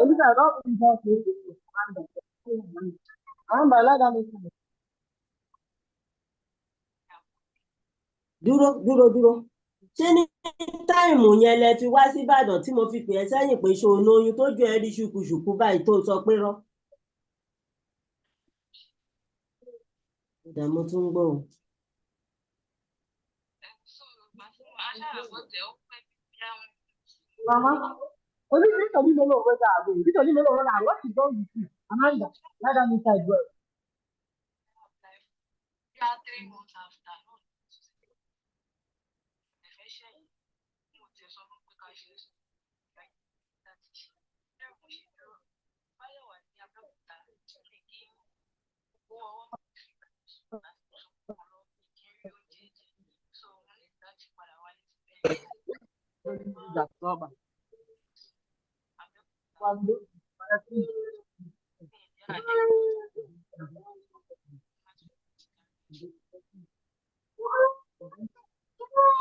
Olisa, don't insult me. Dúró. Ṣé ní táìmù yẹn lẹ fi wá sí Ìbàdàn tí mo fi pè ẹ́ sẹ́yìn pé ṣo lóyún tó ju ẹ rí ṣùkùṣùkù báyìí tó sọ pé rọ́? Ìdààmú tún ń gbọ́ o. Mama, only this only know where I go. This only know where I what is done with you. Amanda, let them inside well. Yeah, 3 months after.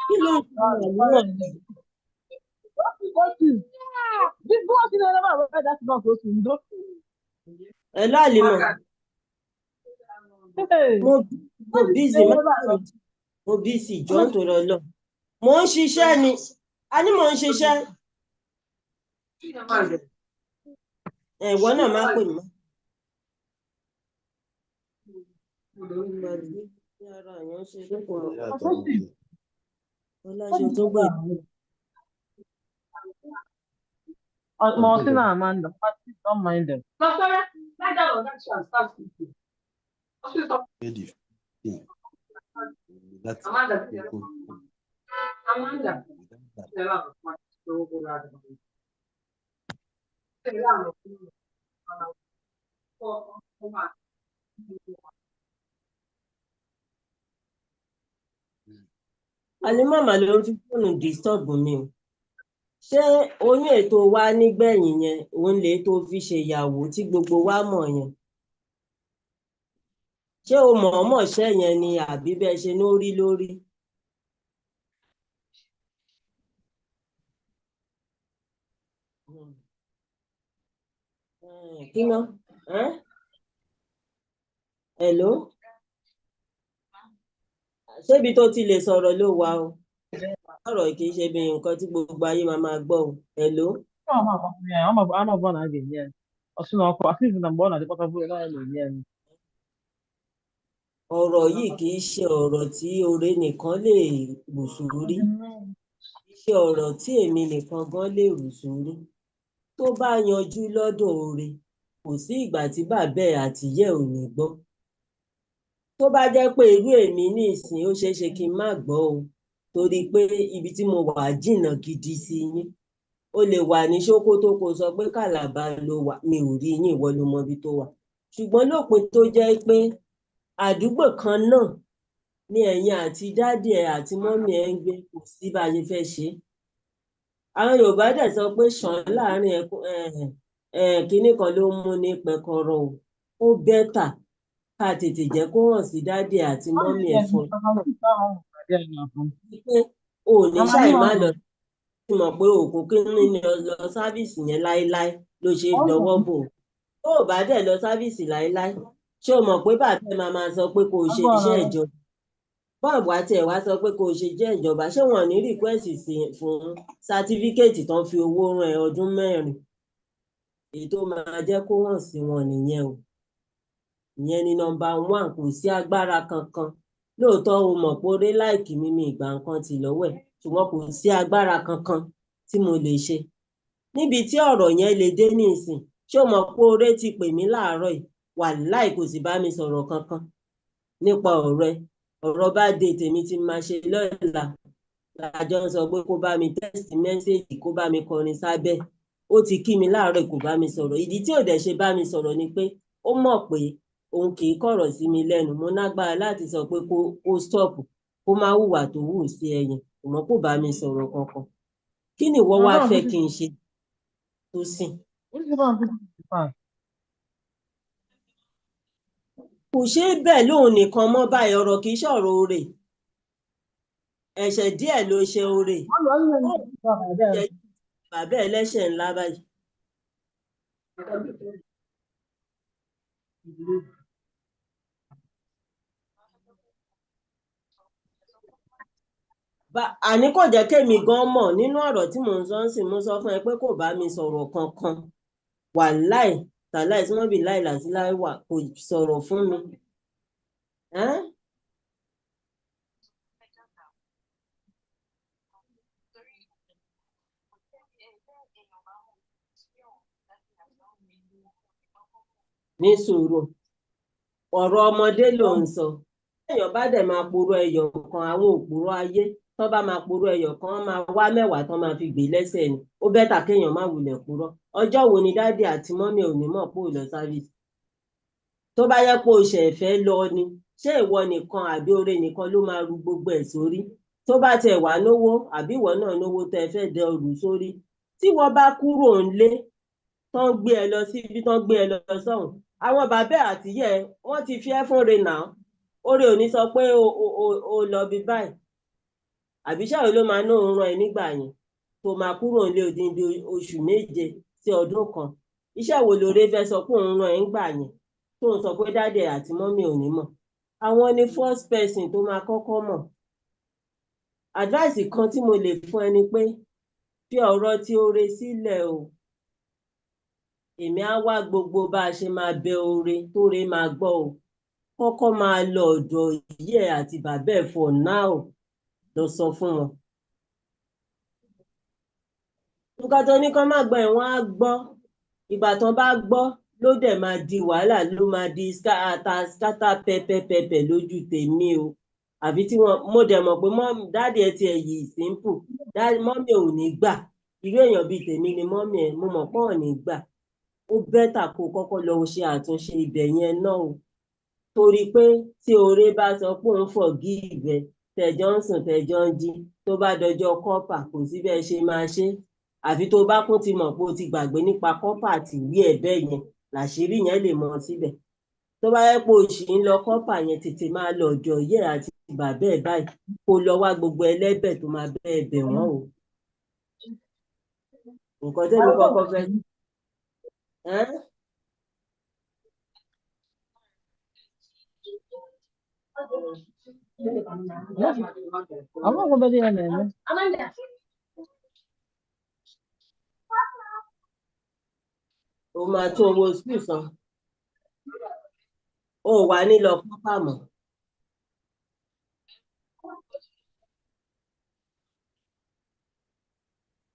Kí ló ń sọ àwòrán mi? Ẹ láàlímọ̀. Mo busy jọ ń tòrọ lọ. Mo ń ṣiṣẹ́ ni. A ní mo ń ṣiṣẹ́. Ìwọ náà máa pè mí. Martina, Amanda, don't mind them. Amanda. Alimama ló ń fi fóònù disturb mi o. Ṣé oyún ètò wa nígbẹ̀yìn yẹn òun lè tó fi ṣe ìyàwó tí gbogbo wa mọ̀ yẹn? Ṣé o mọ̀ọ́mọ̀ ṣẹ́ yẹn ni àbí bẹ́ẹ̀ ṣe lórí? Kí ná? Hello? Ṣébi tó ti lè sọ̀rọ̀ ló wà o? Ọ̀rọ̀ kì í ṣe bí nǹkan tí gbogbo ayé máa gbọ́ o. Hello? I'm born again, yeah. Ọ̀rọ̀ yìí kì í ṣe ọ̀rọ̀ tí oore nìkan lè rù sórí. Kì í ṣe ọ̀rọ̀ tí èmi nìkan gan lè rù sórí. Tó bá yanjú lọ́dọ̀ oore, kò sí ìgbà tí bàbá ẹ̀ àti ìyá ẹ̀ ò ní gbọ́. Tó bá jẹ́ pé irú èmi ní ìsìn ó ṣeé ṣe kí n má gbọ́ o, torí pé ibi tí mo wà jìnnà gidi sí yín. O lè wà ní Sókótó kó sọ pé Kàlàbá ló wà, mi ò rí yín, ìwọ ló mọ ibi tó wà. Ṣùgbọ́n lópin tó jẹ́ pé àdúgbò kan náà ni ẹ̀yin àti dádì ẹ̀ àti mọ́mì ẹ̀ ń gbé, kò sí bá a ṣe fẹ́ ṣe. Àwọn Yorùbá dẹ̀ sọ pé ṣàn láàrin kinní kan ló mú ní pẹkọrọ o. Ó bẹ́tà ká tètè jẹ́ kó hàn sí dádì ẹ̀ àti mọ́mì ẹ̀ fún pé o ò ní ṣàì má lọ sí mọ̀ pé òkú kínní ni lọ sáfíìsì yẹn láéláé ló ṣe dọwọ́ bò. Tó o bá dẹ̀ lọ sáfíìsì láéláé, ṣé o mọ̀ pé bàbá ẹ̀ máa sọ pé kó o ṣe iṣẹ́ ìjọba? Bọ́ọ̀bù àti ẹ̀wá sọ pé kó o ṣe jẹ́ ìjọba, ṣé wọn ò ní rìkwẹ́sì fún sátífíkẹ́ẹ̀tì tán fi owó rán ẹ ọdún 4? Èyí tó máa jẹ́ kó hàn sí wọn nìyẹn o. Ìyẹn ni nọ́mbà 1, kò sí agbára kankan. Lóòótọ́ o mọ̀ pé oore láìkì mi ìgbà nǹkan ti lọ́wọ́ ẹ̀, ṣùgbọ́n kò sí agbára kankan tí mo lè ṣe. Níbi tí ọ̀rọ̀ yẹn lè dé ní ìsìn, ṣé o mọ̀ pé oore ti pè mí láàárọ̀ yìí, wàláì kò sì bá mi sọ̀rọ̀ kankan nípa ọ̀rọ̀ bá dé tèmi tí máa ṣe lọ́la. Lájọ ń sọ pé kó bá mi tẹ́sì mẹ́sẹ̀jì, kó bá mi kọrin sábẹ́. Ó ti kí mi láàárọ̀ kò bá mi sọ̀rọ̀. Ìdí tí ò dẹ̀ ṣe bá mi sọ̀rọ̀ ni pé ó mọ̀ pé òun kì í kọ̀rọ̀ sí mi lẹ́nu. Mo lágbára láti sọ pé kó stop, kó má hùwà tó hù sí ẹ̀yìn, ṣùgbọ́n kò bá mi sọ̀rọ̀ kankan. Kí ni ìwọ wá fẹ́ kí n ṣe tó sìn? Kò ṣe bẹ́ẹ̀ lóun nìkan mọ́ báyìí, ọ̀rọ̀ kì í ṣọ̀rọ̀ oore. Ẹ̀ṣẹ̀ díẹ̀ ló ṣe oore. Bàbá ẹlẹ́ṣẹ̀ ńlá báyìí. àní kò jẹ́ kémi gan mọ̀ nínú ọ̀rọ̀ tí mò ń sọ ń sìn, mo sọ fún ẹ pé kò bá mi sọ̀rọ̀ kankan wàláì tàláì tí wọ́n bí láì láti láì wà kò sọ̀rọ̀ fún mi. Ní sùúrù ọ̀rọ̀ ọmọdé ló ń sọ, èèyàn bá dẹ̀ máa poró ẹyọ kan, àwọn òpùrọ ayé tó bá máa poró ẹyọ kan wọ́n máa wá mẹ́wàá tó máa fi gbé lẹ́sẹ̀ ni. Ó bẹ́tà kéèyàn má wulẹ̀ purọ́. Ọjọ́ wo ni dáàdì àti mọ́mì ò ní mọ̀ pé ò lọ sáfíìsì? Tó bá yẹ pé o ṣẹ̀ fẹ́ lọ ni, ṣé ìwọ nìkan àbí oore nìkan ló máa ru gbogbo ẹ̀ sórí? Tó bá tiẹ̀ wá lówó àbí ìwọ náà lówó tẹ́ fẹ́ dẹ òrù sórí, tí wọ́n bá kúrò ńlé tán gbé ẹ lọ síbi tán gbé ẹ lọ sọ́hùn, àwọn bàbá àtìyẹ wọ́n ti fi ẹ́ fúnre náà. Oore ò ní sọ pé o lọ bí báyìí, àbí ṣáà ló máa ná òun rán ẹ nígbà yẹn tó máa kúrò nílé odindi oṣù méje sí ọdún kan. Iṣẹ́ wo lóore fẹ́ sọ pé òun rán ẹ nígbà yẹn tó ń sọ pé dáàdì àti mọ́mì ò ní mọ̀? Àwọn ni first person tó máa kọ́kọ́ mọ̀. Advice kan tí mo lè fún ẹ ni pé fi ọ̀rọ̀ tí oore sílẹ̀ o. Èmi á wá gbogbo bá a ṣe máa bẹ oore tóore máa gbọ́ o. Kọ́kọ́ máa lọ ọ̀dọ̀ ìyá ẹ̀ àti bàbá ẹ̀ for now, lọ sọ fún wọn. Nǹkan tó ní kán má gbọ́ ẹ̀ wọ́n á gbọ́. Ìgbà tán bá gbọ́ ló dẹ̀ máa di wàhálà, ló máa di skátà pẹpẹpẹpẹ lójú tèmi o. Àbí tí mo dẹ̀ mọ̀ pé dáàdì ẹ ti ẹ̀yì simple, mọ́mì ò ní gbà. Irú èèyàn bíi tèmi ni mọ́mì ẹ, mo mọ̀ pé ò ní gbà. Ó bẹ́tà kó kọ́kọ́ lọ ṣe àtúnṣe ibẹ̀ yẹn náà o. Torí pé tí oore bá sọ pé òun forgive ẹ, tẹ̀jọ́ ń sùn tẹ̀jọ́ ń jí, tó bá dọjọ́ kọ́pà kò sí bẹ́ẹ̀ ṣe máa ṣe. Àfi tó bá kún ti mọ̀ pé o ti gbàgbé nípa kọ́pà àti ìwé ẹ̀ bẹ́ẹ̀ yẹn, làṣírí yẹn lè mọ síbẹ̀. Tó bá yẹ pé o ṣì ń lọ kọ́pà yẹn, tètè máa lọ ọ̀dọ̀ ìyá ẹ̀ àti bàbá ẹ̀ báyìí, kó lọ wá gbogbo ẹlẹ́bẹ̀ tó máa bẹ́ẹ̀ bẹ̀ wọ́n o. Nǹkan tẹ́mi kọ́kọ́ fẹ́. Ama ko ba yan eh? O máa tún owó skul san. O wà ní lọ kọ́pà mọ́.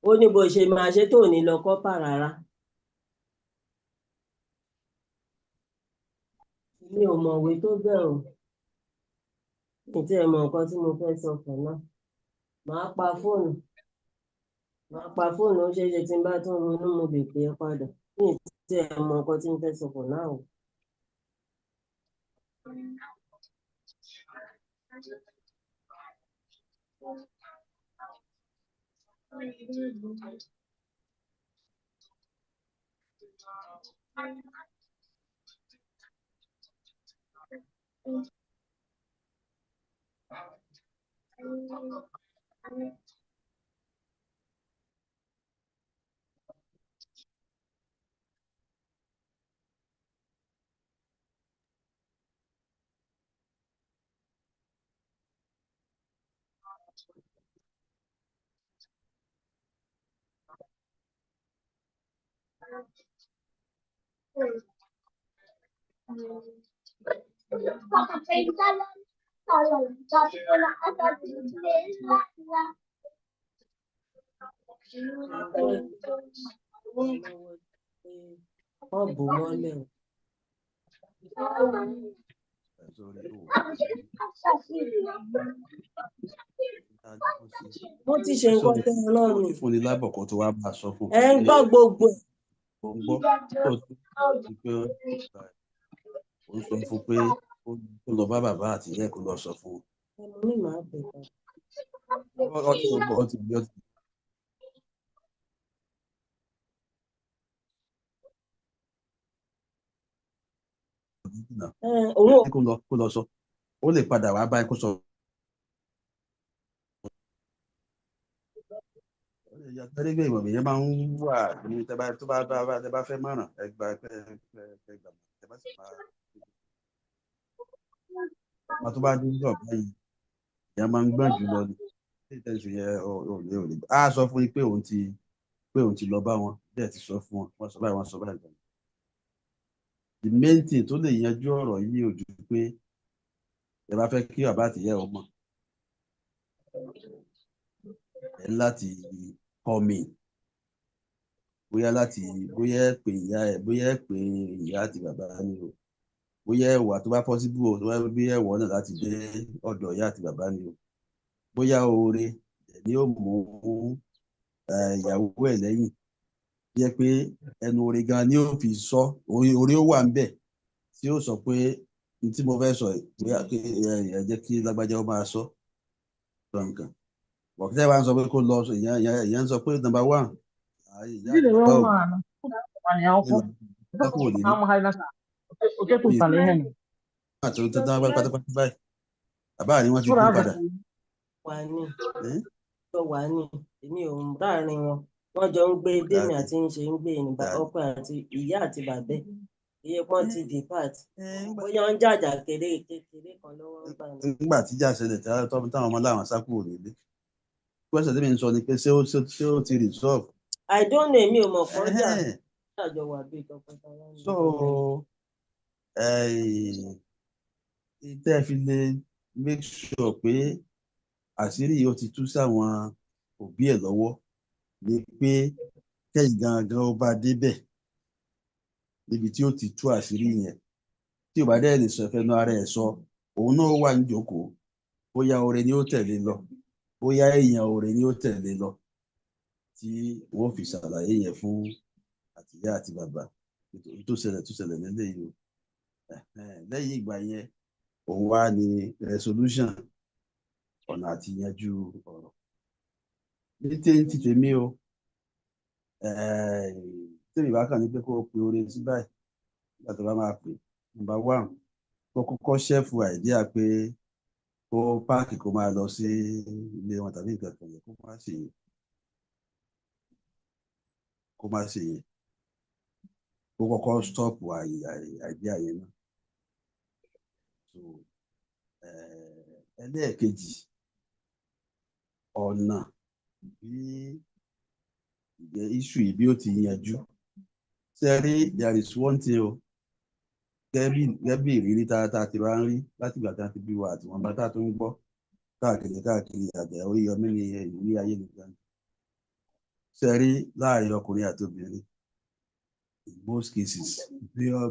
Ó ní bó ṣe máa ṣe tó ní lọ kọ́pà rárá. Mi ò mọ̀wé tó bẹ́ẹ̀ o. Mi tí ẹ mọ nǹkan tí mo fẹ́ sọ fún náà. Màá pa fóònù. Ó ṣeé ṣe tí n bá tún ronú mo lè pè é padà. Mi tí ẹ mọ nǹkan tí mo fẹ́ sọ fún náà o. Wọ́n bò mọ́lẹ̀ o. Mo ti ṣe nǹkan tẹ́ ẹ lọ́rùn. Fún ni lábọ̀ kan tó wá bá a sọ fún. Ẹ ń gbọ́ gbogbo ẹ̀. Mo ń gbọ́ tó ti pé ó ń sọ fún pé ó lọ bá bàbá àti ìyá ẹ̀ kó lọ sọ fún. Mo ní màá bẹ̀ ká. Ó ti bí. Kó lọ sọ. Ó lè padà wá báyìí kó sọ. ìyá tẹ́lẹ̀ gbé ìmọ̀ ìyẹn máa ń wà ní tẹ́ bá fẹ́ mọ̀ràn ẹgbà ẹgbà tẹ́ bá sì máa tó bá dé nígbà báyìí ìyá máa ń gbọ́n jù lọ ní ìtẹ̀sí yẹn ò lè á sọ fún yín pé òun ti lọ bá wọn bẹ́ẹ̀ ti sọ fún wọn wọ́n sọ báyìí wọ́n sọ báyìí. The main thing tó lè yanjú ọ̀rọ̀ yìí ò ju pé ẹ bá fẹ́ kí bàbá àtìyá ẹ mọ̀ ẹ láti kọ́ mi bóyá ẹ pè ìyá àti bàbá ni o bóyá ẹwà tó bá possible o tó bá bí ẹwọ náà láti dé ọ̀dọ̀ ìyá àti bàbá ni o bóyá oore ni ó mú ìyàwó ẹ lẹ́yìn jẹ́ pé ẹnu oore gan ni ó fi sọ oore ó wà ń bẹ̀ tí ó sọ pé tí mo fẹ́ sọ ẹ jẹ́ kí lágbájá ó máa sọ nǹkan wọ̀kítẹ́ wa ń sọ pé kó lọ ìyẹn ń sọ pé number one ìyá Ndị àti na-enwe bàbá ò ụmụ anọ gbanye akwụkwọ lọ́kùn òní ní amaghị na oke tụtara ihe nọ àti ohun tó dá pátápátá báyìí bàbá ni wọ́n ti ụlọ kú azụ padà. wà ní tó wà ní èmi ò ń láàrin wọn wọ́n jọ ń gbé bẹ́ẹ̀mì àti ń ṣe ń gbé nígbà ọkọ àti ìyá àti bàbá iye pọ́n ti depart bóyá ń jàjà kékeré kan lọ́wọ́ ń gbà ní. nígbà tí ìjà ṣẹlẹ̀ táwọn ọmọ láwọn sá kúrò nílé pẹ́sẹ̀ tí mi ń sọ ni pé ṣé ó ti resolve. I don't know èmi ò mọ̀ kọ́ jà àjọ wà bí tọkọtaya ní. so tẹ́ fi lè make sure pé àṣírí yìí ó ti tú sáwọn òbí ẹ̀ lọ́wọ́ ni pé kẹ́yìn gangan ó bá débẹ̀ níbi tí ó ti tú àṣírí yẹn tí ò bá dẹ́ lè sọ ẹ̀fẹ́nu ara ẹ̀ sọ òun náà wà níjókòó bóyá oore ni ó tẹ̀lé lọ bóyá èèyàn oore ni ó tẹ̀lé lọ tí wọ́n fi ṣàlàyé yẹn fún àtìyá àti bàbá nítorí tó ṣẹlẹ̀ nílé yìí o lẹ́yìn ìgbà yẹn òun wá ní resolution ọ̀nà àti yanjú ọ̀rọ̀ ní ti tèmi o tèmi bá kàn ní pé kó o pe oore sí báyìí nígbà tó bá máa pè number one kó kọ́kọ́ ṣẹ́fù àìdíà pé kó páàkì kó máa lọ sí ilé wọn tàbí nǹkan kan yẹn kó má ṣe yẹn kó kọ́kọ́ stọ́ọ̀pù àìdíà yẹn náà so ẹlẹ́ẹ̀kejì ọ̀nà bí issue yìí bí ó ti yanjú sẹ́rí there is one thing o gẹ́gẹ́ bí ìrírí tá a ti bá ń rí láti ìgbà tá a ti bí wa àti wọn bá tá a tó ń gbọ́ káàkiri àgbẹ̀ orí yọmí ni ìrírí ayé nìkan sẹ́rí láàrin ọkùnrin àti obìnrin in most cases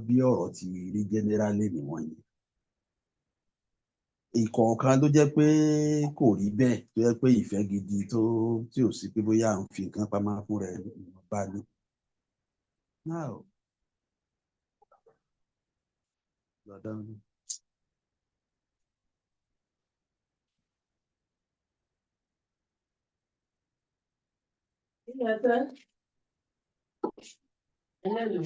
bí ọ̀rọ̀ ti rí generally nìwọ̀n yẹn ìkọ̀ọ̀kan ló jẹ́ pé kò rí bẹ́ẹ̀ tó jẹ́ pé ìfẹ́ gidi tí ò sí pé bóyá à ń fi nǹkan pamọ́ fún rẹ̀ bá ní. Now, ilé ẹgbẹ́ ẹlẹ́yìn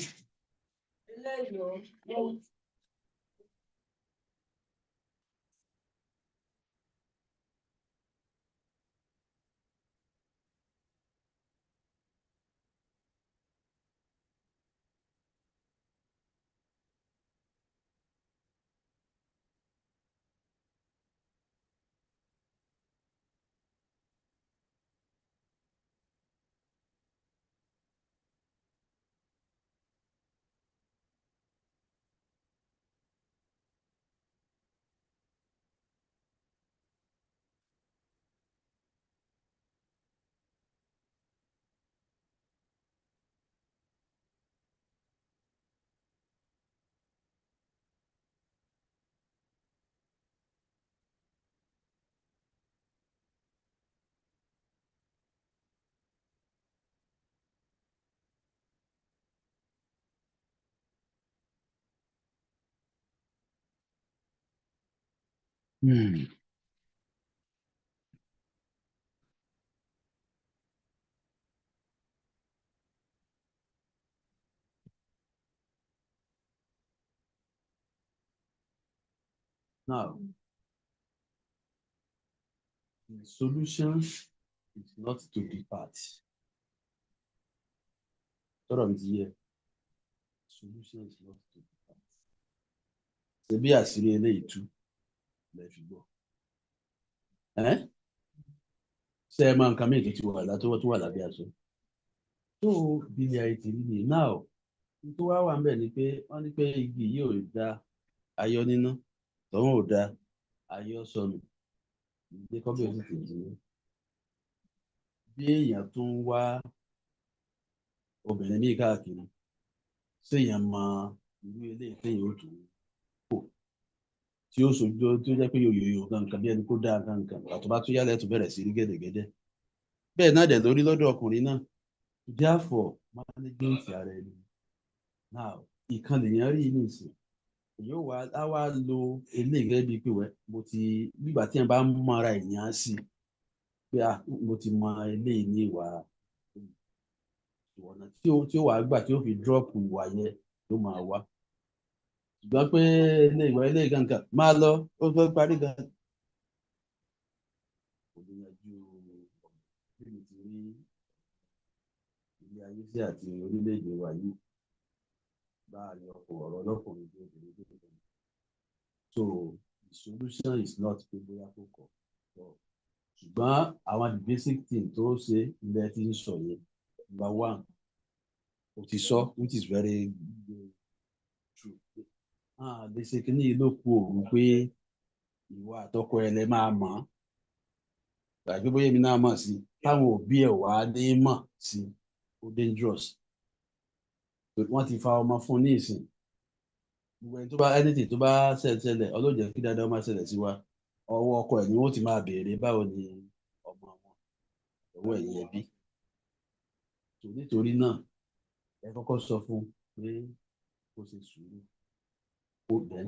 now, the solution is not to depart. sọ̀rọ̀ mi ti yẹ solution is not to be found. Ṣé bí àṣírí eléyìí tú lẹ fi gbọ́ ṣé ẹ máa nǹkan méjì tó wà látọwọ́ tó wà lábẹ́ aṣọ tó bílé ayé ti rí nìyí náà tó wá wà ń bẹ̀ ni pé wọ́n ní pé igi yìí ò da ayọ̀ níná tọ́wọ́n ò da ayọ̀ sọnù ìdílé kọ́bẹ̀ ó sì tèjì ní bí èèyàn tó ń wá obìnrin míì káàkiri séèyàn mọ irú eléyìí téèyàn ó tún kò tí ó sojú tó jẹ́ pé yòyòyò kankan bí ẹni kó dáa kankan àtọ́ bá tún yálẹ̀ tó bẹ̀rẹ̀ sí rí gẹ́dẹ̀gẹ́dẹ́ bẹ́ẹ̀ náà dẹ̀ lórí lọ́dọ̀ ọkùnrin náà therefore management ara ẹni now ìkan lèèyàn rí inú ìsìn èyí ó wá á wá lo eléyìí gẹ́gẹ́ bíi pé mo ti nígbà tí ẹ bá ń mọ ara èèyàn sí pé mo ti mọ eléyìí ní ìwà ọ̀nà tí ó wàá gbà tí ó fi drop ìwà yẹn ló máa wá ṣùgbọ́n pé eléyìí kankan máa lọ ó fẹ́ parí gan. kò lè yanjú bí mo ti rí ilé ayé sí àti orílẹ̀-èdè wa yìí láàrin ọ̀rọ̀ ọlọ́kùnrin tó obìnrin tó obìnrin. So the solution is not pé bóyá kò kọ̀ ṣùgbọ́n àwọn the basic thing tó ṣe ilẹ̀ tí ń sọ yẹn number one ó ti sọ which is very true lè ṣe kí ní ìlú kú òun pé ìwà àtọkọ ẹ lẹ máa mọ̀ tàbí bóyá èmi náà mọ̀ sí táwọn òbí ẹ̀ wá dé mọ̀ sí ó dangerous wọ́n ti fa ọmọ fún ní ìsìn gbogbo ẹni tó bá anything tó bá ṣẹlẹ̀ ọlọ́jẹ̀ kí dáadáa máa ṣẹlẹ̀ sí wa ọwọ́ ọkọ ẹ̀ ni wọ́n ti máa béèrè báwo ni ọmọ wọn ọwọ́ ẹ̀yìn ẹbí nítorí náà ẹ kọ́kọ́ sọ fún pé kó ṣe sùúrù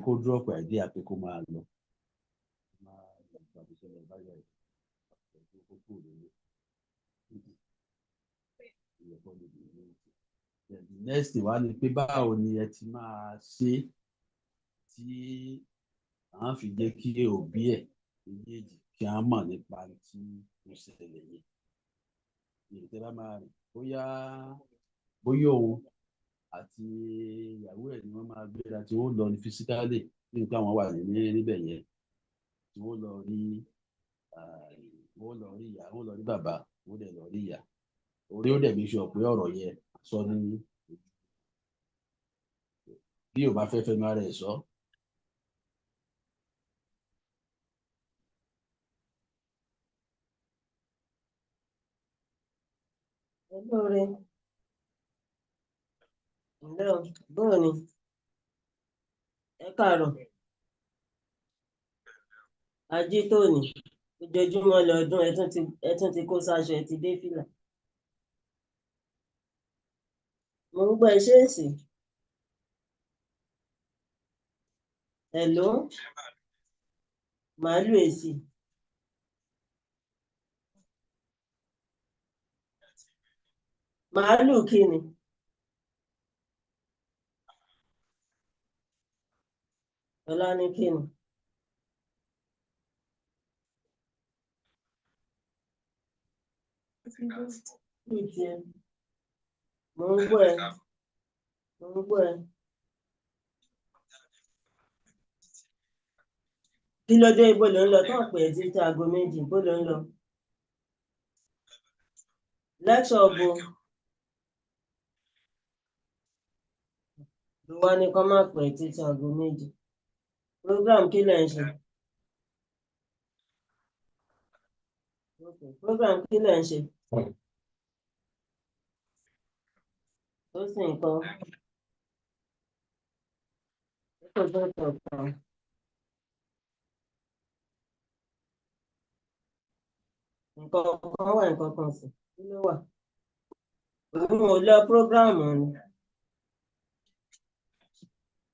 kó drop idea pé kó máa lọ máa lọ tàbí ṣẹlẹ̀ báyọ̀ ẹ̀ kó kúrò lórí ìyẹ̀kọ́ lè dè ní ìtì. The next thing wá ni pé báwo ni ẹ ti máa ṣe tí à ń fi jẹ́ kí òbí ẹ̀ méjèèjì kí á mọ̀ nípa tí ó ṣẹlẹ̀ yẹn. Ìrètí bá máa rìn bóyá òun àti ìyàwó ẹ̀ ni wọ́n máa gbéra tí wọ́n lọ ní physically nípa àwọn wà níbẹ̀ yẹn tí wọ́n lọ rí ìyá wọ́n lọ rí bàbá wọ́n dẹ̀ lọ rí ìyá orí ó dẹ̀ bí sọ pé ọ̀rọ̀ yẹn sọ ní bí ò bá fẹ́ fẹ́ máa rẹ̀ sọ. olóore ǹlẹ́ o bóò ni ẹ káàárọ̀ ajé tóní ojoojúmọ́ lọ́dún ẹ tún ti kó sáṣọ ẹ ti dé fìlà mo ń gbọ́ iṣẹ́ èsì hello màálù èsì màálù kí ni ọlá ní kí ni mo ń gbọ́ ẹ kí ló dé ibo ló ń lọ tó pè é títí aago méjì ibo ló ń lọ lẹ́kṣọ̀ bo ló wá ní kó má pè é títí aago méjì program kí lẹ̀ ń ṣe program kí lẹ̀ ń ṣe ó sì ń kọ́ ó tó tọ̀tọ̀ nǹkan kan wà nǹkan kan sí kí ló wà òun ò lọ program ni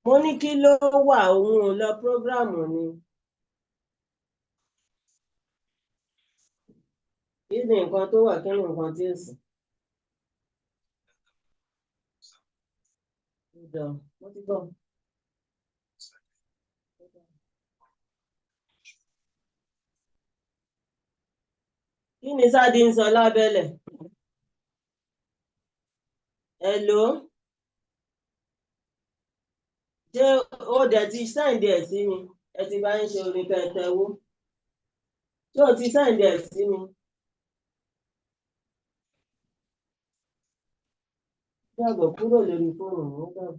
mo ní kí ló wà òun ò lọ program ni kí ni nǹkan tó wà kí ni nǹkan tí ó sì. Mo ti gbọ́. Kí ni Sádì ń sọ lábẹ́lẹ̀? Hello, ṣé ó dẹ̀ ti sẹ́ǹdì ẹ̀ sí mi? Ẹ ti bá ń ṣe orin kẹtẹwó. Ṣé o ti sẹ́ǹdì ẹ̀ sí mi? Dàgbọ̀ kúrò lórí fóònù mi dàgbọ̀.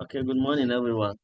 Okay, good morning, everyone.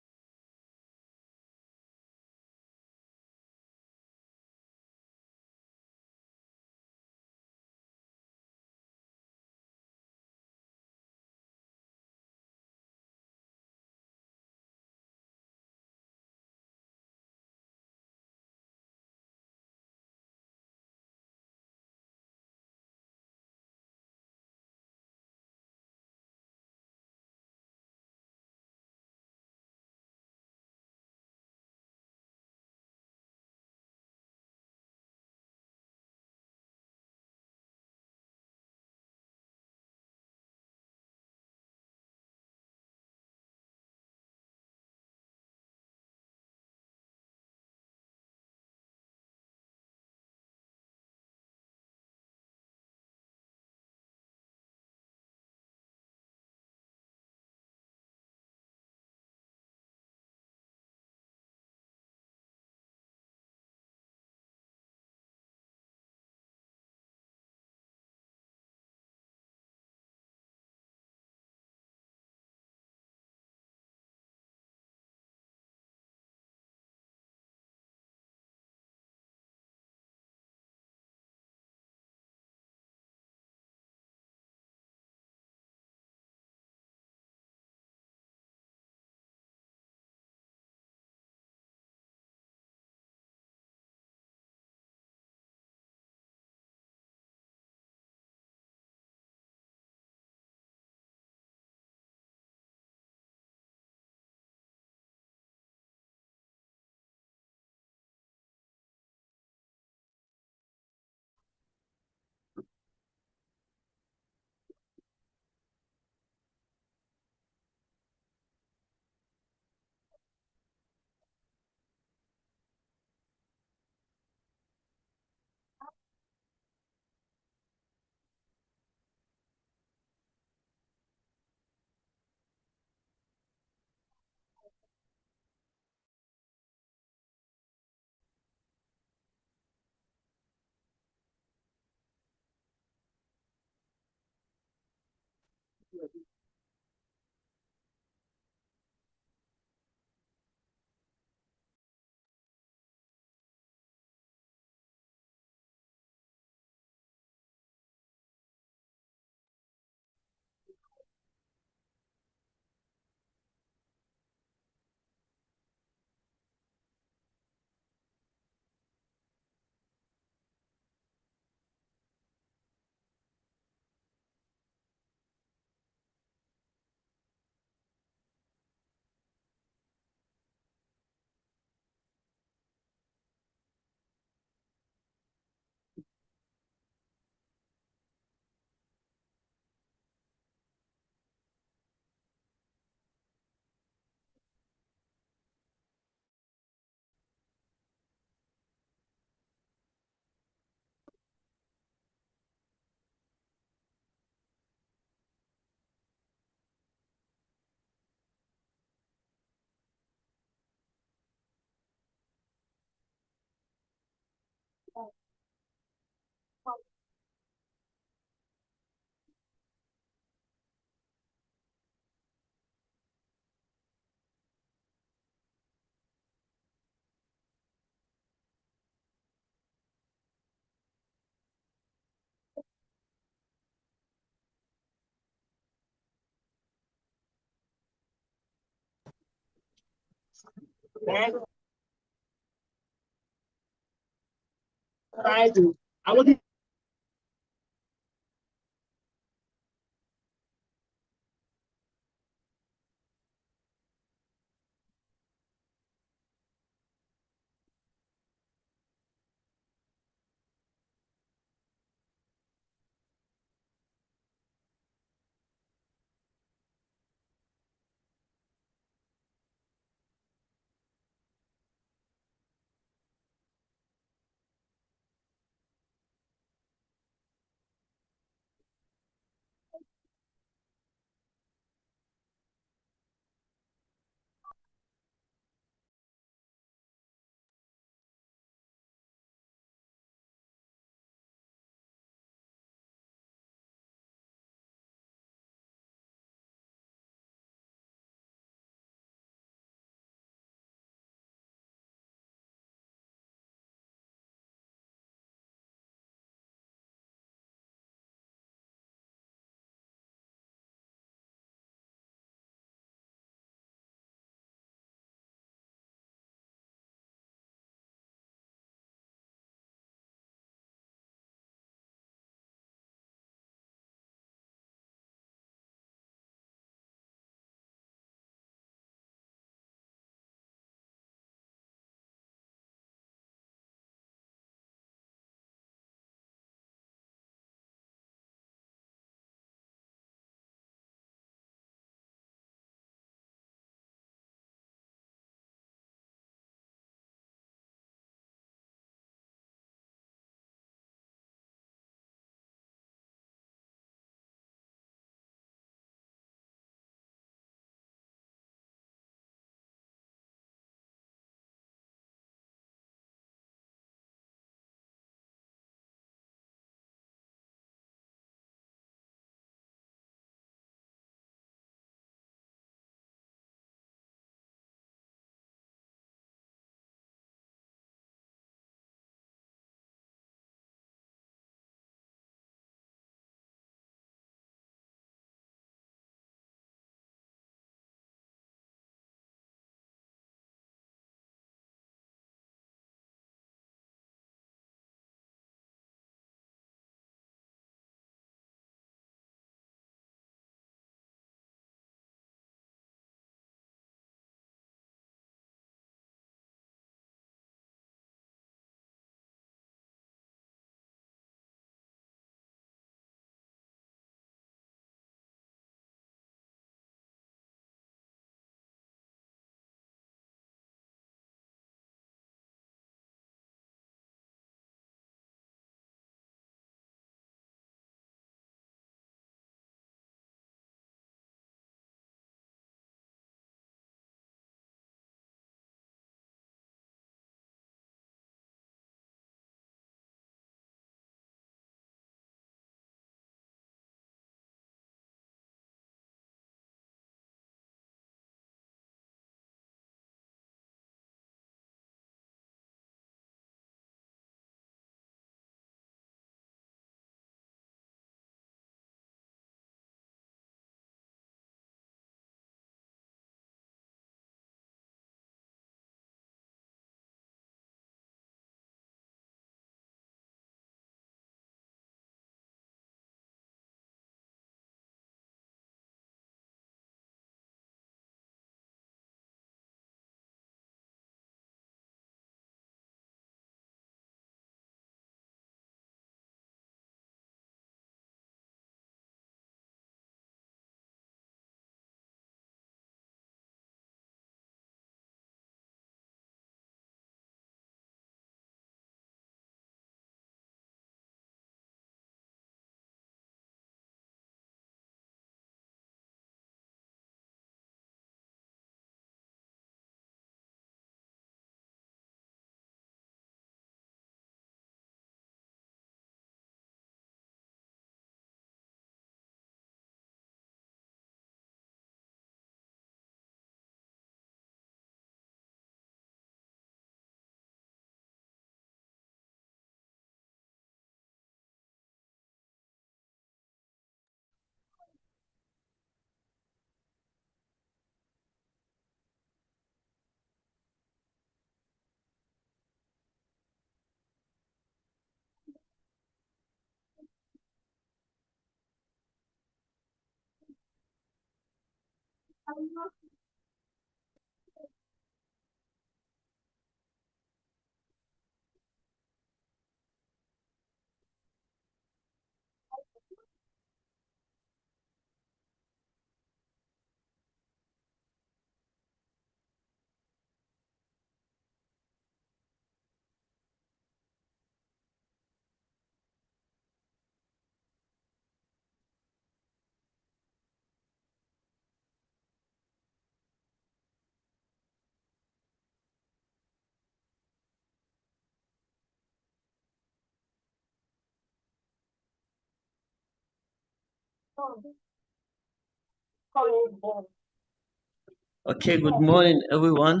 Okay, good morning, everyone.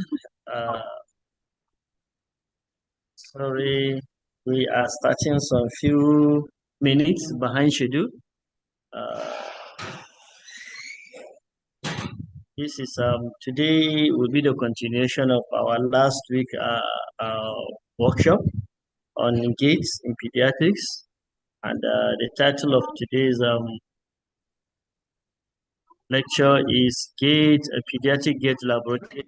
Sorry, we are starting some few minutes behind schedule. This is today will be the continuation of our last week workshop on gaits in pediatrics, and the title of today's lecture is Gait, a pediatric gait laboratory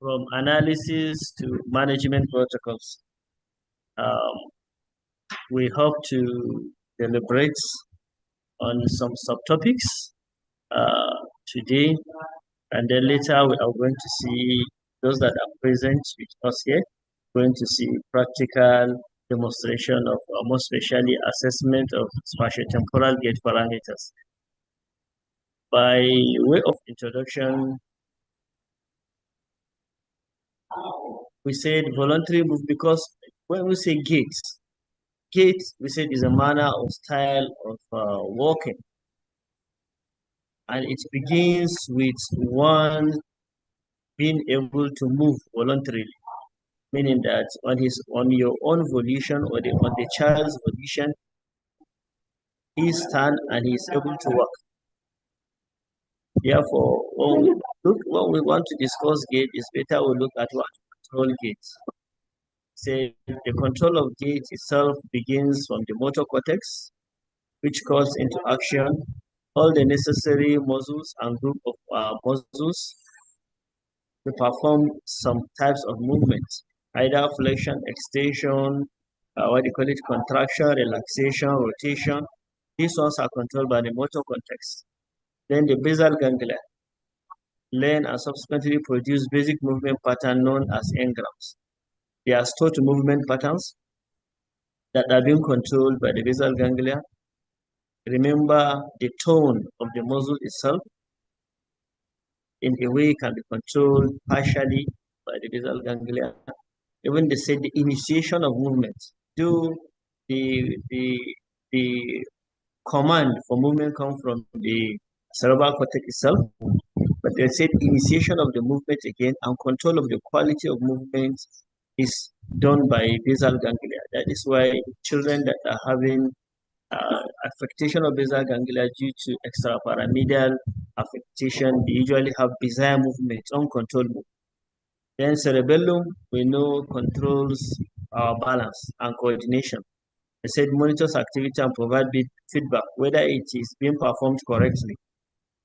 from analysis to management protocols. We hope to deliberate on some subtopics today, and then later we are going to see those that are present with us here, going to see practical demonstration of more especially assessment of spatiotemporal gait parameters. By way of introduction, we said voluntary move because when we say gait, we said is a manner or style of walking, and it begins with one being able to move voluntarily, meaning that on your own volition or on the child's volition, he stands and he is able to walk. Therefore, when we want to discuss gait, it's better we look at what control gait. Say the control of gait itself begins from the motor cortex, which calls into action all the necessary muscles and group of muscles to perform some types of movements, either flexion, extension, contraction, relaxation, rotation. These ones are controlled by the motor cortex. Then the basal ganglia learn and subsequently produce basic movement pattern known as engrams. They are stored movement patterns that are being controlled by the basal ganglia. Remember, the tone of the muscle itself in a way can be controlled partially by the basal ganglia. Even they say the initiation of movement, do the command for movement come from the cerebral cortex itself, but they said initiation of the movement again and control of the quality of movement is done by basal ganglia. That is why children that are having affectation of basal ganglia due to extrapyramidal affectation, they usually have bizarre movement, uncontrolled movement. Then cerebellum, we know, controls our balance and coordination. They said monitors activity and provide feedback, whether it is being performed correctly.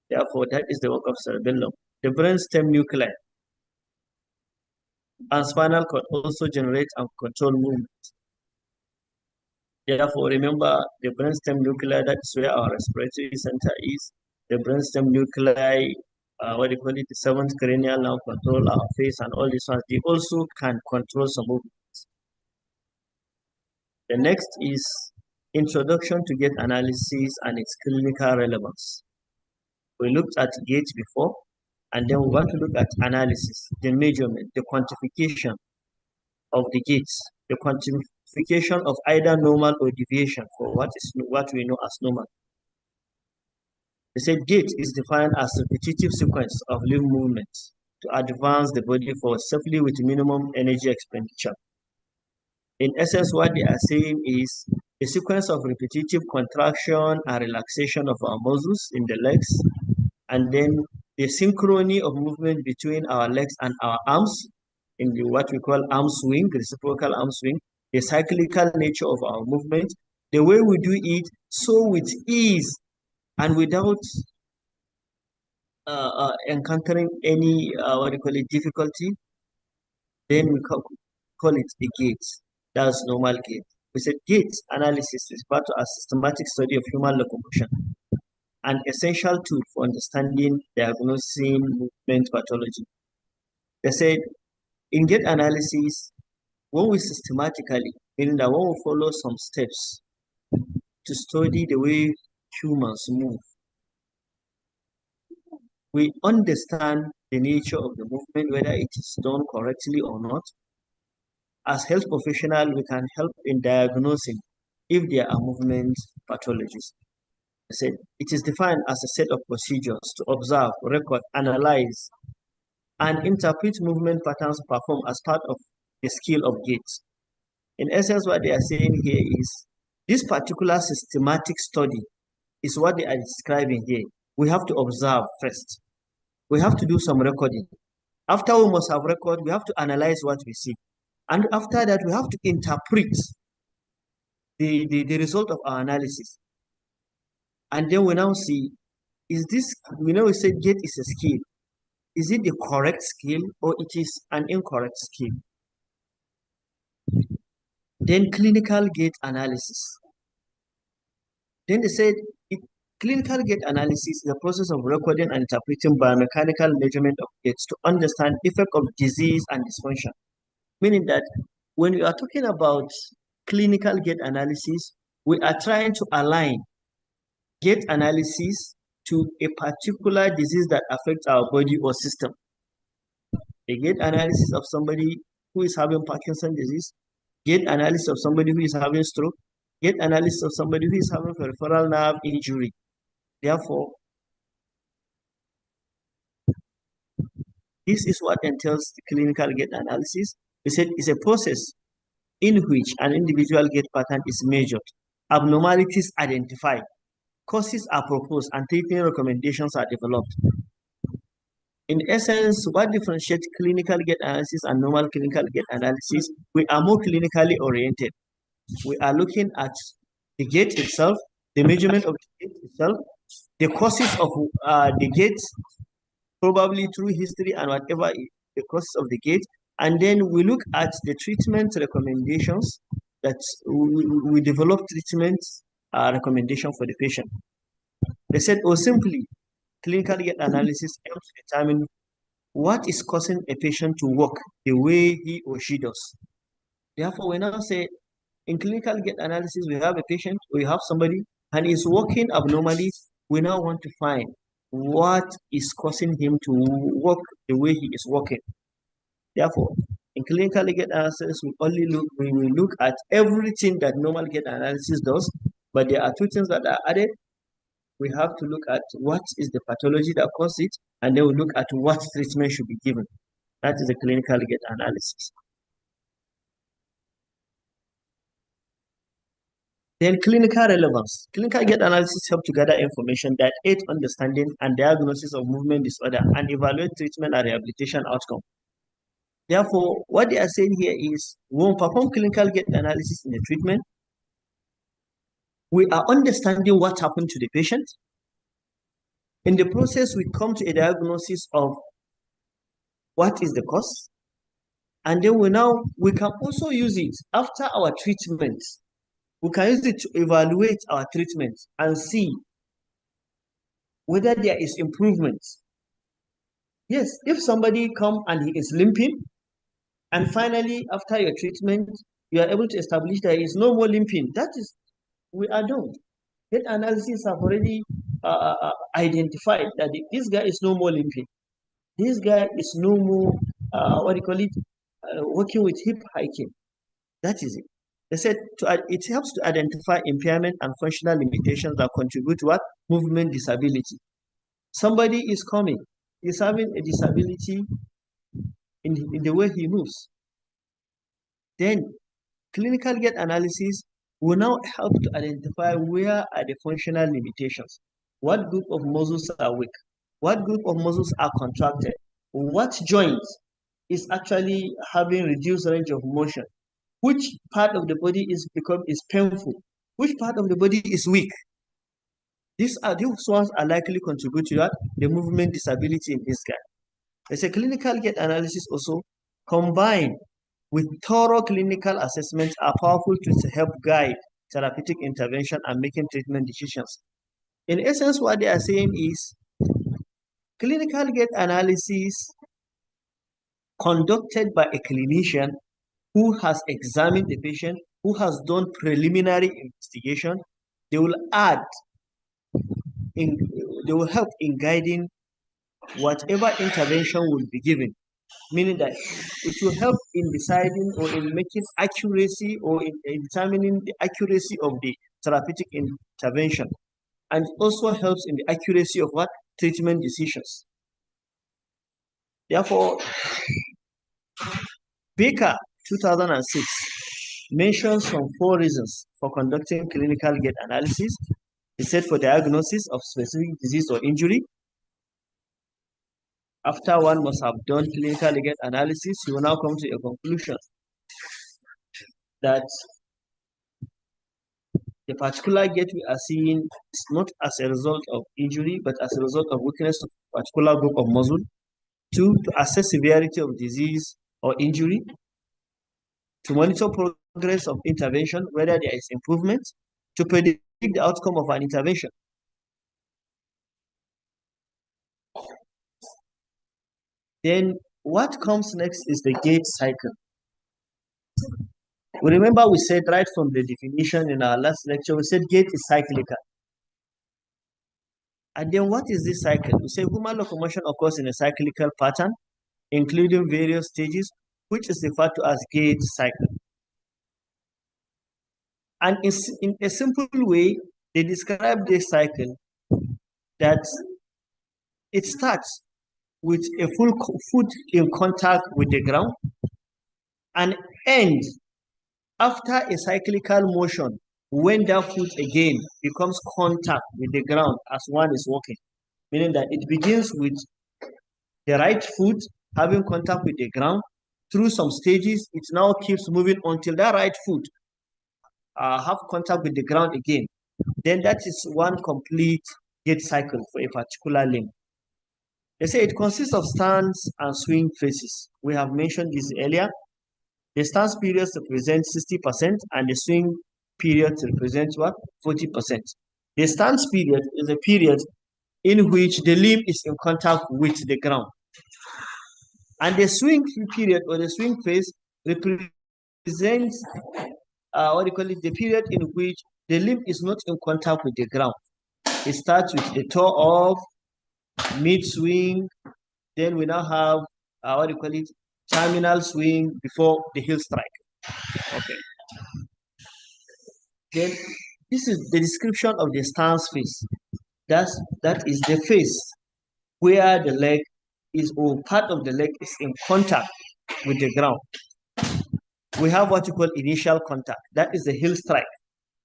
Therefore, that is the work of cerebellum. The brainstem nuclei and spinal cord also generate and control movement. Therefore, remember the brainstem nuclei, that's where our respiratory center is. The brainstem nuclei, the seventh cranial now control our face and all these ones. They also can control some movements. The next is introduction to gait analysis and its clinical relevance. We looked at gait before, and then we want to look at analysis, the measurement, the quantification of the gaits, the quantification of either normal or deviation for what we know as normal. They said gait is defined as a repetitive sequence of limb movements to advance the body forward safely with minimum energy expenditure. In essence, what they are saying is a sequence of repetitive contraction and relaxation of our muscles in the legs, and then the synchrony of movement between our legs and our arms in what we call arm swing, reciprocal arm swing, the cyclical nature of our movement, the way we do it so with ease and without encountering any difficulty, then we call it the gait. That's normal gait. We said gait analysis is part of a systematic study of human locomotion, an essential tool for understanding, diagnosing movement pathology. They said in gait analysis, when we systematically, meaning that when we follow some steps to study the way humans move, we understand the nature of the movement, whether it is done correctly or not. As health professionals, we can help in diagnosing if there are movement pathologies. I said it is defined as a set of procedures to observe, record, analyze, and interpret movement patterns performed as part of the skill of Gait. In essence, what they are saying here is this particular systematic study is what they are describing here. We have to observe first. We have to do some recording. After we must have record, we have to analyze what we see. And after that, we have to interpret the result of our analysis. And then we now see, is this, we said Gait is a skill. Is it the correct skill or it is an incorrect skill? Then clinical Gait analysis. Then they said clinical Gait analysis is the process of recording and interpreting biomechanical measurement of gaits to understand effect of disease and dysfunction. Meaning that when we are talking about clinical Gait analysis, we are trying to align Gait analysis to a particular disease that affects our body or system. A Gait analysis of somebody who is having Parkinson's disease, Gait analysis of somebody who is having stroke, Gait analysis of somebody who is having peripheral nerve injury. Therefore, this is what entails the clinical Gait analysis. We said it's a process in which an individual Gait pattern is measured, abnormalities identified, causes are proposed, and treatment recommendations are developed. In essence, what differentiates clinical Gait analysis and normal clinical Gait analysis? We are more clinically oriented. We are looking at the gait itself, the measurement of the gait itself, the causes of the gait, probably through history and whatever the causes of the gait, and then we look at the treatment recommendations that we develop treatment recommendation for the patient. They said, or simply, clinical Gait analysis helps determine what is causing a patient to walk the way he or she does. Therefore, we now say, in clinical Gait analysis, we have a patient, we have somebody, and he's walking abnormally. We now want to find what is causing him to walk the way he is walking. Therefore, in clinical Gait analysis, we will look at everything that normal Gait analysis does, but there are two things that are added. We have to look at what is the pathology that causes it, and then we look at what treatment should be given. That is the clinical Gait analysis. Then clinical relevance. Clinical Gait analysis help to gather information that aid understanding and diagnosis of movement disorder and evaluate treatment and rehabilitation outcome. Therefore, what they are saying here is, when we perform clinical Gait analysis in the treatment, we are understanding what happened to the patient. In the process, we come to a diagnosis of what is the cause. And then we can also use it after our treatment. We can use it to evaluate our treatment and see whether there is improvement. Yes, if somebody comes and he is limping, and finally, after your treatment, you are able to establish there is no more limping, that is, we are done. Gait analysis have already identified that this guy is no more limping. This guy is no more, working with hip hiking. That is it. They said it helps to identify impairment and functional limitations that contribute to what? Movement disability. Somebody is coming, is having a disability in the way he moves. Then clinical Gait analysis will now help to identify where are the functional limitations. What group of muscles are weak? What group of muscles are contracted? What joint is actually having reduced range of motion? Which part of the body is painful? Which part of the body is weak? These ones are likely contribute to that, the movement disability in this guy. There's a clinical gait analysis also combined with thorough clinical assessments are powerful to help guide therapeutic intervention and making treatment decisions. In essence, what they are saying is clinical gait analysis conducted by a clinician who has examined the patient, who has done preliminary investigation, they will help in guiding whatever intervention will be given, meaning that it will help in deciding or in making accuracy or in determining the accuracy of the therapeutic intervention, and also helps in the accuracy of what treatment decisions. Therefore, Baker 2006 mentions some 4 reasons for conducting clinical gait analysis. He said for diagnosis of specific disease or injury, after one must have done clinical gait analysis, you will now come to a conclusion that the particular gait we are seeing is not as a result of injury, but as a result of weakness of a particular group of muscle. 2, to assess severity of disease or injury. To monitor progress of intervention, whether there is improvement. To predict the outcome of an intervention. Then what comes next is the gait cycle. We remember we said right from the definition in our last lecture, we said gait is cyclical. And then what is this cycle? We say human locomotion occurs in a cyclical pattern, including various stages, which is referred to as gait cycle. And in a simple way, they describe this cycle that it starts with a full foot in contact with the ground and ends after a cyclical motion when that foot again becomes contact with the ground as one is walking, meaning that it begins with the right foot having contact with the ground. Through some stages, it now keeps moving until that right foot have contact with the ground again. Then that is one complete gait cycle for a particular limb. They say it consists of stance and swing phases. We have mentioned this earlier. The stance periods represent 60% and the swing period represents what? 40%. The stance period is a period in which the limb is in contact with the ground. And the swing period or the swing phase represents the period in which the limb is not in contact with the ground. It starts with the toe off, mid swing, then we now have terminal swing before the heel strike. Okay. Then this is the description of the stance phase. That is the phase where the leg is, or part of the leg is in contact with the ground. We have what you call initial contact. That is the heel strike.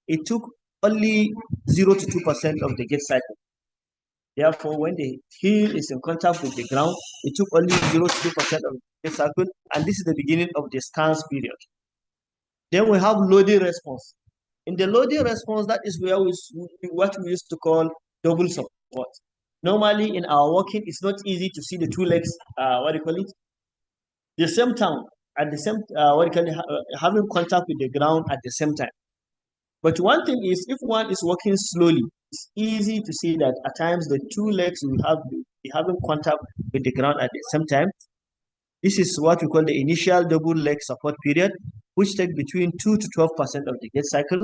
It took only 0 to 2% of the gait cycle. Therefore, when the heel is in contact with the ground, it took only 0 to 2% of the gait cycle, and this is the beginning of the stance period. Then we have loading response. In the loading response, that is where what we used to call double support. Normally, in our walking, it's not easy to see the 2 legs, the same time, at the same, having contact with the ground at the same time. But one thing is, if one is walking slowly, it's easy to see that at times the 2 legs will be having contact with the ground at the same time. This is what we call the initial double leg support period, which takes between 2 to 12% of the gait cycle.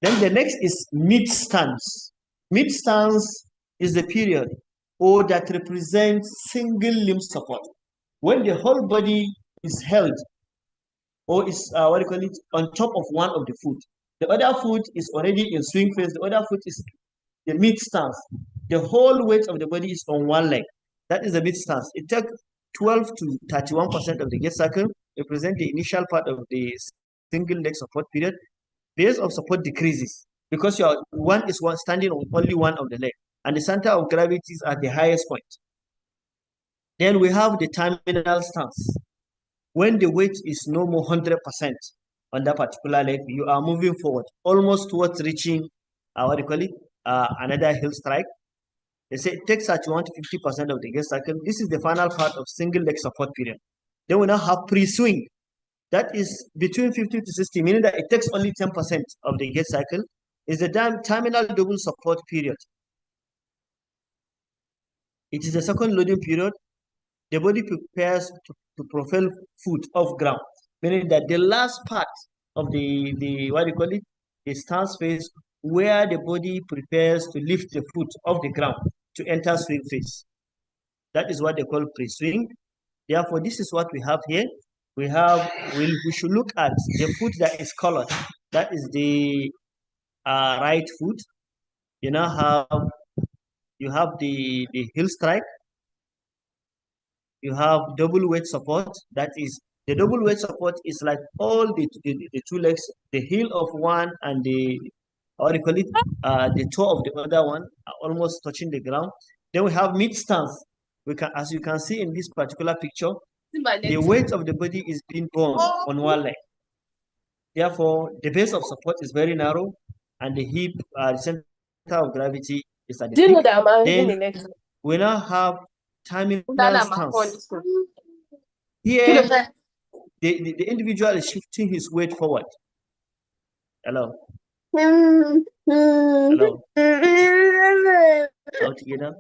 Then the next is mid stance. Mid stance is the period that represents single limb support. When the whole body is held or is on top of one of the foot. The other foot is already in swing phase. The other foot is the mid stance. The whole weight of the body is on one leg. That is the mid stance. It takes 12 to 31% of the gait cycle, represent the initial part of the single leg support period. Base of support decreases because one is standing on only one of the leg, and the center of gravity is at the highest point. Then we have the terminal stance. When the weight is no more 100% on that particular leg, you are moving forward, almost towards reaching, another heel strike. They say it takes 31 to 50% of the gait cycle. This is the final part of single leg support period. Then we now have pre-swing. That is between 50 to 60, meaning that it takes only 10% of the gait cycle. Is the terminal double support period. It is the second loading period. The body prepares to propel foot off ground, meaning that the last part of the what do you call it, the stance phase, where the body prepares to lift the foot off the ground to enter swing phase. That is what they call pre-swing. Therefore, this is what we have here. We should look at the foot that is colored. That is the right foot. You now have the heel strike. You have double weight support. That is, the double weight support is like all the two legs, the heel of one and the, what do you call it, the toe of the other one are almost touching the ground. Then we have mid stance. As you can see in this particular picture, the weight of the body is being borne on one leg. Therefore, the base of support is very narrow, and the hip, the center of gravity is at the Do you know peak. that I'm Then in the next? we now have terminal stance. Kilo Here, fẹ́. the individual is shifting his weight forward. Hello. Hello. All together.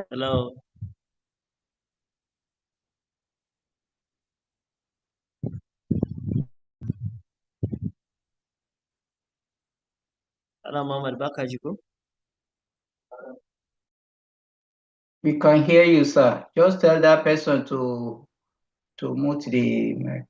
Hello. Hello, Muhammad Bakajiko. We can hear you, sir. Just tell that person to mute the mic.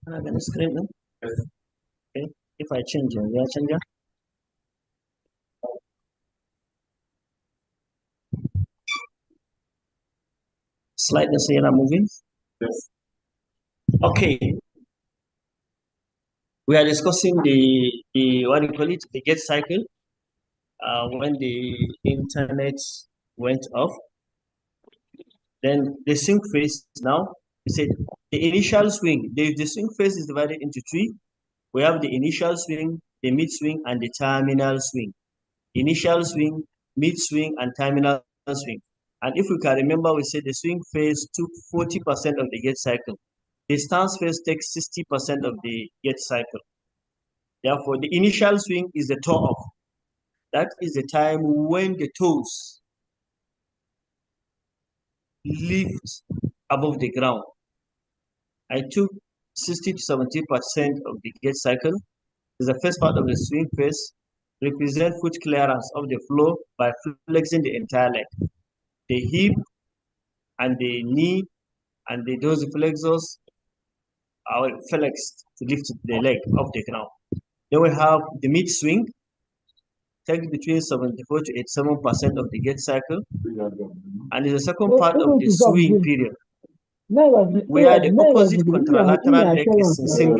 I'm going to screen them. Okay. If I change it, we are changing. Slide the Sierra moving. Yes. Okay. We are discussing the what do you call it? The Gait cycle. When the internet went off, then the swing phase now. We said the initial swing. The swing phase is divided into three. We have the initial swing, the mid swing, and the terminal swing. Initial swing, mid swing, and terminal swing. And if we can remember, we said the swing phase took 40% of the Gait cycle. The stance phase takes 60% of the Gait cycle. Therefore, the initial swing is the toe off. That is the time when the toes lift above the ground. I took 60 to 70% of the Gait cycle. Is the first part of the swing phase, represent foot clearance of the floor by flexing the entire leg. The hip and the knee and the dorsiflexors are flexed to lift the leg off the ground. Then we have the mid swing, take between 74 to 87% of the Gait cycle, and is the second part of the swing period, where the opposite contralateral leg is in sync.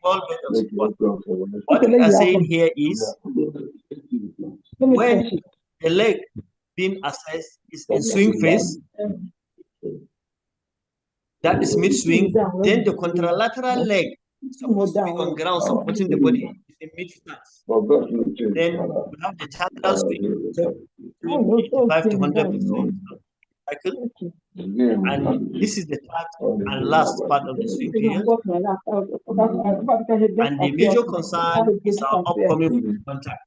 What we are saying here is when the leg being assessed is in swing phase, that is mid swing, then the contralateral leg is supposed to be on ground supporting the body is in mid stance. Then we have the terminal swing, 85 to 100% cycle, and this is the third and last part of the swing period. And the major concern is our upcoming contact.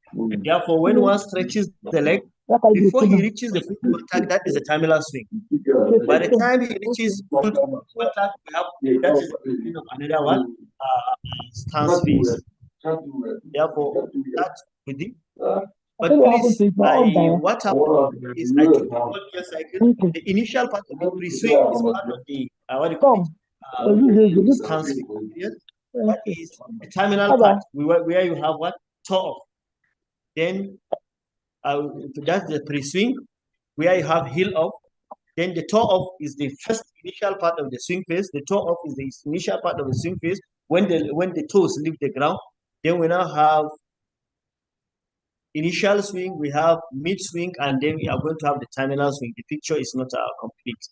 Therefore, when one stretches the leg, before he reaches the foot contact, that is the terminal swing. By the time he reaches foot contact, we have that is the beginning of another one, stance phase. Therefore, that's with it. But please, what happened is I took the 1 year cycle. The initial part of the pre-swing is part of the what do you call it? Stance period. That is the terminal part where you have what? Toe off. Then that's the pre-swing where you have heel off. Then the toe off is the first initial part of the swing phase. The toe off is the initial part of the swing phase when the toes leave the ground. Then we now have initial swing, we have mid swing, and then we are going to have the terminal swing. The picture is not complete.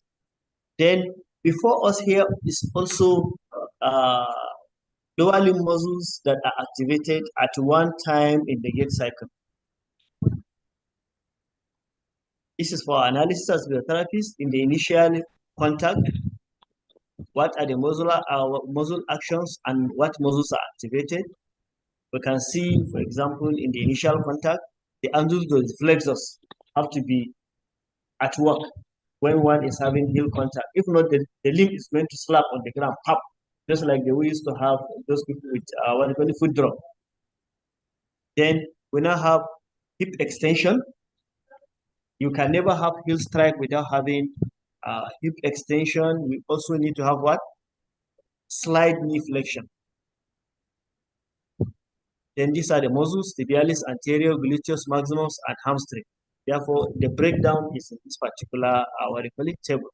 Then before us here is also lower limb muscles that are activated at one time in the Gait cycle. This is for analysis as physiotherapist in the initial contact. What are the muscle actions and what muscles are activated? We can see, for example, in the initial contact, the dorsiflexors have to be at work when one is having heel contact. If not, the limb is going to slap on the ground, pop, just like the way we used to have those people with what they call the foot drop. Then we now have hip extension. You can never have heel strike without having hip extension. We also need to have what? Slide knee flexion. Then these are the muscles, tibialis anterior, gluteus maximus, and hamstring. Therefore, the breakdown is in this particular what we call it table.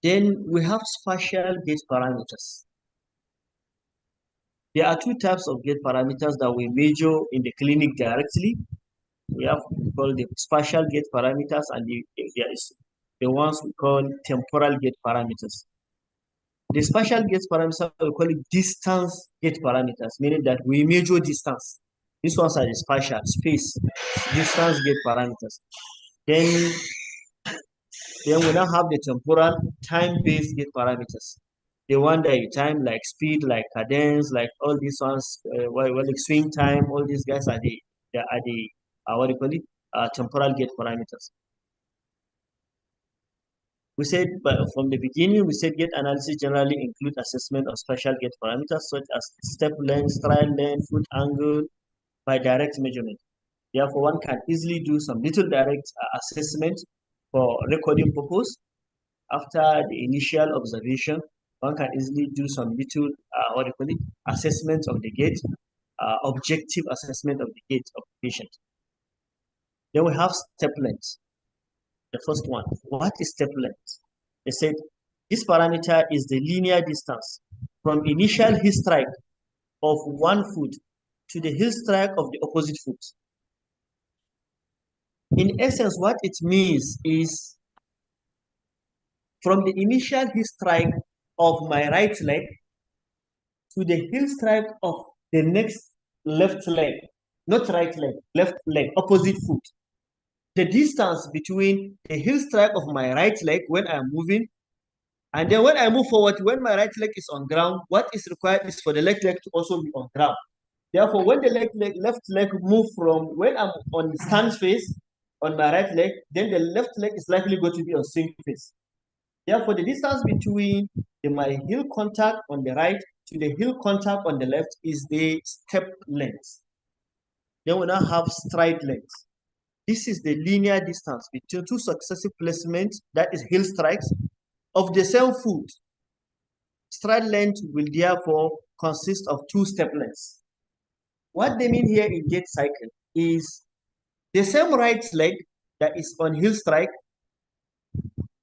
Then we have spatial gait parameters. There are two types of gait parameters that we measure in the clinic directly. We have called the spatial gait parameters, and there is the ones we call temporal gait parameters. The spatial gait parameters, we call it distance gait parameters, meaning that we measure distance. These ones are the spatial, space, distance gait parameters. Then we now have the temporal, time-based gait parameters. The one that you time, like speed, like cadence, like all these ones, like swing time, all these guys are the what do you call it? Temporal gait parameters. We said, but from the beginning, we said gait analysis generally include assessment of spatial gait parameters such as step length, stride length, foot angle by direct measurement. Therefore, one can easily do some little direct assessment for recording purpose after the initial observation. one can easily do some little, what do you call it, assessment of the gait, objective assessment of the gait of the patient. Then we have step length. The first one, what is step length? They said this parameter is the linear distance from initial heel strike of one foot to the heel strike of the opposite foot. In essence, what it means is from the initial heel strike of my right leg to the heel strike of the next left leg, not right leg, left leg, opposite foot. The distance between the heel strike of my right leg when I'm moving, and then when I move forward, when my right leg is on ground, what is required is for the left leg to also be on ground. Therefore, when the left leg move from when I'm on stand face on my right leg, then the left leg is likely going to be on swing face. Therefore, the distance between my heel contact on the right to the heel contact on the left is the step length. Then we now have stride length. This is the linear distance between two successive placements, that is heel strikes, of the same foot. Stride length will therefore consist of two step lengths. What they mean here in gait cycle is the same right leg that is on heel strike,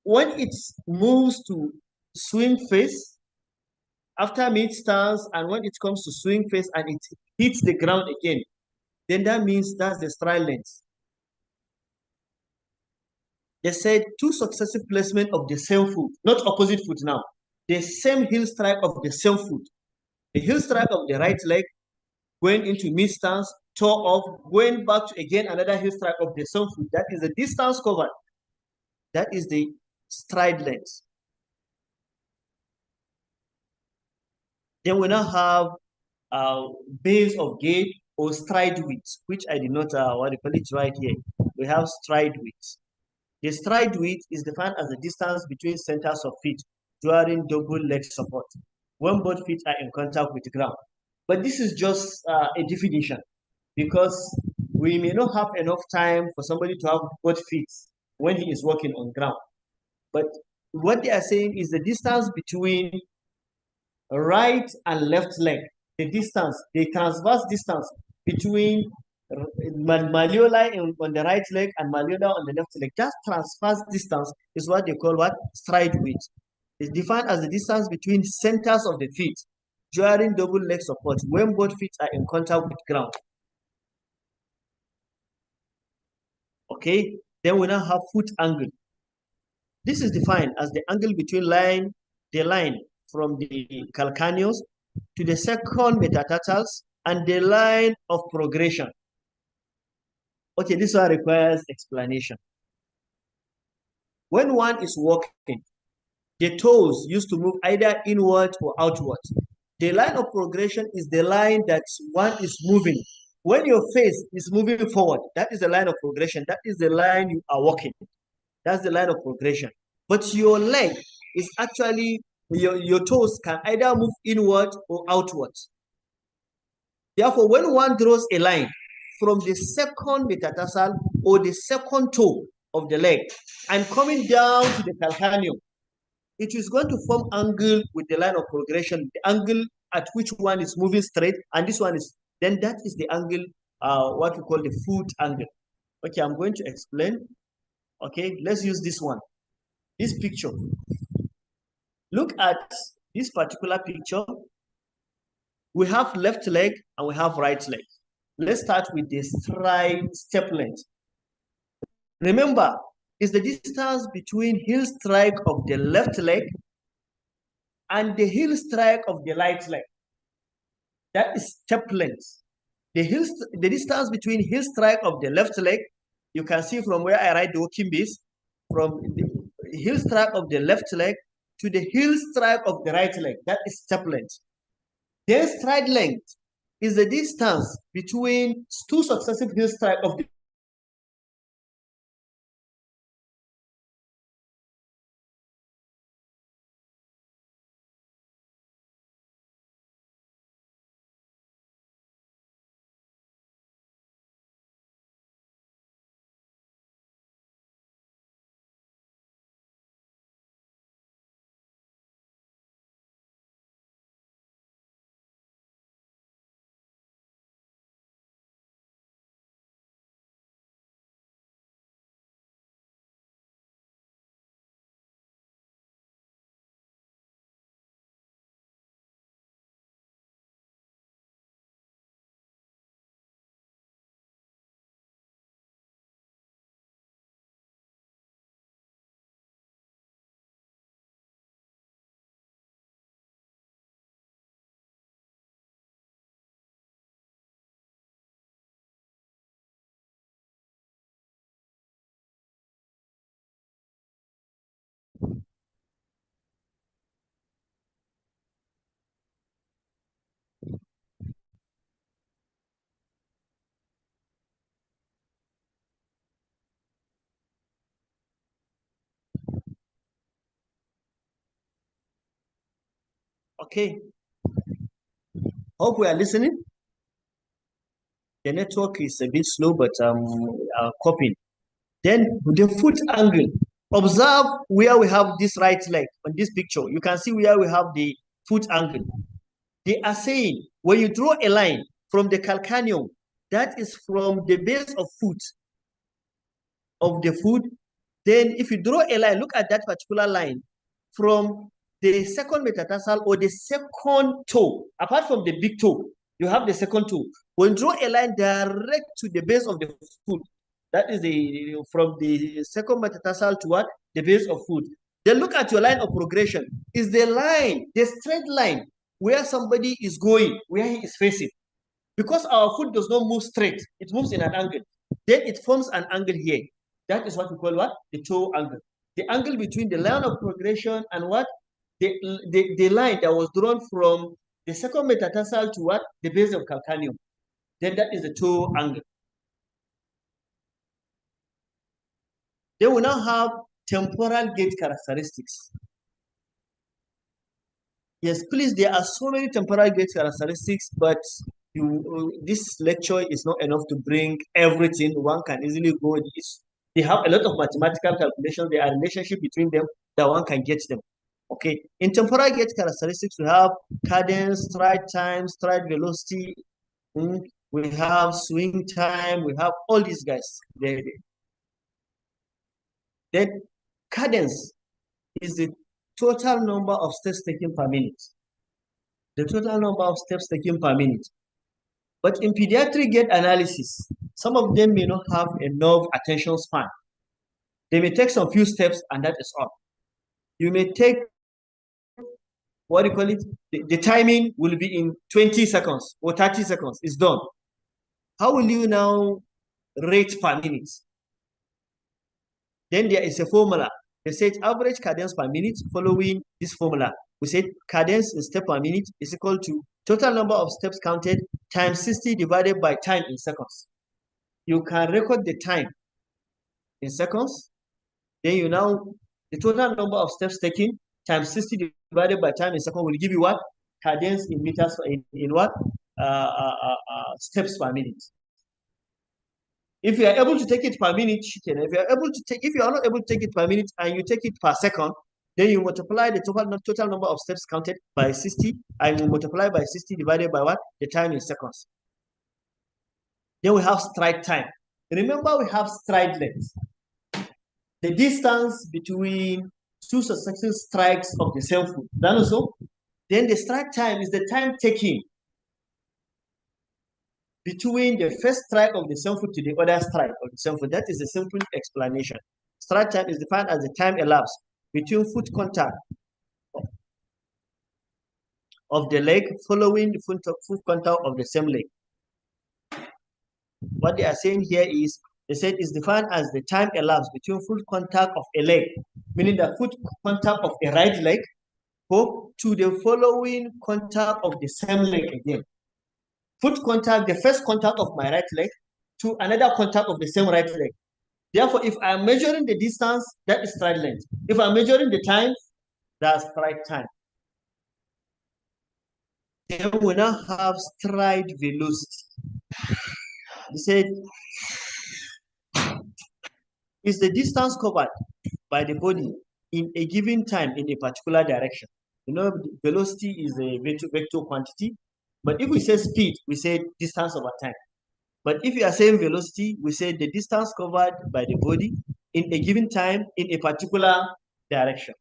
when it moves to swing face after mid stance, and when it comes to swing face and it hits the ground again, then that means that's the stride length. They said two successive placement of the same foot, not opposite foot now, the same heel strike of the same foot. The heel strike of the right leg going into mid stance, toe off, going back to again another heel strike of the same foot. That is the distance covered. That is the stride length. Then we now have base of gait or stride width, which I did not what do you call it right here. We have stride width. The stride width is defined as the distance between centers of feet during double leg support when both feet are in contact with the ground. But this is just a definition, because we may not have enough time for somebody to have both feet when he is walking on ground. But what they are saying is the distance between right and left leg, the distance, the transverse distance between malleoli on the right leg and malleoli on the left leg, that transverse distance is what they call what? Stride width. It's defined as the distance between centers of the feet during double leg support when both feet are in contact with ground. Okay, then we now have foot angle. This is defined as the angle between the line from the calcaneus to the second metatarsals and the line of progression. Okay, this one requires explanation. When one is walking, the toes used to move either inward or outward. The line of progression is the line that one is moving. When your face is moving forward, that is the line of progression. That is the line you are walking. That's the line of progression. But your leg is actually, your toes can either move inward or outward. Therefore, when one draws a line from the second metatarsal or the second toe of the leg and coming down to the calcaneum, it is going to form angle with the line of progression, the angle at which one is moving straight, and this one is, then that is the angle, what we call the foot angle. Okay, I'm going to explain. Okay, let's use this one. This picture. Look at this particular picture. We have left leg and we have right leg. Let's start with the stride step length. Remember, it's the distance between heel strike of the left leg and the heel strike of the right leg. That is step length. The distance between heel strike of the left leg, you can see from where I write the walking base, from the heel strike of the left leg to the heel strike of the right leg. That is step length. Then stride length is the distance between two successive heel strikes of the Okay. Hope we are listening. The network is a bit slow, but copying. Then the foot angle. Observe where we have this right leg on this picture. You can see where we have the foot angle. They are saying when you draw a line from the calcaneum, that is from the base of foot of the foot. Then if you draw a line, look at that particular line from the second metatarsal or the second toe, apart from the big toe, you have the second toe. When you draw a line direct to the base of the foot, that is from the second metatarsal to what? The base of foot. Then look at your line of progression. Is the line, the straight line, where somebody is going, where he is facing. Because our foot does not move straight, it moves in an angle. Then it forms an angle here. That is what we call what? The toe angle. The angle between the line of progression and what? The line that was drawn from the second metatarsal to what? The base of calcaneum. Then that is the toe angle. Then we now have temporal gait characteristics. Yes, please, there are so many temporal gait characteristics, but this lecture is not enough to bring everything. One can easily go. They have a lot of mathematical calculations. There are relationships between them that one can get them. Okay. In temporal gait characteristics, we have cadence, stride time, stride velocity. We have swing time. We have all these guys. Then cadence is the total number of steps taken per minute. The total number of steps taken per minute. But in pediatric gait analysis, some of them may not have enough attention span. They may take some few steps and that is all. You may take, what do you call it? The timing will be in 20 seconds or 30 seconds. It's done. How will you now rate per minute? Then there is a formula. They said average cadence per minute following this formula. We said cadence in step per minute is equal to total number of steps counted times 60 divided by time in seconds. You can record the time in seconds. Then you now, the total number of steps taken times 60 divided by time in seconds will give you what? Cadence in meters, in what? Steps per minute. If you are able to take it per minute, if you are not able to take it per minute and you take it per second, then you multiply the total number of steps counted by 60 and you multiply by 60 divided by what? The time in seconds. Then we have stride time. Remember, we have stride length. The distance between two successive strikes of the same foot. That also. Then the stride time is the time taken between the first strike of the same foot to the other strike of the same foot. That is a simple explanation. Stride time is defined as the time elapsed between foot contact of the leg following the foot contact of the same leg. What they are saying here is, they said is defined as the time elapsed between foot contact of a leg, meaning the foot contact of a right leg, to the following contact of the same leg again. Foot contact, the first contact of my right leg to another contact of the same right leg. Therefore, if I'm measuring the distance, that is stride length. If I'm measuring the time, that's stride time. Then we now have stride velocity. They said, is the distance covered by the body in a given time in a particular direction. You know, velocity is a vector quantity. But if we say speed, we say distance over time. But if you are saying velocity, we say the distance covered by the body in a given time in a particular direction,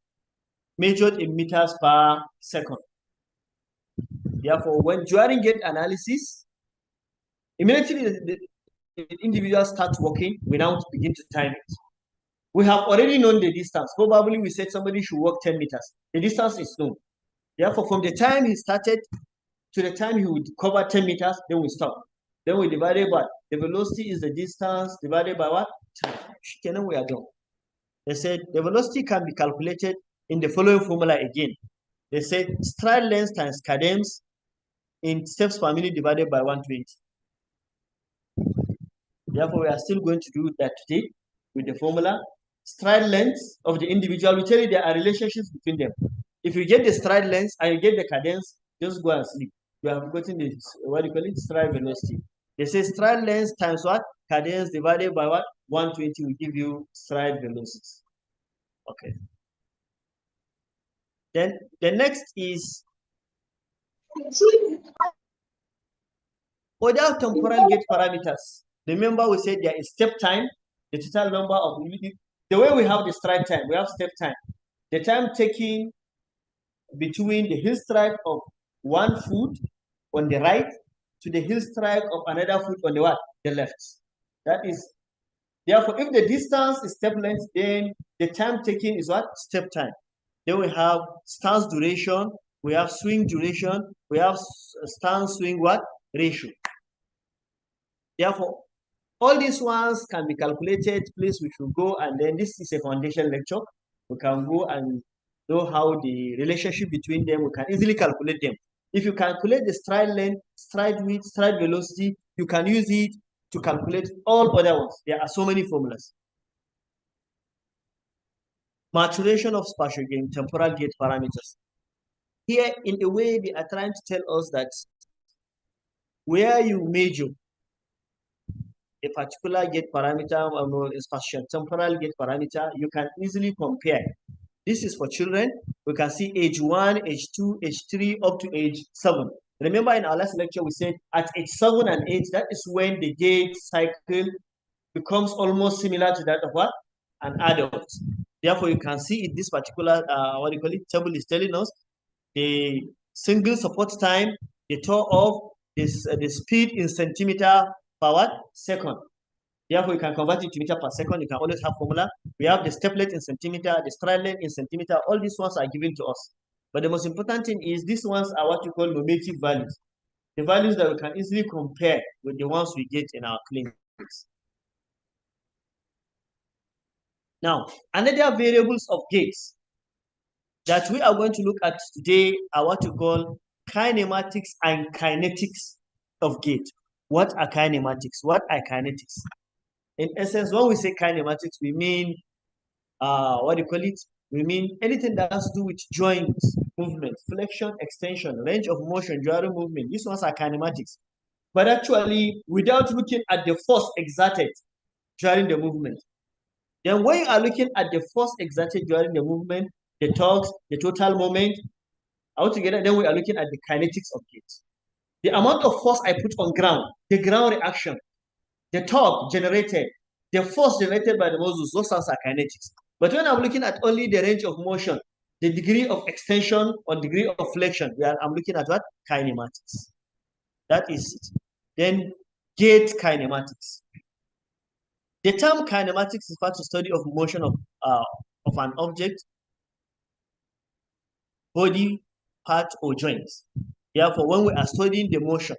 measured in meters per second. Therefore, when during gait analysis, immediately the individual starts walking, we now begin to time it. We have already known the distance. Probably we said somebody should walk 10 meters. The distance is known. Therefore, from the time he started to the time he would cover 10 meters, then we stop. Then we divide it by the velocity is the distance divided by what? Time. Then we are done. They said the velocity can be calculated in the following formula again. They said stride length times cadence in steps per minute divided by 120. Therefore, we are still going to do that today with the formula. Stride length of the individual, we tell you there are relationships between them. If you get the stride length and you get the cadence, just go and sleep. You have gotten the, what do you call it, stride velocity. They say stride length times what? Cadence divided by what? 120 will give you stride velocity. Okay. Then the next is other temporal gait parameters. Remember we said there is step time, the total number of, the way we have the stride time, we have step time. The time taken between the heel strike of one foot on the right to the heel strike of another foot on the what? The left. That is, therefore, if the distance is step length, then the time taken is what? Step time. Then we have stance duration, we have swing duration, we have stance swing what? Ratio. Therefore, all these ones can be calculated. Please, we should go, and then this is a foundation lecture. We can go and know how the relationship between them, we can easily calculate them. If you calculate the stride length, stride width, stride velocity, you can use it to calculate all other ones. There are so many formulas. Maturation of spatial gain, temporal gait parameters. Here, in a way, they are trying to tell us that where you measure a particular gait parameter or a spatial temporal gait parameter, you can easily compare. This is for children. We can see age 1, age 2, age 3, up to age 7. Remember in our last lecture, we said at age 7 and 8, that is when the gait cycle becomes almost similar to that of what? An adult. Therefore, you can see in this particular, what do you call it, table is telling us the single support time, the toe off, the speed in centimeter per what? Second. Therefore, you can convert it to meter per second. You can always have formula. We have the step length in centimeter, the stride length in centimeter. All these ones are given to us. But the most important thing is these ones are what you call normative values. The values that we can easily compare with the ones we get in our clinics. Now, another variables of gaits that we are going to look at today are what you call kinematics and kinetics of gait. What are kinematics? What are kinetics? In essence, when we say kinematics, we mean, what do you call it? We mean anything that has to do with joints, movement, flexion, extension, range of motion during movement. These ones are kinematics. But actually, without looking at the force exerted during the movement. Then when you are looking at the force exerted during the movement, the torques, the total moment, altogether, then we are looking at the kinetics of it. The amount of force I put on ground, the ground reaction, the torque generated, the force generated by the muscles, those are kinetics. But when I'm looking at only the range of motion, the degree of extension or degree of flexion, I'm looking at what? Kinematics. That is it. Then gait kinematics. The term kinematics refers to study of motion of an object, body, part, or joint. Therefore, when we are studying the motion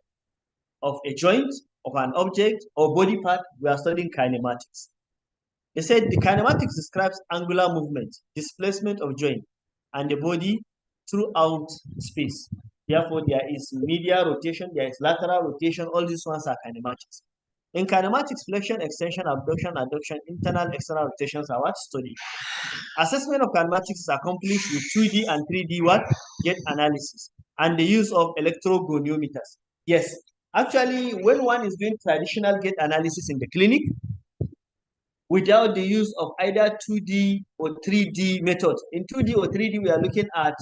of a joint, of an object, or body part, we are studying kinematics. They said the kinematics describes angular movement, displacement of joint, and the body throughout space. Therefore, there is medial rotation, there is lateral rotation, all these ones are kinematics. In kinematics, flexion, extension, abduction, adduction, internal, external rotations are what studied. Assessment of kinematics is accomplished with 2D and 3D what? Gait analysis and the use of electrogoniometers. Yes, actually, when one is doing traditional gait analysis in the clinic, without the use of either 2D or 3D methods. In 2D or 3D, we are looking at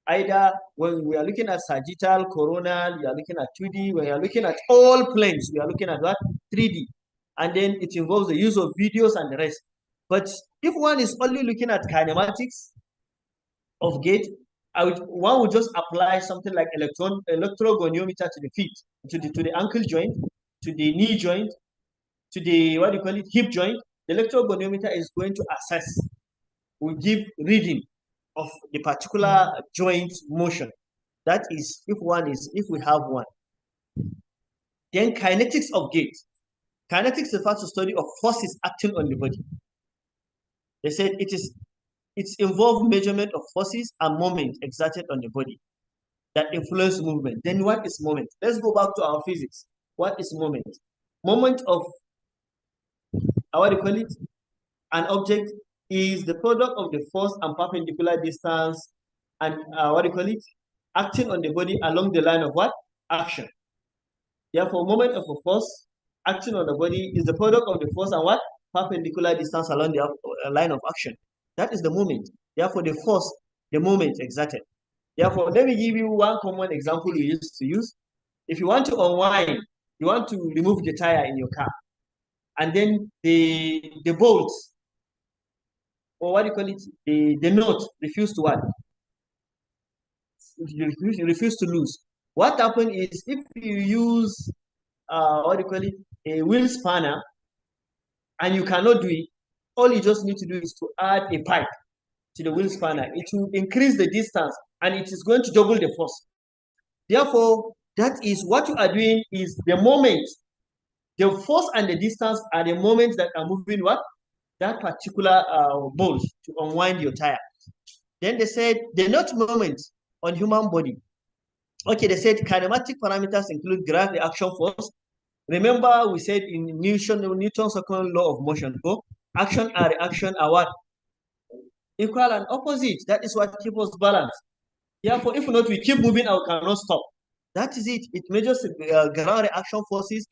either when we are looking at sagittal, coronal, we are looking at 2D, when we are looking at all planes, we are looking at what? 3D. And then it involves the use of videos and the rest. But if one is only looking at kinematics of gait, one would just apply something like electrogoniometer to the feet, to the ankle joint, to the knee joint, to the, what do you call it, hip joint. The electrogoniometer is going to assess, will give reading of the particular joint motion. That is, if we have one. Then kinetics of gait. Kinetics refers to study of forces acting on the body. They said it's involved measurement of forces and moment exerted on the body that influence movement. Then what is moment? Let's go back to our physics. What is moment? Moment of, what do you call it? An object is the product of the force and perpendicular distance and acting on the body along the line of what? Action. Therefore, moment of a force acting on the body is the product of the force and what? Perpendicular distance along the line of action. That is the moment. Therefore, the force, the moment exerted. Therefore, let me give you one common example we used to use. If you want to unwind, you want to remove the tire in your car, and then the bolts, or the nut refuse to what? You refuse to lose. What happens is if you use a wheel spanner and you cannot do it, all you just need to do is to add a pipe to the wheel spanner. It will increase the distance and it is going to double the force. Therefore, that is what you are doing is the moment. The force and the distance are the moments that are moving what? That particular bolt to unwind your tire. Then they said the nut moment on human body. Okay, they said kinematic parameters include gravity, action, force. Remember, we said in Newton's second law of motion, action and reaction are what? Equal and opposite. That is what keeps us balanced. Therefore, if not, we keep moving and we cannot stop. That is it. It measures ground reaction forces.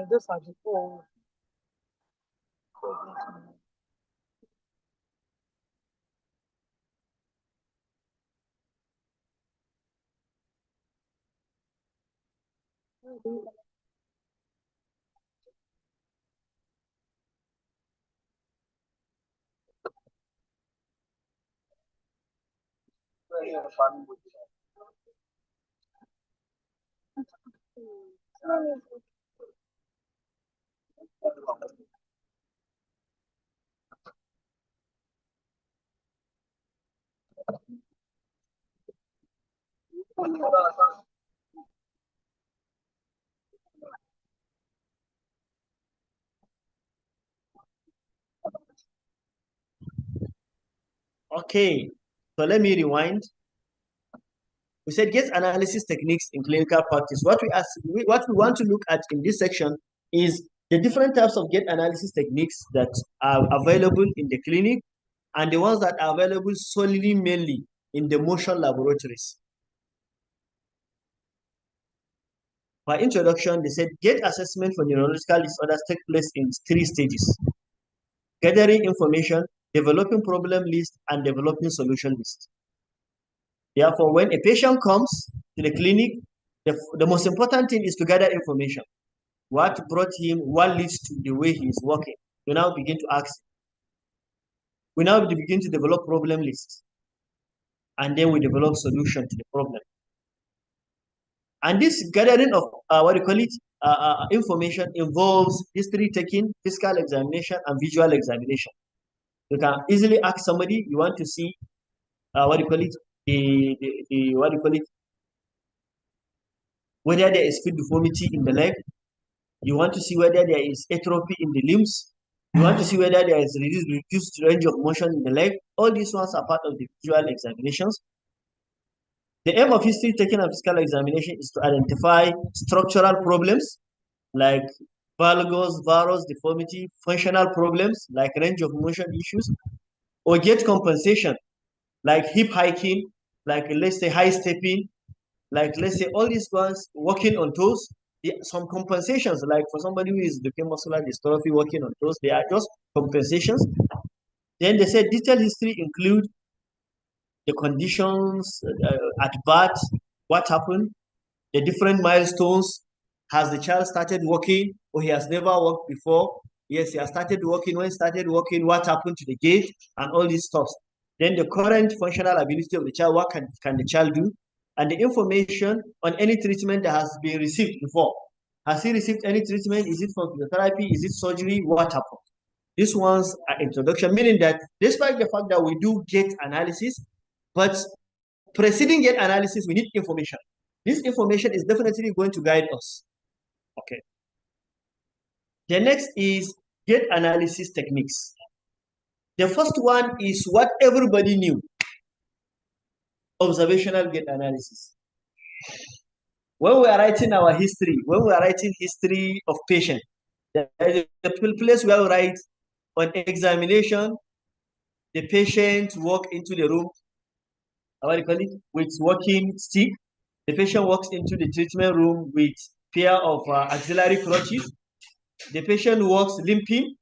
Those are the four. Okay, so let me rewind. We said Gait analysis techniques in clinical practice. What we want to look at in this section is the different types of Gait analysis techniques that are available in the clinic and the ones that are available solely mainly in the motion laboratories. By introduction, they said Gait assessment for neurological disorders take place in 3 stages: gathering information, developing problem list, and developing solution list. Therefore, when a patient comes to the clinic, the most important thing is to gather information. What brought him, what leads to the way he is working. We now begin to ask. We now begin to develop problem lists. And then we develop solution to the problem. And this gathering of, information involves history taking, physical examination, and visual examination. You can easily ask somebody, you want to see, whether there is feet deformity in the leg. You want to see whether there is atrophy in the limbs. You want to see whether there is reduced range of motion in the leg. All these ones are part of the visual examinations. The aim of history taking and physical examination is to identify structural problems like valgus, varus, deformity, functional problems like range of motion issues, or gait compensation like hip hiking, like let's say high stepping, like let's say all these ones walking on toes. Some compensations, like for somebody who is looking muscular dystrophy walking on toes, they are just compensations. Then they said detailed history include the conditions at birth, what happened, the different milestones. Has the child started walking or he has never walked before? Yes, he has started walking. When he started walking, what happened to the gait and all these stuff. Then the current functional ability of the child, what can the child do? And the information on any treatment that has been received before. Has he received any treatment? Is it for physiotherapy? Is it surgery? What happened? These ones are introduction, meaning that despite the fact that we do gait analysis, but preceding gait analysis, we need information. This information is definitely going to guide us. Okay. The next is gait analysis techniques. The first one is what everybody knew. Observational gait analysis. When we are writing our history, when we are writing history of patient, there is a place where we write on examination, the patient walk into the room, how do you call it, with walking stick. The patient walks into the treatment room with pair of auxiliary crutches. The patient walks limping.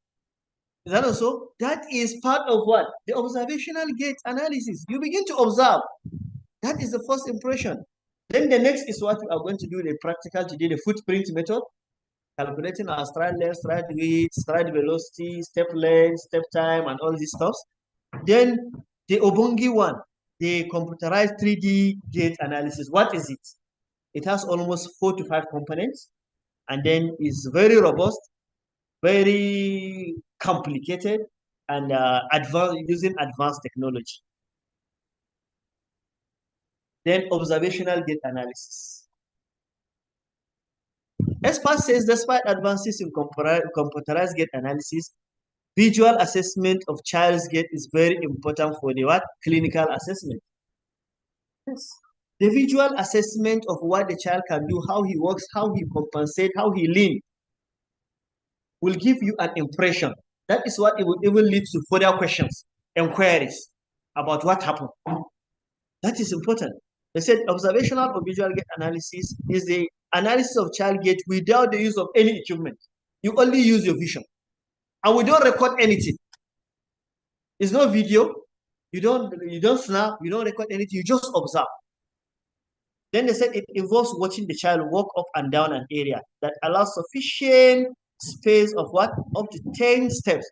Is that also? That is part of what? The observational gait analysis. You begin to observe. That is the first impression. Then the next is what we are going to do, the practical today, the footprint method. Calculating our stride length, stride width, stride velocity, step length, step time, and all these stuff. Then the Obongi one, the computerized 3D gait analysis. What is it? It has almost 4 to 5 components, and then is very robust, very complicated, and advanced, using advanced technology. Then observational gait analysis. Expert says despite advances in computerized gait analysis, visual assessment of child's gait is very important for the what? Clinical assessment. Yes. The visual assessment of what the child can do, how he walks, how he compensates, how he leans, will give you an impression. That is what it will even lead to further questions, inquiries about what happened. That is important. They said observational or visual gait analysis is the analysis of child gait without the use of any equipment. You only use your vision. And we don't record anything. It's no video. You don't snap, you don't record anything, you just observe. Then they said it involves watching the child walk up and down an area that allows sufficient space of what? Up to 10 steps.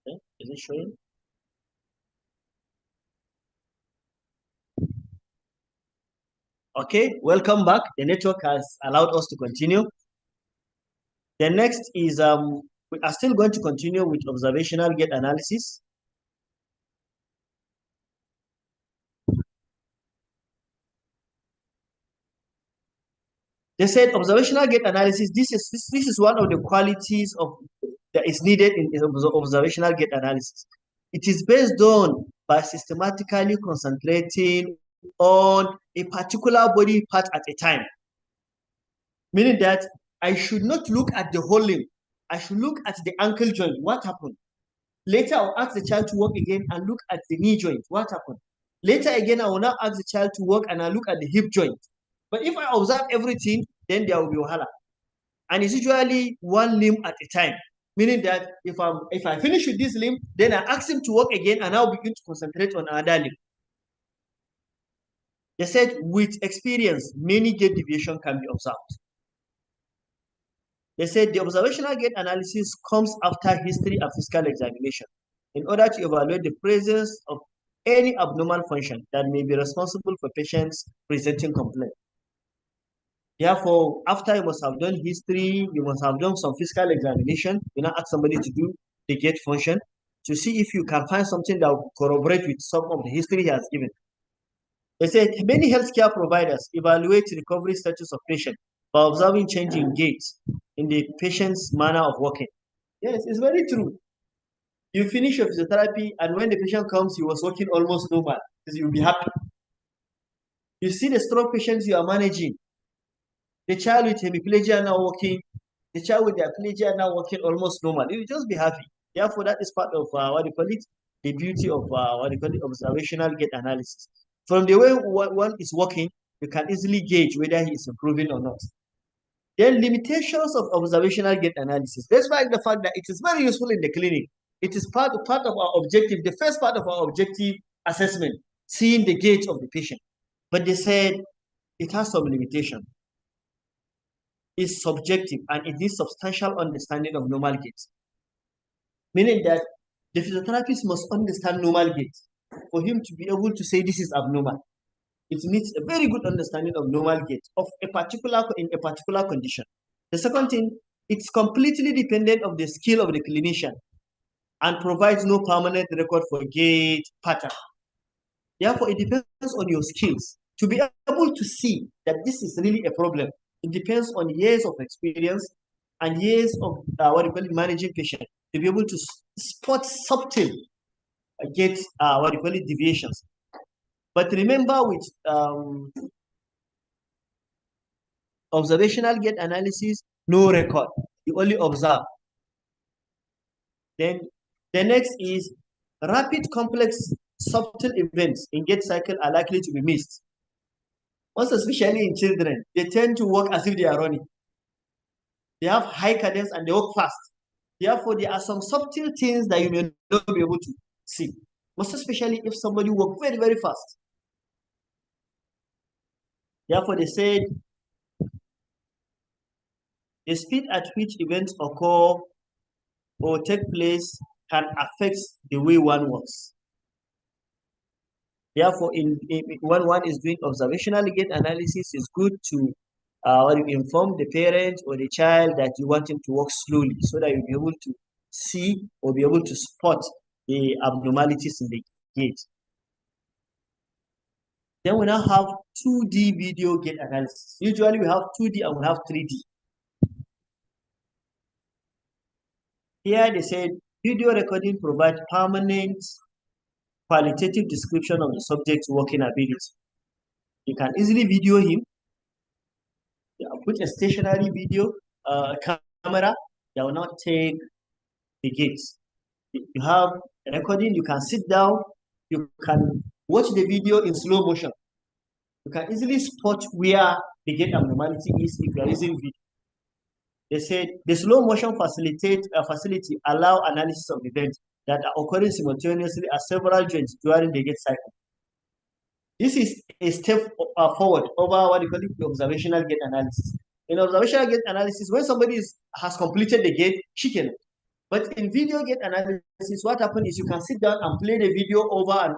Okay. Is it showing? Okay, welcome back. The network has allowed us to continue. The next is we are still going to continue with observational gait analysis. They said observational gait analysis. This is one of the qualities of that is needed in observational gait analysis. It is based on by systematically concentrating on a particular body part at a time. Meaning that I should not look at the whole limb. I should look at the ankle joint. What happened? Later, I'll ask the child to walk again and look at the knee joint. What happened? Later again, I will now ask the child to walk and I'll look at the hip joint. But if I observe everything, then there will be wahala. And it's usually one limb at a time. Meaning that if I finish with this limb, then I ask him to walk again and I'll begin to concentrate on another limb. They said with experience, many gait deviation can be observed. They said the observational gait analysis comes after history and physical examination in order to evaluate the presence of any abnormal function that may be responsible for patients presenting complaints. Therefore, after you must have done history, you must have done some physical examination. You now ask somebody to do the gait function to see if you can find something that will corroborate with some of the history he has given. They said many healthcare providers evaluate recovery status of patients by observing change in gait in the patient's manner of walking. Yes, it's very true. You finish your physiotherapy, and when the patient comes, he was walking almost normal, because you'll be happy. You see the stroke patients you are managing, the child with hemiplegia now walking, the child with diaplegia now walking almost normal. You'll just be happy. Therefore, that is part of the beauty of observational gait analysis. From the way one is walking, you can easily gauge whether he is improving or not. Then limitations of observational gait analysis. Despite the fact that it is very useful in the clinic, it is part of our objective, the first part of our objective assessment, seeing the gait of the patient. But they said it has some limitation. It's subjective and it needs substantial understanding of normal gait. Meaning that the physiotherapist must understand normal gait for him to be able to say this is abnormal. It needs a very good understanding of normal gait in a particular condition. The second thing, it's completely dependent on the skill of the clinician and provides no permanent record for gait pattern. Therefore, it depends on your skills to be able to see that this is really a problem. It depends on years of experience and years of managing patients to be able to spot subtle gait deviations. But remember, with observational gait analysis, no record. You only observe. Then the next is rapid, complex, subtle events in gait cycle are likely to be missed. Most especially in children, they tend to walk as if they are running. They have high cadence and they walk fast. Therefore, there are some subtle things that you may not be able to see. Most especially if somebody walks very, very fast. Therefore, they said the speed at which events occur or take place can affect the way one walks. Therefore, when one is doing observational gait analysis, it's good to inform the parent or the child that you want him to walk slowly so that you'll be able to see or be able to spot the abnormalities in the gait. Then we now have 2D video gait analysis. Usually we have 2D and we have 3D. Here they said video recording provides permanent qualitative description of the subject's walking ability. You can easily video him. Put a stationary video camera that will not take the gates. You have a recording, you can sit down, you can watch the video in slow motion. You can easily spot where the gait abnormality is if you are using video. They said the slow motion facility allow analysis of events that are occurring simultaneously at several joints during the gait cycle. This is a step forward over the observational gait analysis. In observational gait analysis, when somebody has completed the gait, she can. But in video gait analysis, what happens is you can sit down and play the video over and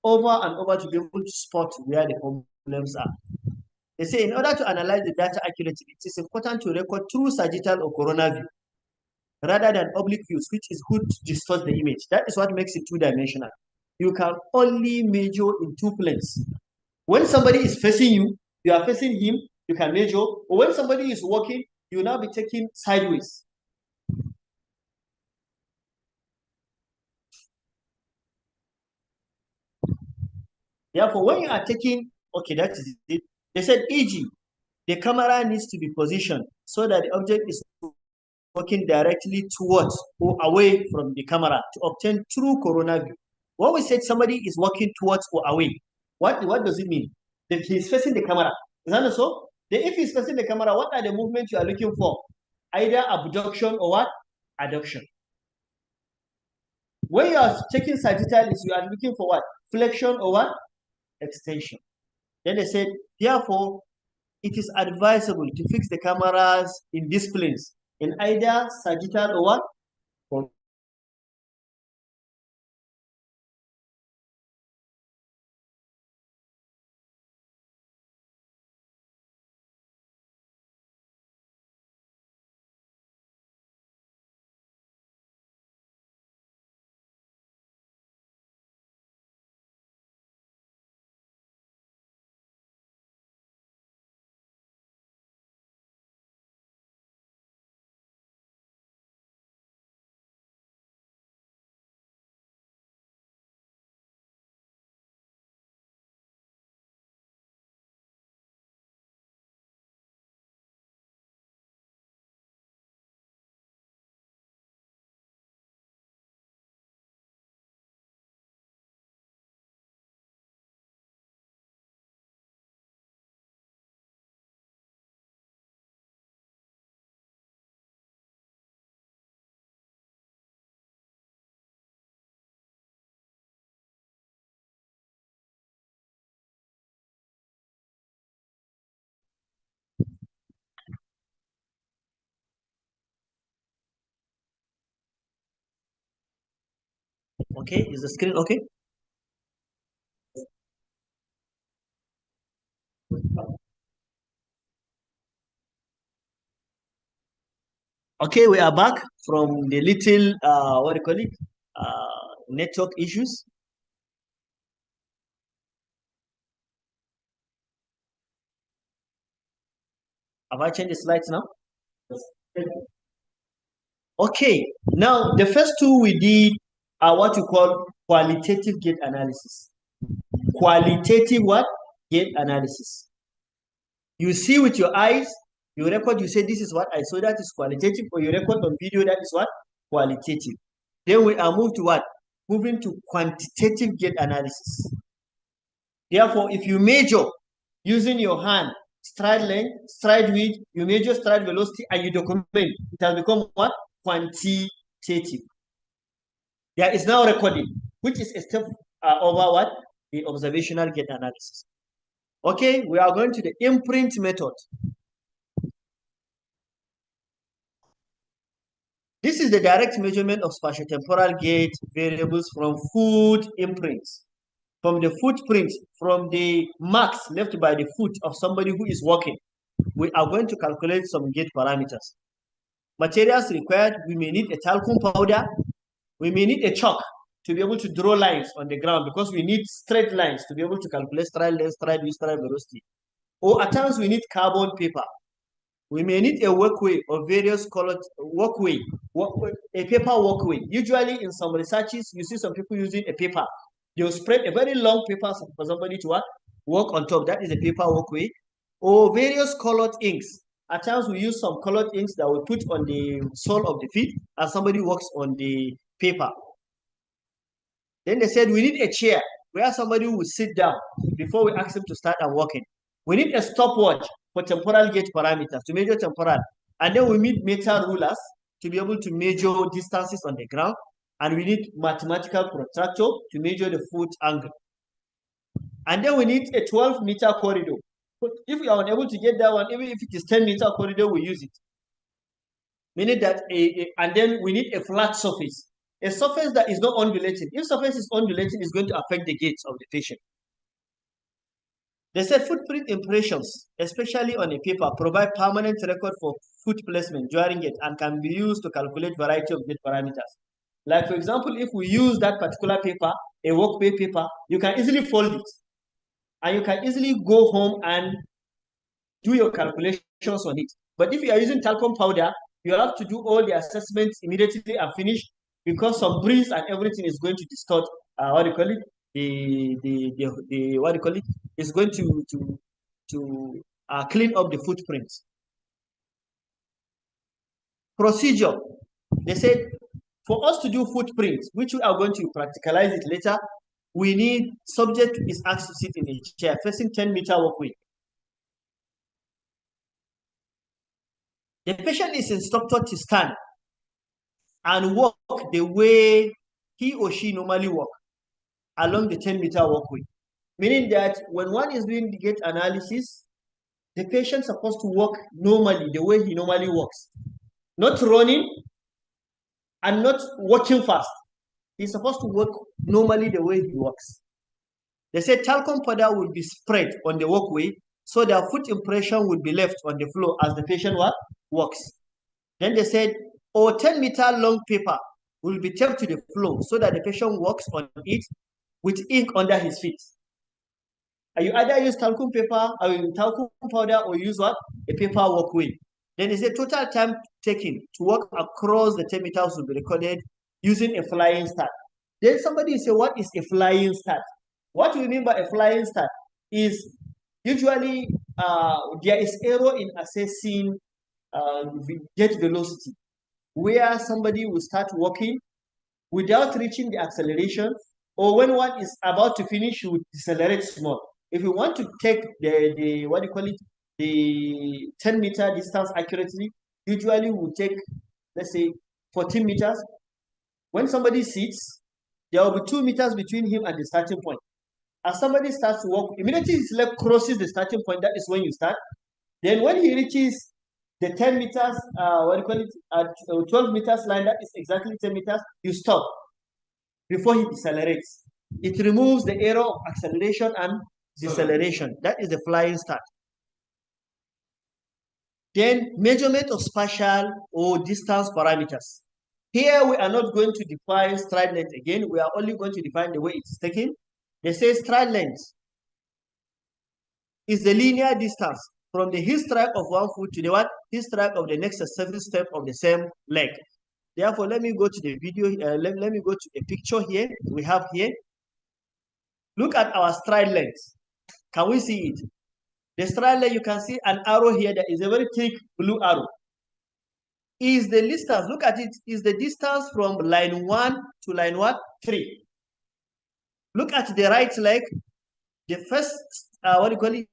over to be able to spot where the problems are. They say in order to analyze the data accurately, it is important to record true sagittal or coronal view rather than oblique views, which is good to distort the image. That is what makes it two-dimensional. You can only measure in two planes. When somebody is facing you, you are facing him, you can measure. Or when somebody is walking, you will now be taking sideways. Therefore, when you are taking, okay, that is it. They said, e.g., the camera needs to be positioned so that the object is working directly towards or away from the camera to obtain true corona view. When we said somebody is working towards or away, what does it mean? That he's facing the camera. Is that so? Then if he's facing the camera, what are the movements you are looking for? Either abduction or what? Adduction. When you are taking sagittalis, you are looking for what? Flexion or what? Extension. Then they said, therefore, it is advisable to fix the cameras in disciplines in either sagittal or what? Okay, is the screen okay? Okay, we are back from the little, what do you call it? Network issues. Have I changed the slides now? Okay, now the first two we did are what you call qualitative gait analysis. Qualitative what? Gait analysis. You see with your eyes, you record, you say this is what I saw, that is qualitative, or you record on video, that is what? Qualitative. Then we are moved to what? Moving to quantitative gait analysis. Therefore, if you measure using your hand, stride length, stride width, you measure stride velocity, and you document, it has become what? Quantitative. There is now recording, which is a step over what? The observational gait analysis. Okay, we are going to the imprint method. This is the direct measurement of spatiotemporal gait variables from foot imprints. From the footprint, from the marks left by the foot of somebody who is walking, we are going to calculate some gait parameters. Materials required, we may need a talcum powder, we may need a chalk to be able to draw lines on the ground because we need straight lines to be able to calculate stride length, stride width, stride velocity. Or at times we need carbon paper. We may need a walkway of various colored walkway, a paper walkway. Usually in some researches, you see some people using a paper. They'll spread a very long paper for somebody to walk on top. That is a paper walkway. Or various colored inks. At times we use some colored inks that we put on the sole of the feet and somebody walks on the paper. Then they said we need a chair where somebody will sit down before we ask him to start and walking. We need a stopwatch for temporal gait parameters to measure temporal. And then we need meter rulers to be able to measure distances on the ground. And we need mathematical protractor to measure the foot angle. And then we need a 12-meter corridor. But if we are unable to get that one, even if it is 10-meter corridor, we use it. Meaning that, and then we need a flat surface. A surface that is not undulating. If surface is undulating, it's going to affect the gait of the patient. They said footprint impressions, especially on a paper, provide permanent record for foot placement during it and can be used to calculate variety of gait parameters. Like for example, if we use that particular paper, a walkway paper, you can easily fold it. And you can easily go home and do your calculations on it. But if you are using talcum powder, you have to do all the assessments immediately and finish because some breeze and everything is going to distort, what do you call it? the what do you call it, is going to clean up the footprint. Procedure. They said for us to do footprint, which we are going to practicalize it later, we need subject is asked to sit in a chair facing 10-meter walkway. The patient is instructed to stand and walk the way he or she normally walk along the 10-meter walkway. Meaning that when one is doing the gait analysis, the patient is supposed to walk normally the way he normally walks. Not running and not walking fast. He's supposed to walk normally the way he walks. They said talcum powder will be spread on the walkway so their foot impression will be left on the floor as the patient walks. Then they said, 10-meter long paper will be taped to the floor so that the patient walks on it with ink under his feet. You either use talcum paper or talcum powder or use what? A paper walkway. Then they say total time taken to walk across the 10 meters will be recorded using a flying start. Then somebody say, what is a flying start? What we mean by a flying start is usually there is error in assessing gait velocity, where somebody will start walking without reaching the acceleration, or when one is about to finish, you would decelerate small. If you want to take the what do you call it, the 10-meter distance accurately, usually we take, let's say, 14 meters. When somebody sits, there will be 2 meters between him and the starting point. As somebody starts to walk, immediately his leg crosses the starting point, that is when you start. Then when he reaches the 10 meters, what do you call it, at 12 meters line, that is exactly 10 meters, you stop before he decelerates. It removes the error of acceleration and deceleration. That is the flying start. Then measurement of spatial or distance parameters. Here we are not going to define stride length again. We are only going to define the way it's taken. They say stride length is the linear distance from the heel strike of one foot to the heel strike of the next successive step of the same leg. Therefore, let me go to the video. Let me go to a picture here. We have here. Look at our stride length. Can we see it? The stride length, you can see an arrow here that is a very thick blue arrow. Is the distance, look at it, is the distance from line 1 to line 3. Look at the right leg. The first, what do you call it?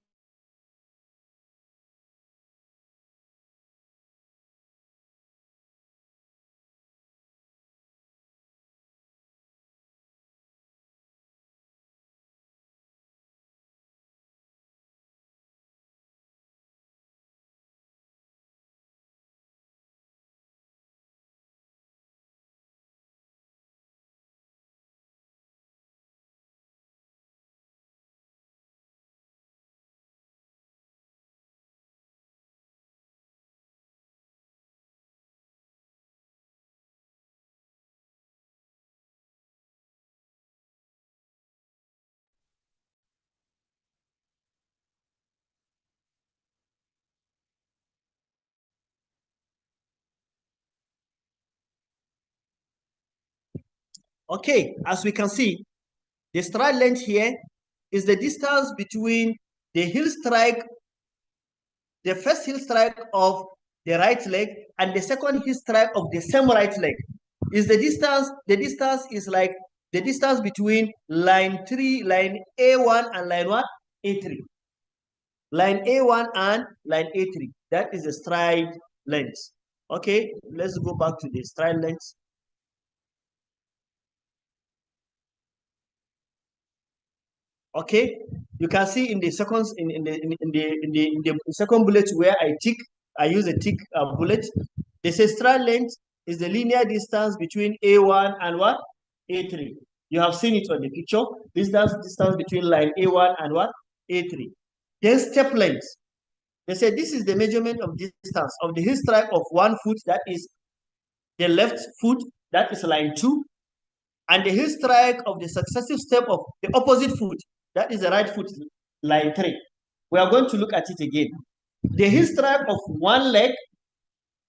Okay, as we can see, the stride length here is the distance between the heel strike, the first heel strike of the right leg and the second heel strike of the same right leg. Is the distance is like the distance between line A1 and line A3. Line A1 and line A3. That is the stride length. Okay, let's go back to the stride length. Okay, you can see in the second in the second bullet where I use a tick bullet. They say stride length is the linear distance between A1 and A3. You have seen it on the picture. This distance between line A1 and A3. Then step length. They say this is the measurement of distance of the heel strike of one foot, that is the left foot, that is line 2, and the heel strike of the successive step of the opposite foot, that is the right foot, line 3. We are going to look at it again. The heel strike of one leg,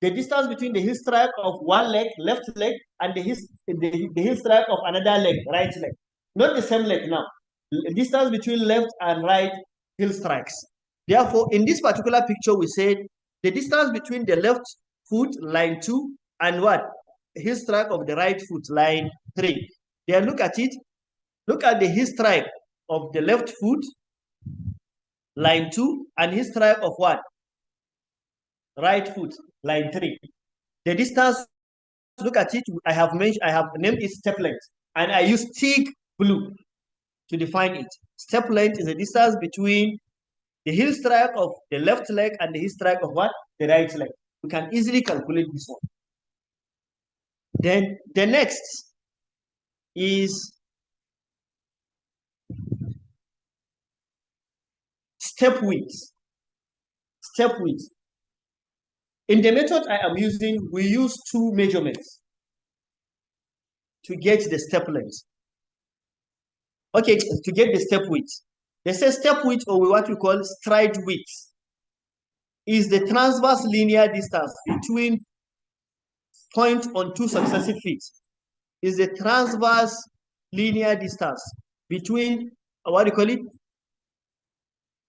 the distance between the heel strike of one leg, left leg, and the heel strike of another leg, right leg. not the same leg now. Distance between left and right heel strikes. Therefore, in this particular picture, we said the distance between the left foot, line 2, and what? Heel strike of the right foot, line 3. Then look at it. Look at the heel strike of the left foot, line 2, and heel strike of what? Right foot, line 3. The distance, look at it. I have named it step length, and I use thick blue to define it. Step length is the distance between the heel strike of the left leg and the heel strike of what? The right leg. We can easily calculate this one. Then the next is step width. Step width. In the method I am using, we use 2 measurements to get the step length. Okay, to get the step width. They say step width, or what we call stride width, is the transverse linear distance between point on 2 successive feet. Is the transverse linear distance between what do you call it?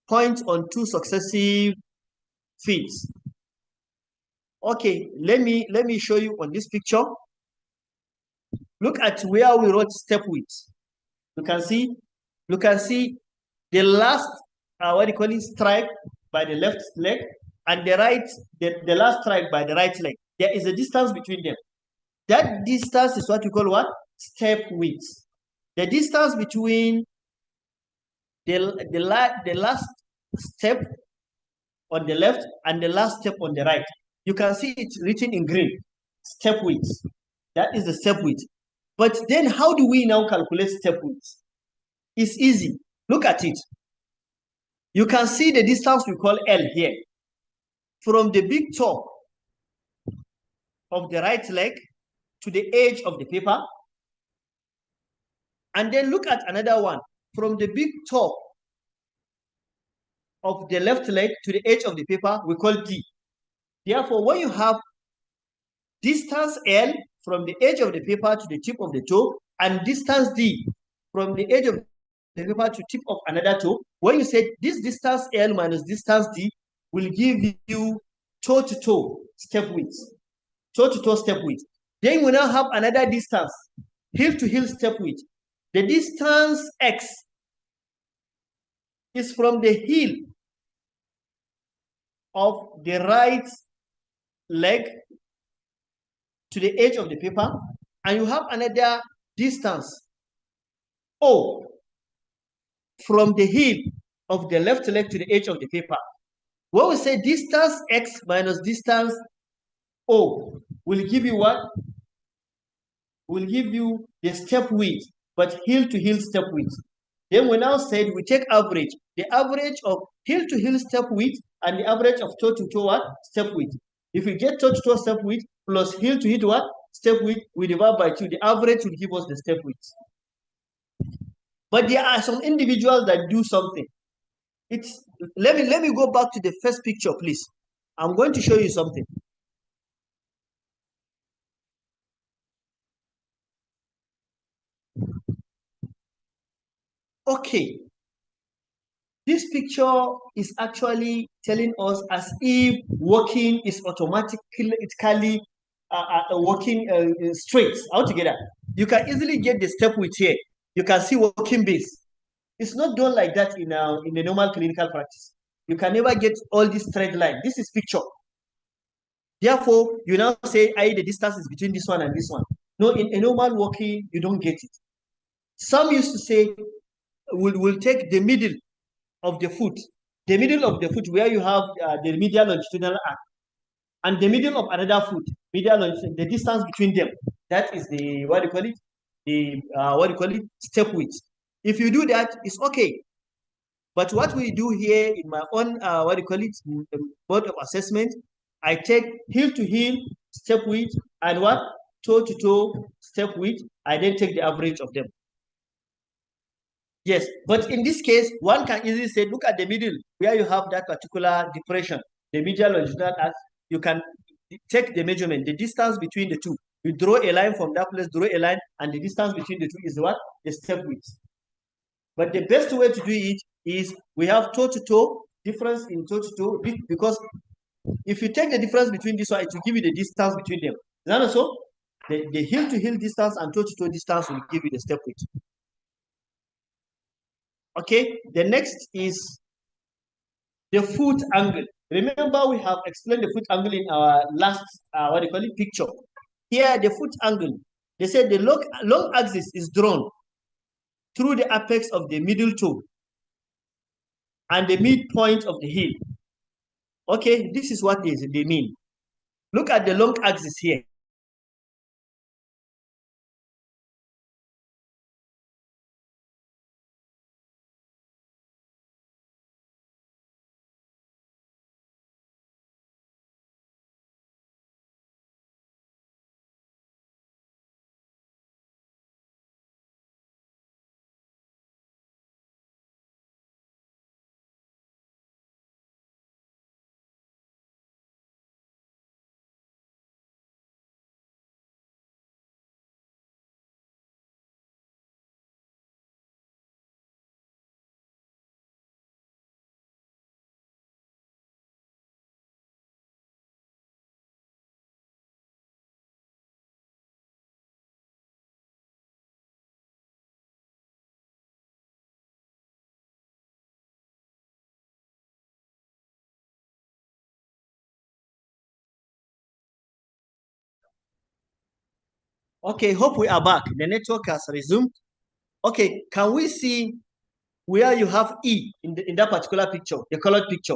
Point on 2 successive feet. Okay, let me show you on this picture. Look at where we wrote step width. You can see the last what do you call it, strike by the left leg, and the last strike by the right leg. There is a distance between them. That distance is what you call what? Step width. The distance between the last step on the left and the last step on the right. You can see it written in green. Step width. That is the step width. But then how do we now calculate step width? It's easy. Look at it. You can see the distance we call L here. From the big toe of the right leg to the edge of the paper. And then look at another one. From the big toe of the left leg to the edge of the paper, we call D. Therefore, when you have distance L from the edge of the paper to the tip of the toe, and distance D from the edge of the paper to tip of another toe, when you say this distance L minus distance D will give you toe-to-toe step width. Toe-to-toe step width. Then we now have another distance, heel-to-heel step width. The distance X is from the heel of the right leg to the edge of the paper, and you have another distance O from the heel of the left leg to the edge of the paper. When we say distance X minus distance O will give you what? Will give you the step width, but heel to heel step width. Then we now said we take average. The average of heel to heel step width and the average of toe to toe what? Step width. If we get toe to toe step width plus heel to heel what? Step width, we divide by 2. The average will give us the step width. But there are some individuals that do something. Let me go back to the first picture, please. I'm going to show you something. Okay. This picture is actually telling us as if walking is automatically walking straight altogether. You can easily get the step width here. You can see walking base. It's not done like that in the normal clinical practice. You can never get all this straight line. This is picture. Therefore, you now say, the distance is between this one and this one. No, in a normal walking, you don't get it. Some used to say, we'll take the middle of the foot. The middle of the foot where you have the medial longitudinal arc. And the middle of another foot, medial longitudinal, the distance between them. That is the, what do you call it? The, step width. If you do that, it's okay. But what we do here in my own, mode of assessment, I take heel to heel step width and what? Toe to toe step width. I then take the average of them. Yes, but in this case, one can easily say, look at the middle where you have that particular depression, the medial longitudinal arc. You can take the measurement, the distance between the two. You draw a line from that place, draw a line, and the distance between the two is what? The step width. But the best way to do it is we have toe-to-toe, difference in toe-to-toe, because if you take the difference between this one, it will give you the distance between them. Is that also? The heel-to-heel distance and toe-to-toe distance will give you the step width. Okay, the next is the foot angle. Remember, we have explained the foot angle in our last, what do you call it, picture. Here, the foot angle, they said the long axis is drawn through the apex of the middle toe and the midpoint of the heel. Okay, this is what they mean. Look at the long axis here. Okay, hope we are back. The network has resumed. Okay, can we see where you have E in that particular picture, the colored picture?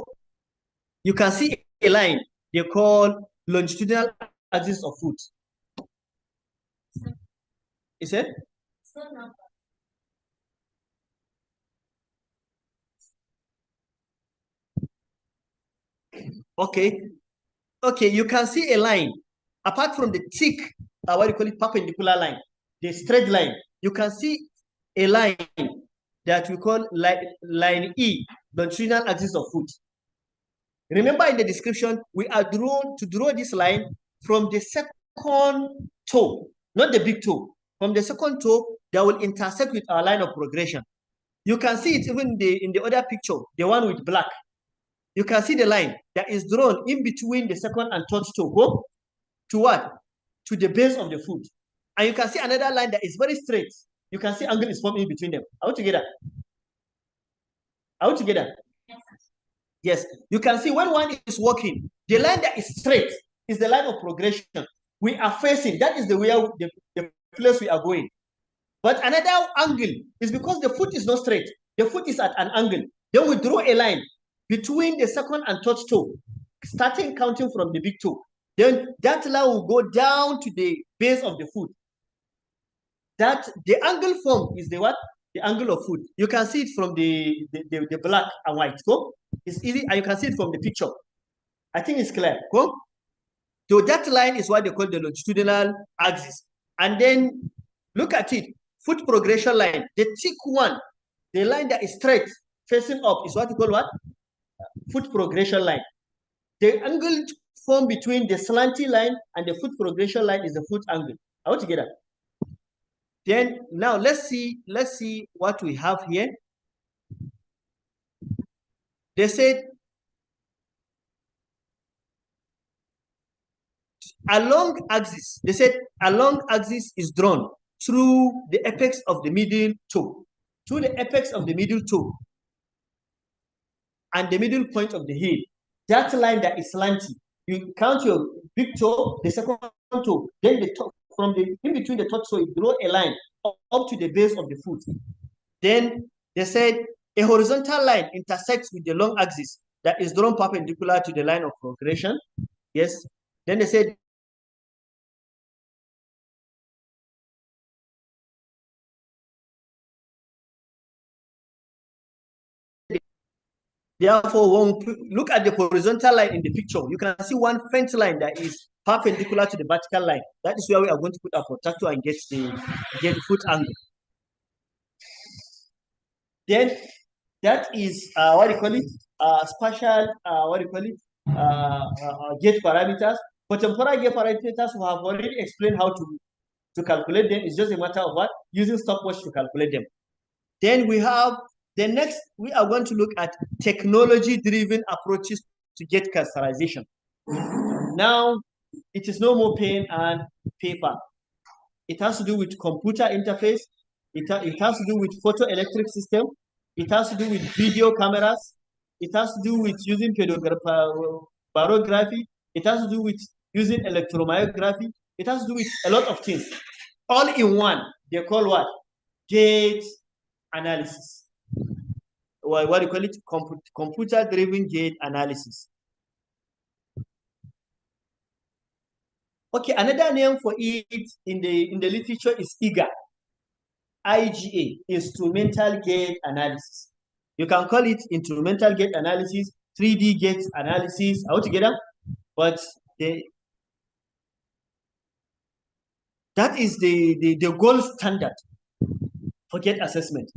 You can see a line they call longitudinal axis of foot. Is it? Okay. Okay, you can see a line. Apart from the thick, what do you call it, perpendicular line, the straight line, you can see a line that we call line E, longitudinal axis of foot. Remember in the description, we are drawn to draw this line from the second toe, not the big toe. From the second toe, that will intersect with our line of progression. You can see it even in the other picture, the one with black. You can see the line that is drawn in between the second and third toe. Go to what? To the base of the foot. And you can see another line that is very straight. You can see angle is formed in between them. Are we together? Are we together? Yes. You can see when one is walking, the line that is straight is the line of progression. We are facing, that is the place we are going. But another angle is because the foot is not straight. The foot is at an angle. Then we draw a line between the second and third toe, starting counting from the big toe. Then that line will go down to the base of the foot. That the angle formed is the what? The angle of foot. You can see it from the black and white. Go. It's easy, and you can see it from the picture. I think it's clear. Go. So that line is what they call the longitudinal axis. And then look at it. Foot progression line. The thick one, the line that is straight facing up is what you call what? Foot progression line. The angle formed between the slanty line and the foot progression line is the foot angle. Are we together? Then now let's see what we have here. They said a long axis. They said a long axis is drawn through the apex of the middle toe, through the apex of the middle toe, and the middle point of the heel. That line that is slanty. You count your big toe, the second toe, then the top, from the in between the top toe, you draw a line up to the base of the foot. Then they said a horizontal line intersects with the long axis that is drawn perpendicular to the line of progression. Yes. Then they said therefore, when we look at the horizontal line in the picture, you can see one fence line that is perpendicular to the vertical line. That is where we are going to put our protractor and get the foot angle. Then that is what do you call it? Spatial what do you call it? Gait parameters. For temporal gait parameters, we have already explained how to calculate them. It's just a matter of what? Using stopwatch to calculate them. Then we have the next, we are going to look at technology-driven approaches to gait characterization. Now, it is no more pen and paper. It has to do with computer interface. It has to do with photoelectric system. It has to do with video cameras. It has to do with using barography. It has to do with using electromyography. It has to do with a lot of things. All in one, they call what? Gait analysis. Or what do you call it? Computer-driven gait analysis. Okay, another name for it in the literature is IGA. IGA, instrumental gait analysis. You can call it instrumental gait analysis, 3D gait analysis, altogether, but that is the gold standard for gait assessment.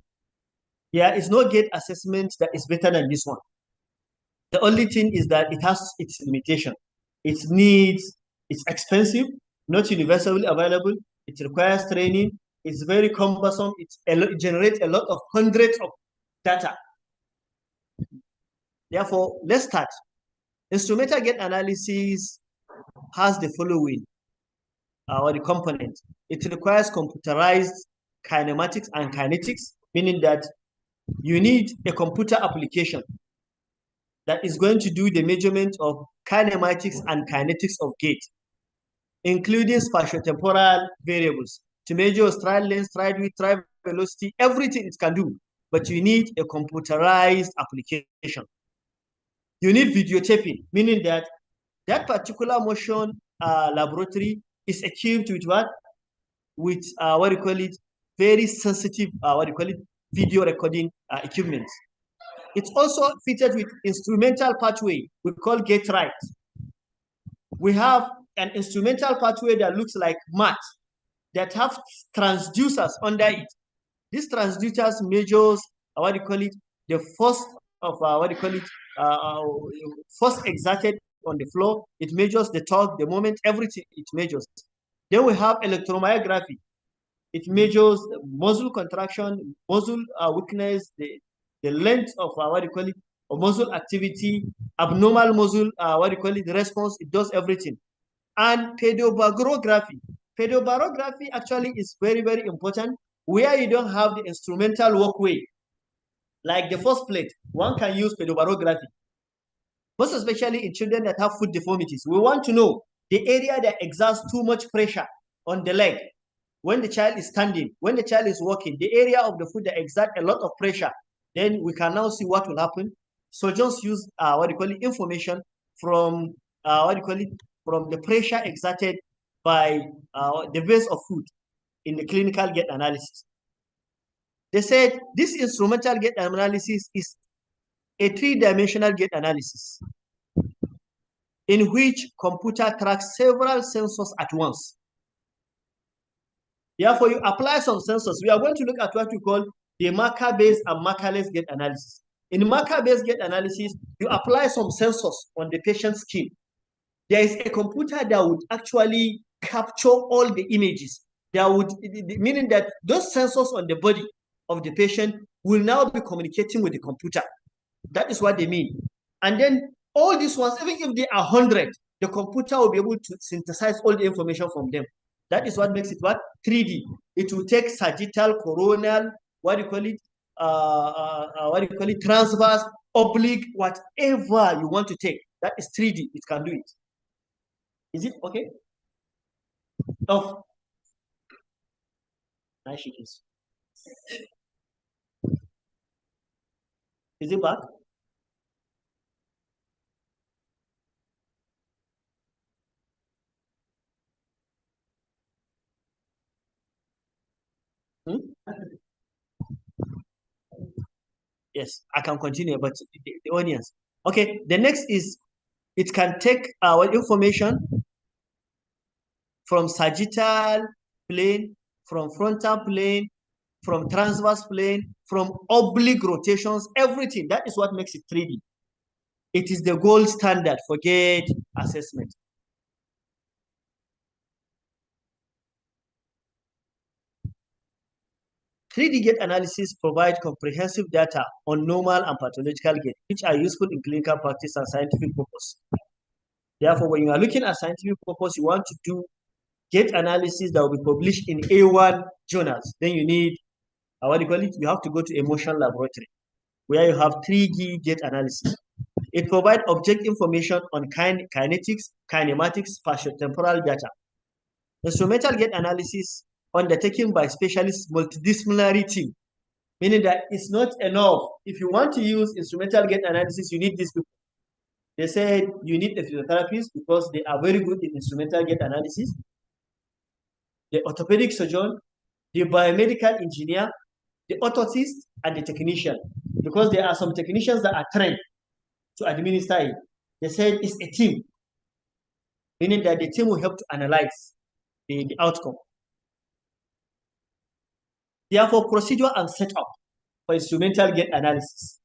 There is no gait assessment that is better than this one. The only thing is that it has its limitation. It needs, it's expensive, not universally available. It requires training. It's very cumbersome. It generates a lot of hundreds of data. Therefore, let's start. Instrumental gait analysis has the following, or the component. It requires computerized kinematics and kinetics, meaning that you need a computer application that is going to do the measurement of kinematics and kinetics of gait, including spatiotemporal variables to measure stride length, stride width, stride velocity, everything it can do. But you need a computerized application. You need videotaping, meaning that that particular motion laboratory is equipped with what? With what do you call it? Very sensitive, what do you call it? Video recording equipment. It's also fitted with instrumental pathway we call Gait right. We have an instrumental pathway that looks like mat that have transducers under it. These transducers measures what do you call it? The force of what do you call it? Force exerted on the floor. It measures the torque, the moment, everything it measures. Then we have electromyography. It measures muscle contraction, muscle weakness, the length of what do you call it, of muscle activity, abnormal muscle, what do you call it, the response, it does everything. And pedobarography. Pedobarography actually is very, very important, where you don't have the instrumental walkway. Like the first plate, one can use pedobarography. Most especially in children that have foot deformities. We want to know the area that exerts too much pressure on the leg. When the child is standing, when the child is walking, the area of the foot that exerts a lot of pressure, then we can now see what will happen. So just use what do you call it, information from what do you call it, from the pressure exerted by the base of foot in the clinical gait analysis. They said this instrumental gait analysis is a three-dimensional gait analysis in which computer tracks several sensors at once. Therefore, you apply some sensors. We are going to look at what we call the marker-based and markerless gait analysis. In marker-based gait analysis, you apply some sensors on the patient's skin. There is a computer that would actually capture all the images. That would, meaning that those sensors on the body of the patient will now be communicating with the computer. That is what they mean. And then all these ones, even if they are 100, the computer will be able to synthesize all the information from them. That is what makes it what? 3D. It will take sagittal, coronal, what do you call it? What do you call it? Transverse, oblique, whatever you want to take. That is 3D. It can do it. Is it okay? Oh. Nice it is. Is it back? Hmm? Yes, I can continue, but the audience. Okay, the next is it can take our information from sagittal plane, from frontal plane, from transverse plane, from oblique rotations, everything. That is what makes it 3D. It is the gold standard for gait assessment. 3D gait analysis provide comprehensive data on normal and pathological gait, which are useful in clinical practice and scientific purpose. Therefore, when you are looking at scientific purpose, you want to do gait analysis that will be published in A1 journals. Then you need, what do you call it? You have to go to a motion laboratory where you have 3D gait analysis. It provides object information on kinetics, kinematics, spatiotemporal data. Instrumental gait analysis undertaken by specialist multidisciplinary team, meaning that it's not enough. If you want to use instrumental gait analysis, you need these people. They said you need a physiotherapist because they are very good in instrumental gait analysis, the orthopedic surgeon, the biomedical engineer, the orthotist, and the technician, because there are some technicians that are trained to administer it. They said it's a team, meaning that the team will help to analyze the outcome. Therefore, procedure and setup for instrumental gait analysis.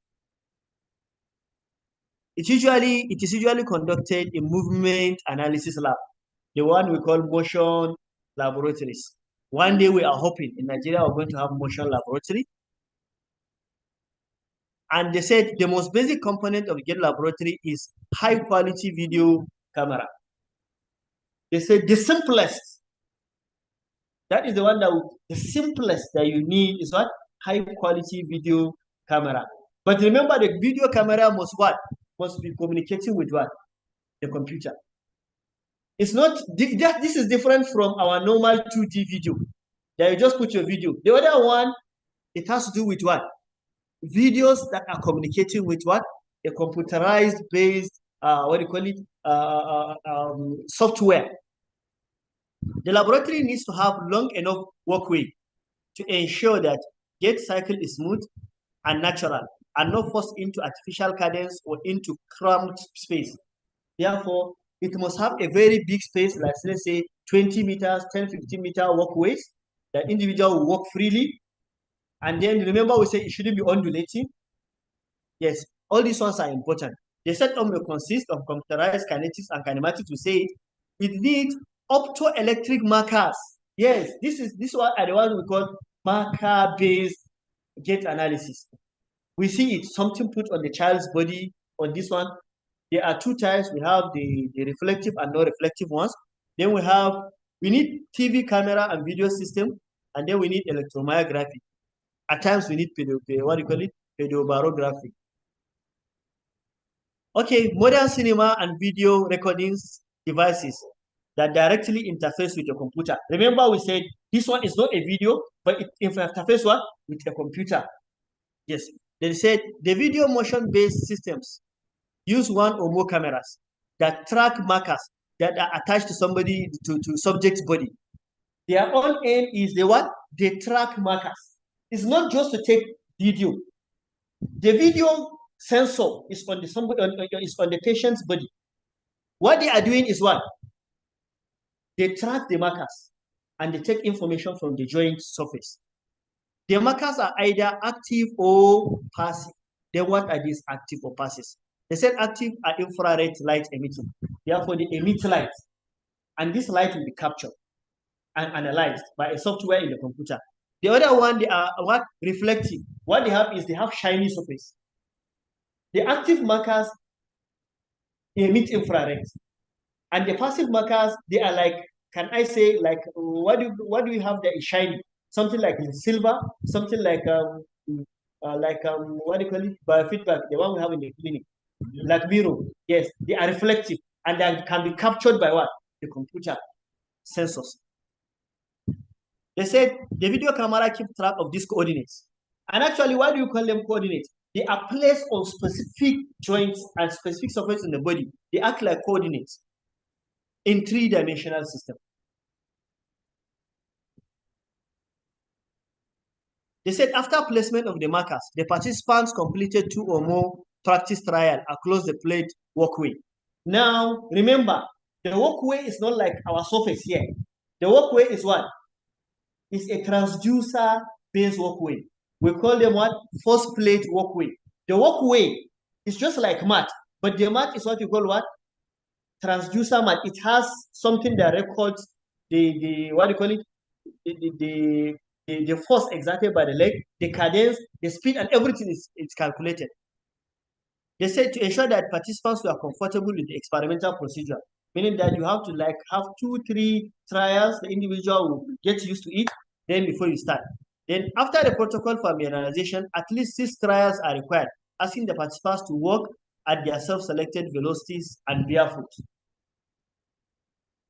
It is usually conducted in movement analysis lab, the one we call motion laboratories. One day we are hoping in Nigeria we're going to have motion laboratory. And they said the most basic component of the gait laboratory is high quality video camera. They said the simplest, that is the one that the simplest that you need is what? High quality video camera. But remember, the video camera must what? Must be communicating with what? The computer. It's not, this is different from our normal 2D video that you just put your video. The other one, it has to do with what? Videos that are communicating with what? A computerized based, what do you call it? Software. The laboratory needs to have long enough walkway to ensure that gait cycle is smooth and natural and not forced into artificial cadence or into cramped space. Therefore, it must have a very big space, like let's say 20 meters, 10, 15 meter walkways that individual will walk freely. And then remember we say it shouldn't be undulating. Yes, all these ones are important. The setup will consist of computerized kinetics and kinematics. We say it needs optoelectric markers. Yes, this one are the ones we call marker-based gait analysis. We see it, something put on the child's body. On this one, there are two types. We have the reflective and non-reflective ones. Then we need TV camera and video system, and then we need electromyography. At times we need pediobarography. Okay, modern cinema and video recordings devices that directly interface with your computer. Remember we said this one is not a video, but it interfaces what? With a computer. Yes, they said the video motion-based systems use one or more cameras that track markers that are attached to somebody, to subject's body. Their own aim is the what? They track markers. It's not just to take video. The video sensor is on the patient's body. What they are doing is what? They track the markers and they take information from the joint surface. The markers are either active or passive. Then what are these active or passive? They said active are infrared light emitting. Therefore, they emit light. And this light will be captured and analyzed by a software in the computer. The other one, they are what? Reflective. What they have is they have shiny surface. The active markers emit infrared. And the passive markers, they are like, can I say, like, what do you have that is shiny? Something like silver, something like what do you call it? Biofeedback, the one we have in the clinic. Like mirror. Yes, they are reflective and they can be captured by what? The computer sensors. They said the video camera keeps track of these coordinates. And actually, why do you call them coordinates? They are placed on specific joints and specific surfaces in the body. They act like coordinates in three-dimensional system. They said after placement of the markers, the participants completed 2 or more practice trials across the plate walkway. Now, remember, the walkway is not like our surface here. The walkway is what? It's a transducer-based walkway. We call them what? Force plate walkway. The walkway is just like mat, but the mat is what you call what? Transducer mat. It has something that records the what do you call it? the force exerted by the leg, the cadence, the speed, and everything is calculated. They said to ensure that participants were comfortable with the experimental procedure, meaning that you have to have 2-3 trials, the individual will get used to it, then before you start. Then after the protocol familiarization, at least 6 trials are required, asking the participants to walk at their self-selected velocities and barefoot.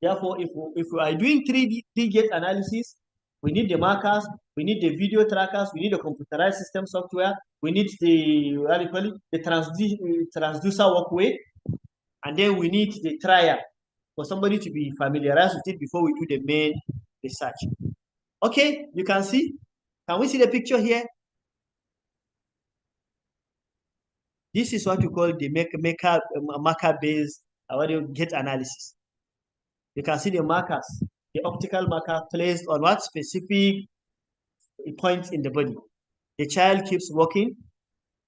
Therefore, if we are doing 3D Gait analysis, we need the markers, we need the video trackers, we need the computerized system software, we need the, what do you call it, the transducer walkway, and then we need the trial for somebody to be familiarized with it before we do the main research. Okay, you can see. Can we see the picture here? This is what we call the marker-based Gait analysis. You can see the markers, the optical marker placed on what specific points in the body. The child keeps walking,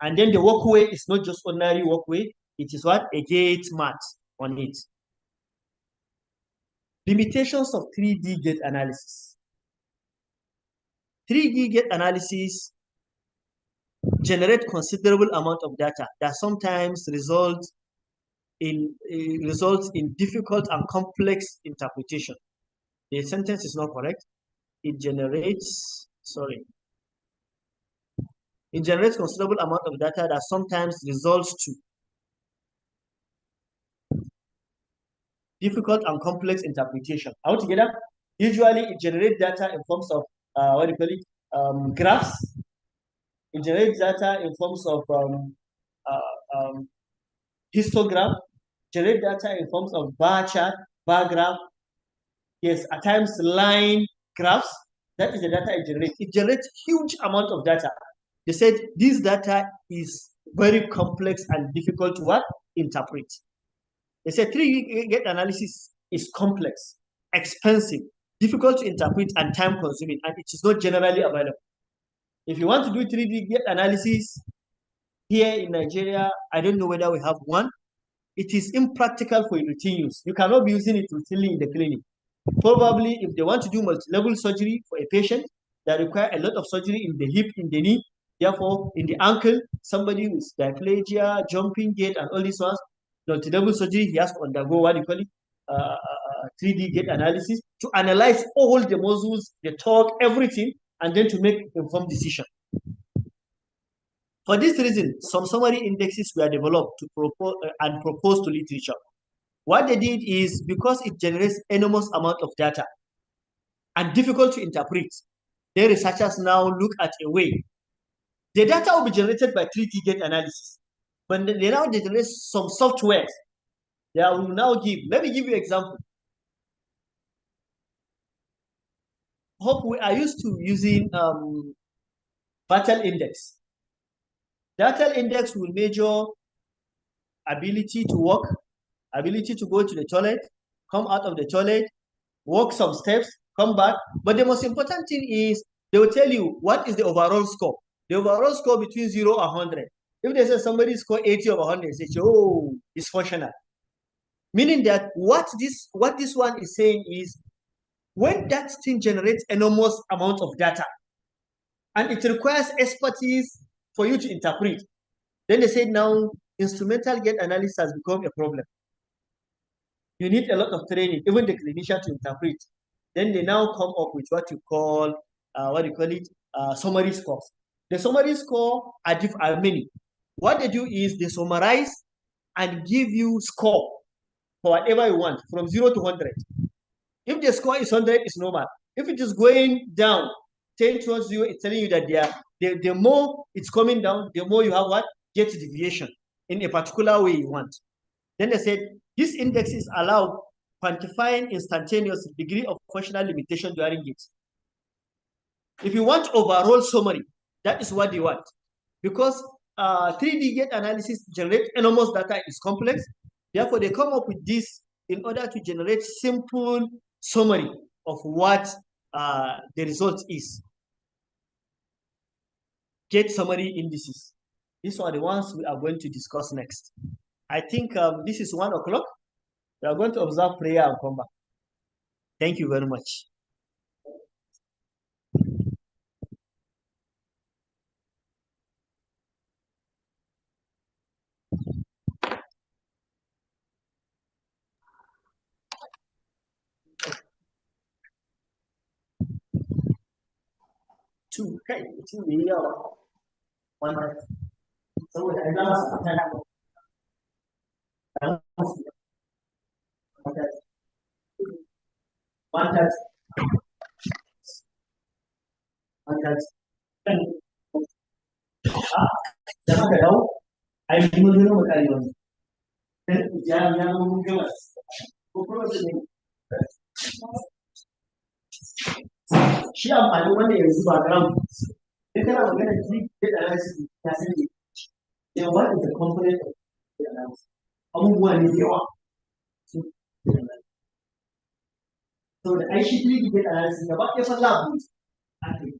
and then the walkway is not just ordinary walkway, it is what? A gait mat on it. Limitations of 3D Gait analysis. 3D Gait analysis generate considerable amount of data that sometimes results in difficult and complex interpretation. The sentence is not correct. It generates considerable amount of data that sometimes results to difficult and complex interpretation. Altogether, usually it generates data in forms of graphs. It generates data in forms of histogram. Generate data in forms of bar chart, bar graph. Yes, at times line graphs. That is the data it generates. It generates huge amount of data. They said this data is very complex and difficult to interpret. They said 3D Gait analysis is complex, expensive, difficult to interpret, and time consuming, and it is not generally available. If you want to do 3D Gait analysis here in Nigeria, I don't know whether we have one. It is impractical for routine use. You cannot be using it routinely in the clinic. Probably if they want to do multi-level surgery for a patient that require a lot of surgery in the hip, in the knee, therefore in the ankle, somebody with diplegia, jumping gait, and all these ones, multi-level surgery, he has to undergo 3D Gait analysis to analyze all the muscles, the torque, everything, and then to make informed decision. For this reason, some summary indexes were developed to propose and proposed to literature. What they did is, because it generates enormous amount of data and difficult to interpret, then researchers now look at a way. The data will be generated by 3D Gait analysis, but they now generate some software that will now give. Let me give you an example. Hope we are used to using Vital Index. Vital Index will measure ability to walk, ability to go to the toilet, come out of the toilet, walk some steps, come back. But the most important thing is they will tell you what is the overall score. The overall score between 0 and 100. If they say somebody score 80 over 100, they say, oh, it's functional. Meaning that what this one is saying is, when that thing generates enormous amount of data and it requires expertise for you to interpret, then they say now instrumental Gait analysis has become a problem. You need a lot of training, even the clinician, to interpret. Then they now come up with what you call, summary scores. The summary score are many. What they do is they summarize and give you score for whatever you want, from 0 to 100. If the score is 100, it's normal. If it is going down, 10 towards 0, it's telling you that the more it's coming down, the more you have Gait deviation in a particular way you want. Then they said, these indexes allow quantifying instantaneous degree of functional limitation during Gait. If you want overall summary, that is what they want. Because 3D Gait analysis generates enormous data, is complex. Therefore, they come up with this in order to generate simple summary of what the result is. Gait summary indices. These are the ones we are going to discuss next. I think this is 1 o'clock. We are going to observe prayer and come back. Thank you very much. 2 kai mutum ne yawa wannan saboda ai za su fita da one kan da haka dawo ai mun zo mu kare wannan ya mun gaba ko kuma ne shi amfani wanda yanzu ba gram in kana magana ji da analysis ya sani ya what is the component of the analysis abubuwa ne da yawa so da ai shi da analysis gaba ɗaya fa lab ake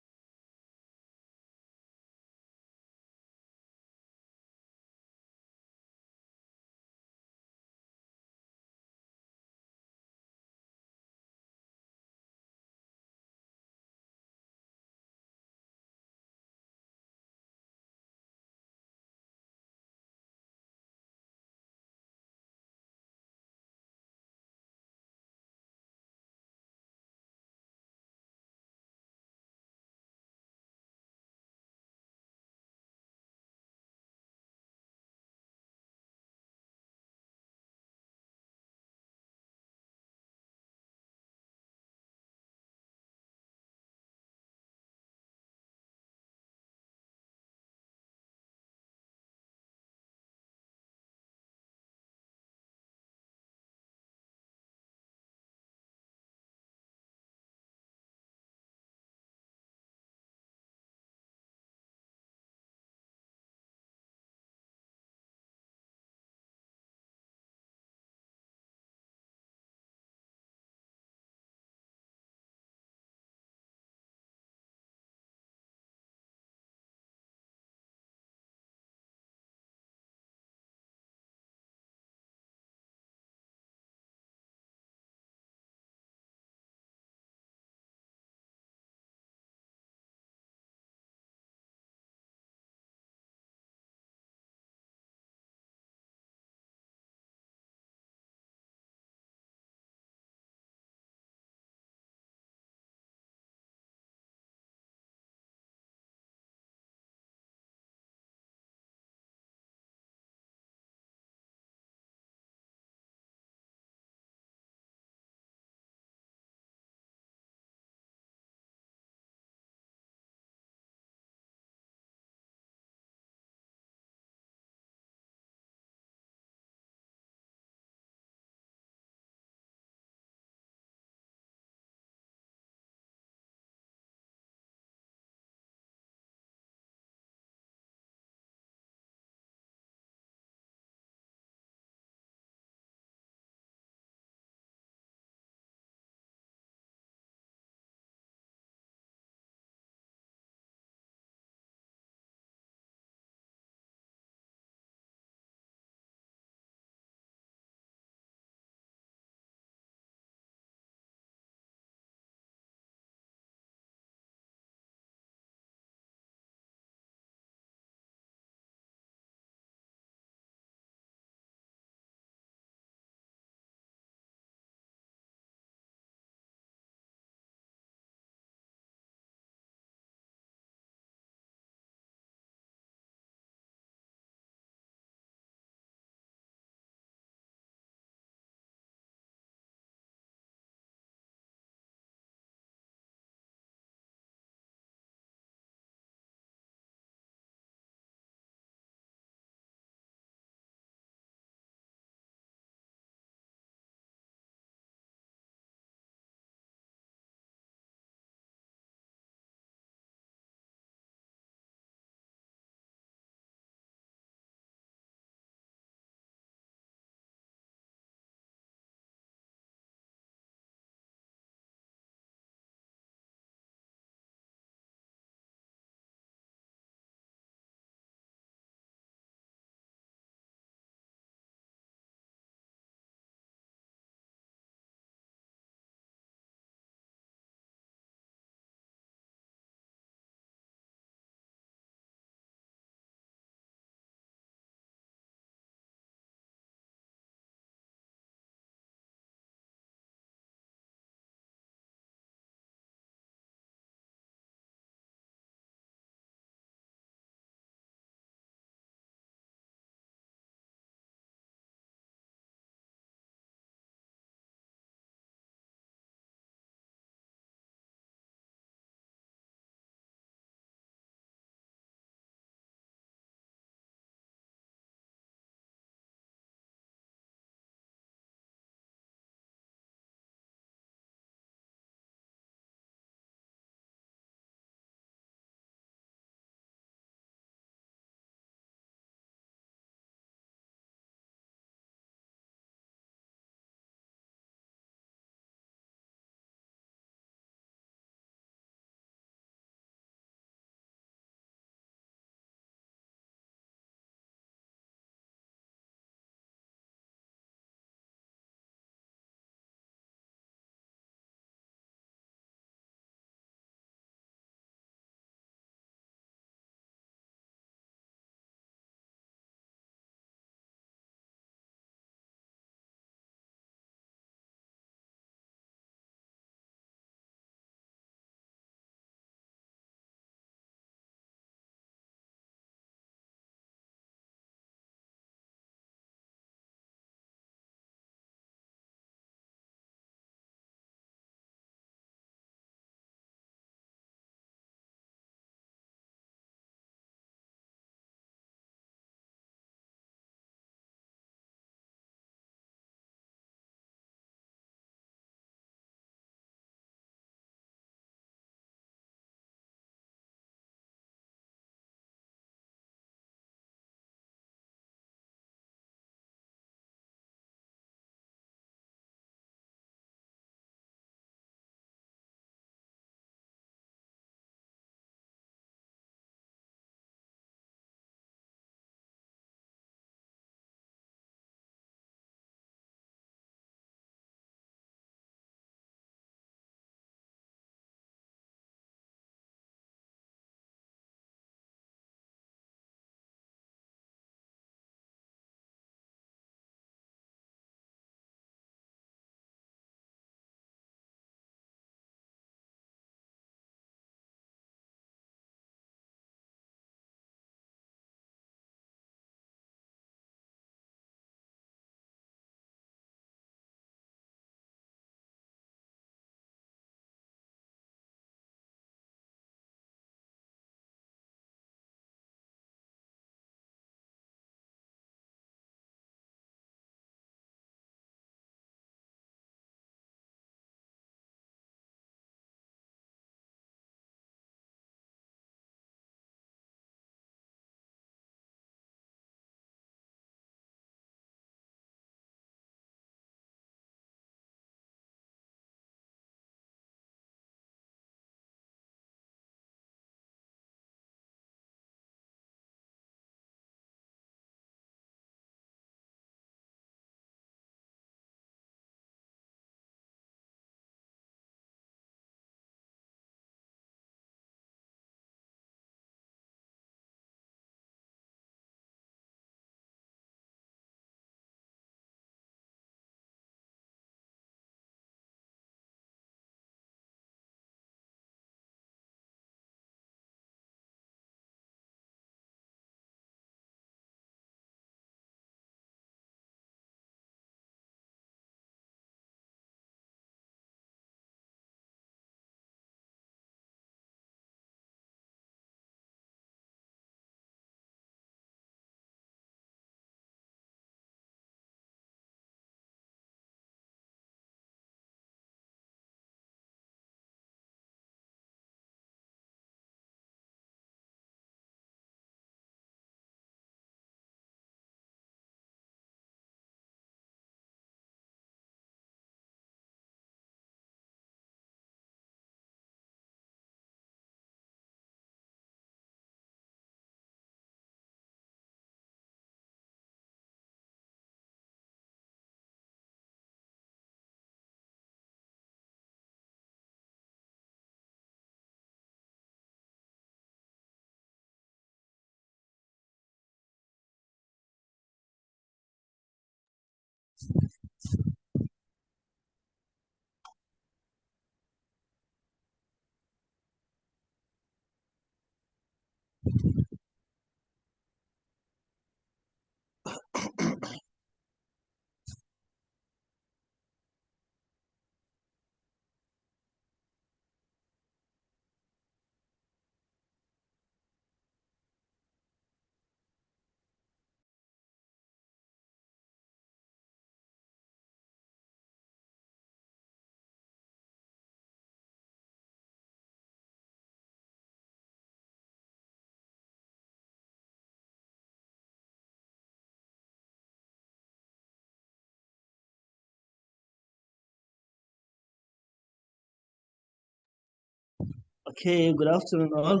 Okay, good afternoon all.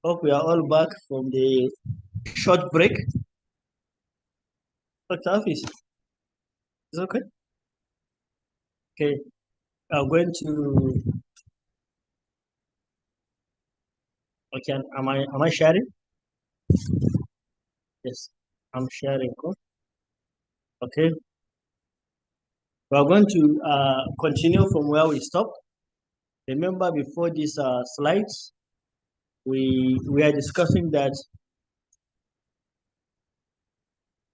Hope we are all back from the short break. Dr. Hafiz, is okay? Okay, I'm going to, okay, am I sharing? Yes, I'm sharing. Okay, we are going to continue from where we stopped. Remember before these slides, we are discussing that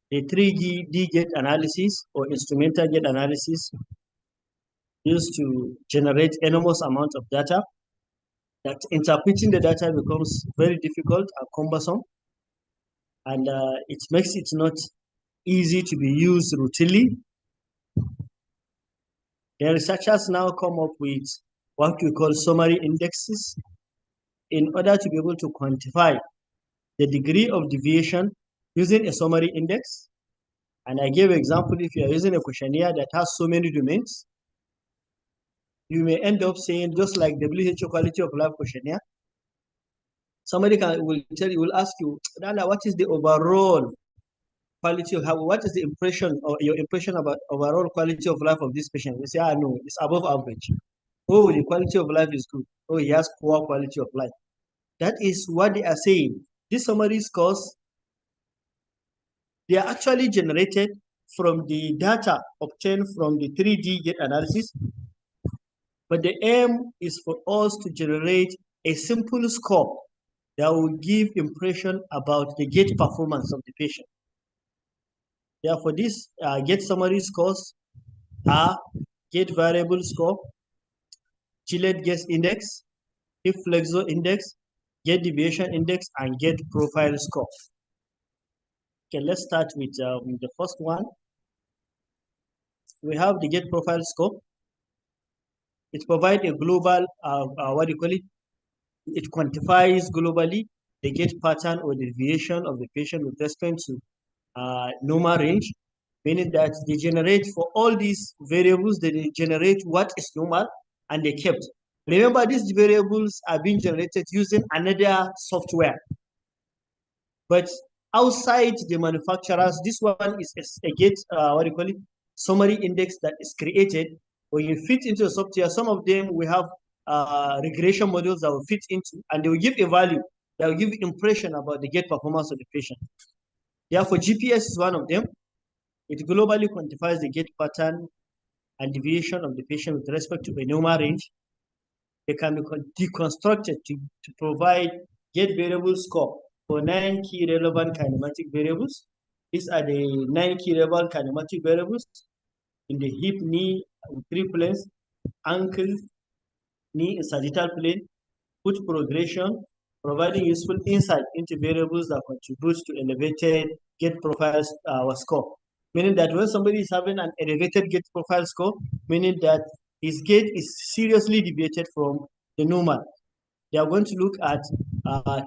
the 3D gait analysis or instrumental gait analysis used to generate enormous amount of data, that interpreting the data becomes very difficult and cumbersome, and it makes it not easy to be used routinely. The researchers now come up with what we call summary indexes in order to be able to quantify the degree of deviation using a summary index. And I gave example, if you are using a questionnaire that has so many domains, you may end up saying, just like WHO quality of life questionnaire, somebody will ask you, Dana, what is the overall quality of what is the impression or your impression about overall quality of life of this patient? You say, no, it's above average. Oh, the quality of life is good. Oh, he has poor quality of life. That is what they are saying. These summary scores, they are actually generated from the data obtained from the 3D gait analysis. But the aim is for us to generate a simple score that will give impression about the gait performance of the patient. Therefore, these gait summary scores are gait variable score, Gillette gait index, hip flexor index, gait deviation index, and gait profile score. Okay, let's start with the first one. We have the gait profile score. It provides a global, what do you call it? It quantifies globally the gait pattern or deviation of the patient with respect to normal range, meaning that they generate for all these variables, they generate what is normal and they kept. Remember, these variables are being generated using another software. But outside the manufacturers, this one is a gait, what do you call it, summary index that is created. When you fit into a software, some of them we have regression models that will fit into, and they will give a value that will give impression about the gait performance of the patient. Therefore, GPS is one of them. It globally quantifies the gait pattern and deviation of the patient with respect to a normal range. They can be deconstructed to provide gait variable score for 9 key relevant kinematic variables. These are the 9 key relevant kinematic variables in the hip, knee, 3 planes, ankle, knee in sagittal plane, foot progression, providing useful insight into variables that contribute to elevated gait profile score. Meaning that when somebody is having an elevated gait profile score, meaning that his gait is seriously deviated from the normal. They are going to look at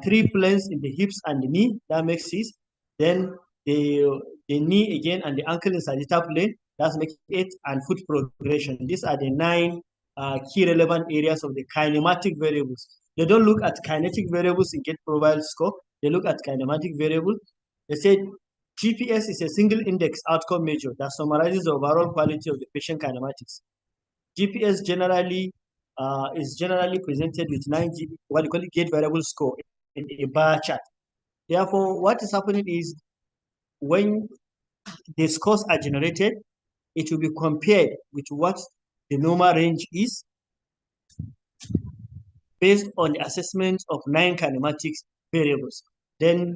3 planes in the hips and the knee, that makes 6. Then the knee again and the ankle in sagittal plane, that makes 8, and foot progression. These are the 9 key relevant areas of the kinematic variables. They don't look at kinetic variables in gait profile score. They look at kinematic variables. They said GPS is a single index outcome measure that summarizes the overall quality of the patient kinematics. GPS generally is generally presented with 9 what you call it, gait variable score in a bar chart. Therefore, what is happening is when the scores are generated, it will be compared with what the normal range is based on the assessment of 9 kinematics variables. Then,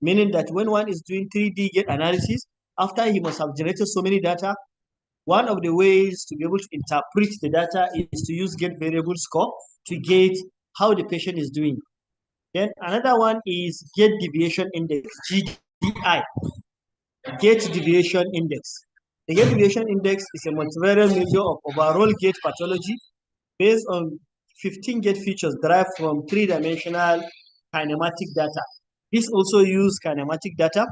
meaning that when one is doing 3D gait analysis, after he must have generated so many data, one of the ways to be able to interpret the data is to use gait variable score to gauge how the patient is doing. Then another one is gait deviation index, GDI, gait deviation index. The gait deviation index is a multivariate measure of overall gait pathology based on 15 gait features derived from three-dimensional kinematic data. This also uses kinematic data.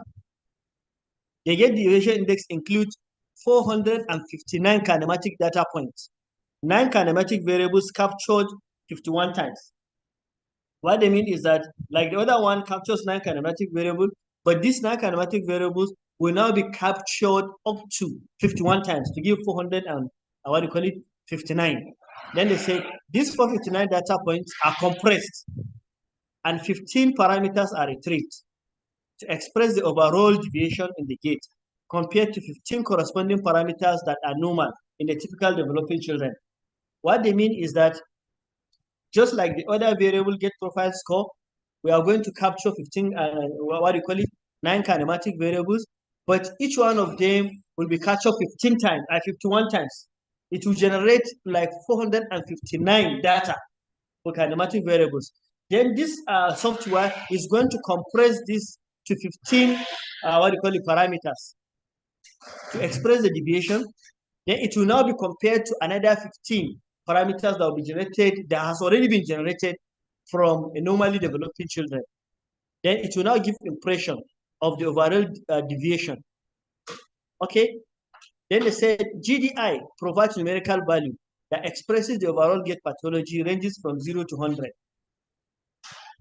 The gait deviation index includes 459 kinematic data points. 9 kinematic variables captured 51 times. What they mean is that, like the other one captures 9 kinematic variables, but these 9 kinematic variables will now be captured up to 51 times to give 400 and what do you call it, 59. Then they say these 459 data points are compressed and 15 parameters are retrieved to express the overall deviation in the gait compared to 15 corresponding parameters that are normal in the typical developing children. What they mean is that just like the other variable gait profile score, we are going to capture 15, 9 kinematic variables, but each one of them will be captured 15 times, 51 times. It will generate like 459 data for kinematic variables. Then this software is going to compress this to 15, parameters to express the deviation. Then it will now be compared to another 15 parameters that will be generated, that has already been generated from a normally developing children. Then it will now give impression of the overall deviation. Okay. Then they said GDI provides numerical value that expresses the overall gait pathology ranges from 0 to 100.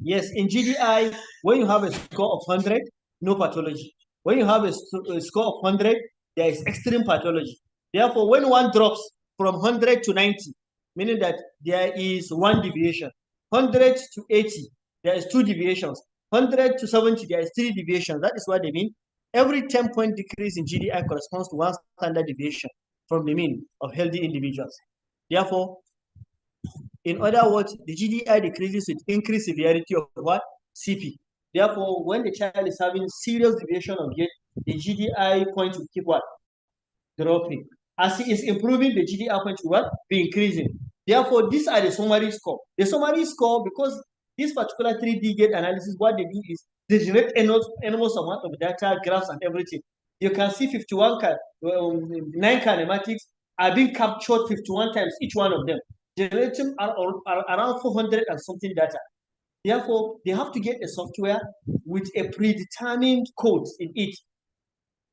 Yes, in GDI, when you have a score of 100, no pathology. When you have a score of 100, there is extreme pathology. Therefore, when one drops from 100 to 90, meaning that there is one deviation. 100 to 80, there is 2 deviations. 100 to 70, there is 3 deviations. That is what they mean. Every 10-point decrease in GDI corresponds to 1 standard deviation from the mean of healthy individuals. Therefore, in other words, the GDI decreases with increased severity of what? CP. Therefore, when the child is having serious deviation of gait, the GDI point will keep what? Dropping. As he is improving, the GDI point will what? Be increasing. Therefore, these are the summary score. The summary score, because this particular 3D gait analysis, what they do is they generate enormous amount of data, graphs, and everything. You can see 9 kinematics are being captured 51 times, each one of them, generating around 400 and something data. Therefore, they have to get a software with a predetermined code in it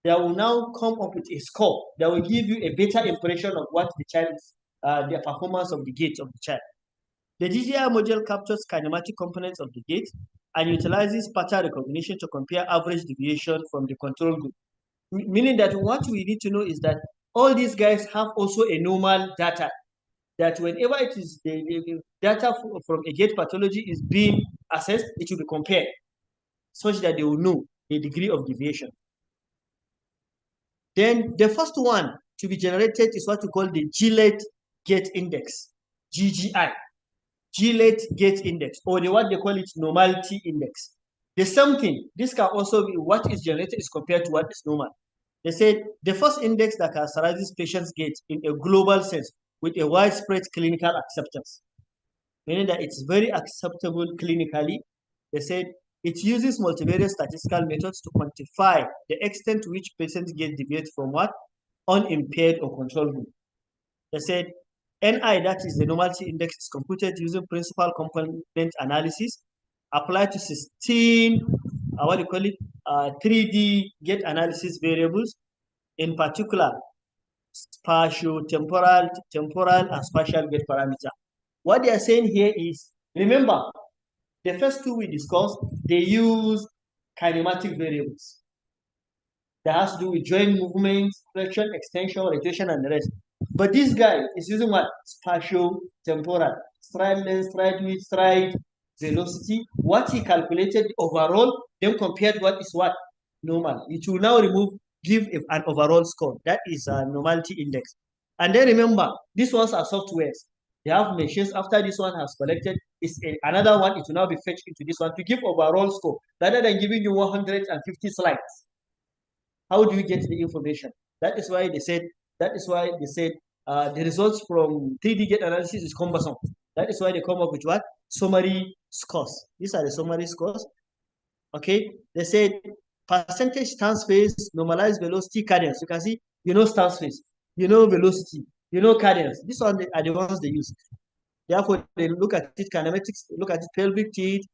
that will now come up with a score that will give you a better impression of what the child is, the performance of the gait of the child. The GDI module captures kinematic components of the gait and utilizes pattern recognition to compare average deviation from the control group. Meaning that what we need to know is that all these guys have also a normal data, that whenever it is the data from a gait pathology is being assessed, it will be compared such that they will know the degree of deviation. Then the first one to be generated is what we call the Gillette Gait Index, GGI, Gillette Gait Index, or what they call it normality index. The same thing, this can also be what is generated is compared to what is normal. They said the first index that characterizes patient's gait in a global sense with a widespread clinical acceptance, meaning that it's very acceptable clinically. They said it uses multivariate statistical methods to quantify the extent to which patients get deviate from what? Unimpaired or control group. They said NI, that is the normality index, is computed using principal component analysis applied to 16, 3D gait analysis variables, in particular, spatial, temporal, and spatial gait parameter. What they are saying here is, remember, the first two we discussed, they use kinematic variables that has to do with joint movements, flexion, extension, rotation, and the rest. But this guy is using what? Spatial, temporal, stride length, stride width, stride velocity. What he calculated overall, then compared what is what? Normal. It will now give an overall score. That is a normality index. And then remember, these ones are softwares. They have machines. After this one has collected, another one. It will now be fetched into this one to give overall score rather than giving you 150 slides. How do you get the information? That is why they said. The results from 3D gait analysis is cumbersome. That is why they come up with what? Summary scores. These are the summary scores. Okay, they said percentage stance phase, normalized velocity, cadence. You can see, stance phase, velocity, cadence. These are the ones they use. Therefore, they look at it kinematics, look at it pelvic teeth,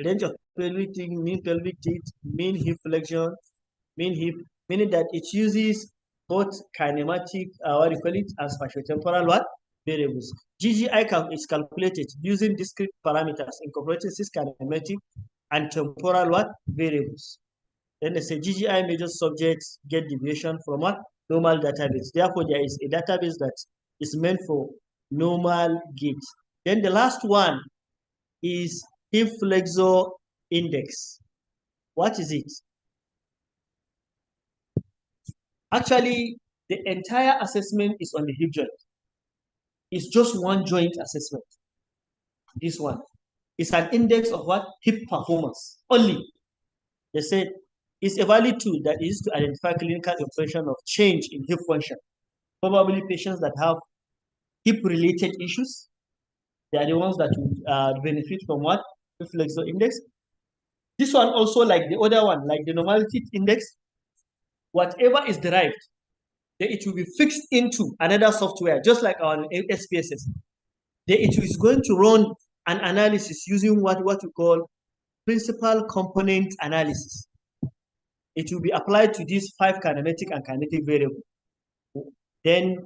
range of pelvic teeth, mean hip flexion, mean hip, meaning that it uses both kinematic, what do you call it, and spatiotemporal what? Variables. GGI is calculated using discrete parameters incorporating 6 kinematic and temporal what? Variables. Then they say GGI measures subjects get deviation from what? Normal database. Therefore, there is a database that is meant for normal gait. Then the last one is hip flexor index. What is it? Actually, the entire assessment is on the hip joint. It's just one joint assessment. This one is an index of what? Hip performance only. They said it's a valid tool that is to identify clinical impression of change in hip function. Probably patients that have hip-related issues, they are the ones that would benefit from what? Hip flexor index. This one also, like the other one, like the normality index, whatever is derived, it will be fixed into another software, just like our SPSS. It is going to run an analysis using what we call principal component analysis. It will be applied to these 5 kinematic and kinetic variables. Then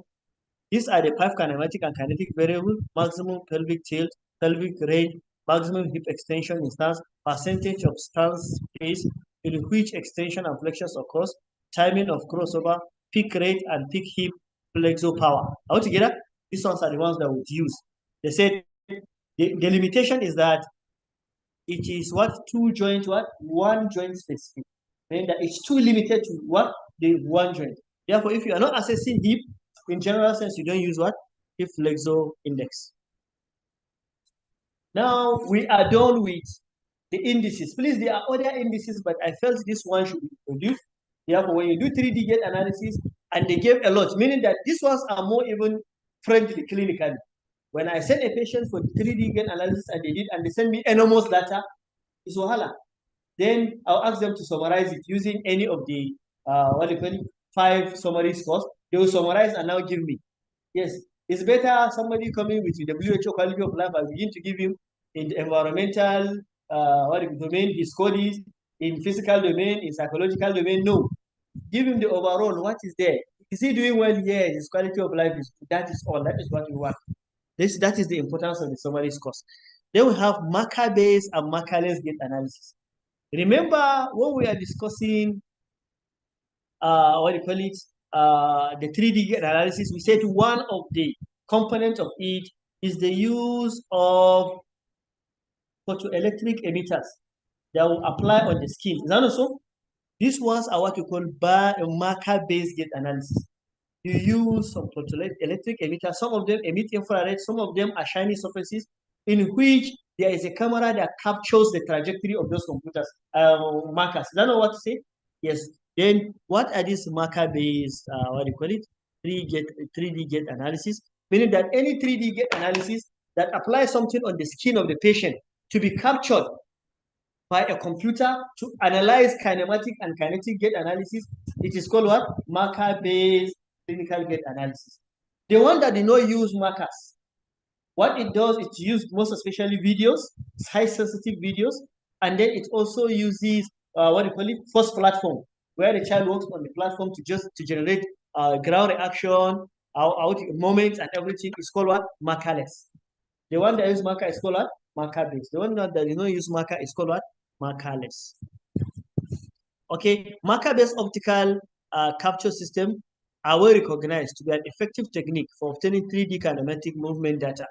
these are the 5 kinematic and kinetic variables: maximum pelvic tilt, pelvic range, maximum hip extension in stance, percentage of stance phase, in which extension and flexion occurs, timing of crossover, peak rate, and peak hip flexor power. Altogether, these ones are the ones that would use. They said the limitation is that it is what? 2 joint, what? 1 joint specific. Meaning that it's too limited to what? The 1 joint. Therefore, if you are not assessing hip, in general sense, you don't use what? Hip flexor index. Now we are done with the indices. Please, there are other indices, but I felt this one should be introduced. Therefore, when you do 3D gait analysis, and they gave a lot, meaning that these ones are more even friendly clinically. When I send a patient for 3D gait analysis and they send me enormous data, it's wahala. Then I'll ask them to summarize it using any of the 5 summary scores. They will summarize and now give me. Yes, it's better somebody coming with the WHO quality of life. I begin to give him in the environmental domain, his studies, in physical domain, in psychological domain. No, give him the overall. What is there? Is he doing well? Yes, his quality of life is. That is all. That is what we want. That is the importance of the summary scores. Then we have marker-based and markerless gait analysis. Remember when we are discussing the 3D analysis, we said one of the components of it is the use of photoelectric emitters that will apply on the skin. Is that also? These ones are what you call marker-based gait analysis. You use some photoelectric emitters. Some of them emit infrared. Some of them are shiny surfaces in which there is a camera that captures the trajectory of those markers. Is that know what to say? Yes. Then what are these marker-based, 3D gait analysis? Meaning that any 3D gait analysis that applies something on the skin of the patient to be captured by a computer to analyze kinematic and kinetic gait analysis, it is called what? Marker-based clinical gait analysis. The one that did not use markers, what it does, it uses most especially videos, high-sensitive videos, and then it also uses force platform, where the child works on the platform to generate ground reaction, moments, and everything. Is called what? Markerless. The one that uses marker is called what? Marker-based. The one that does not use marker is called what? Markerless. Okay, marker-based optical capture system are well recognized to be an effective technique for obtaining 3D kinematic movement data.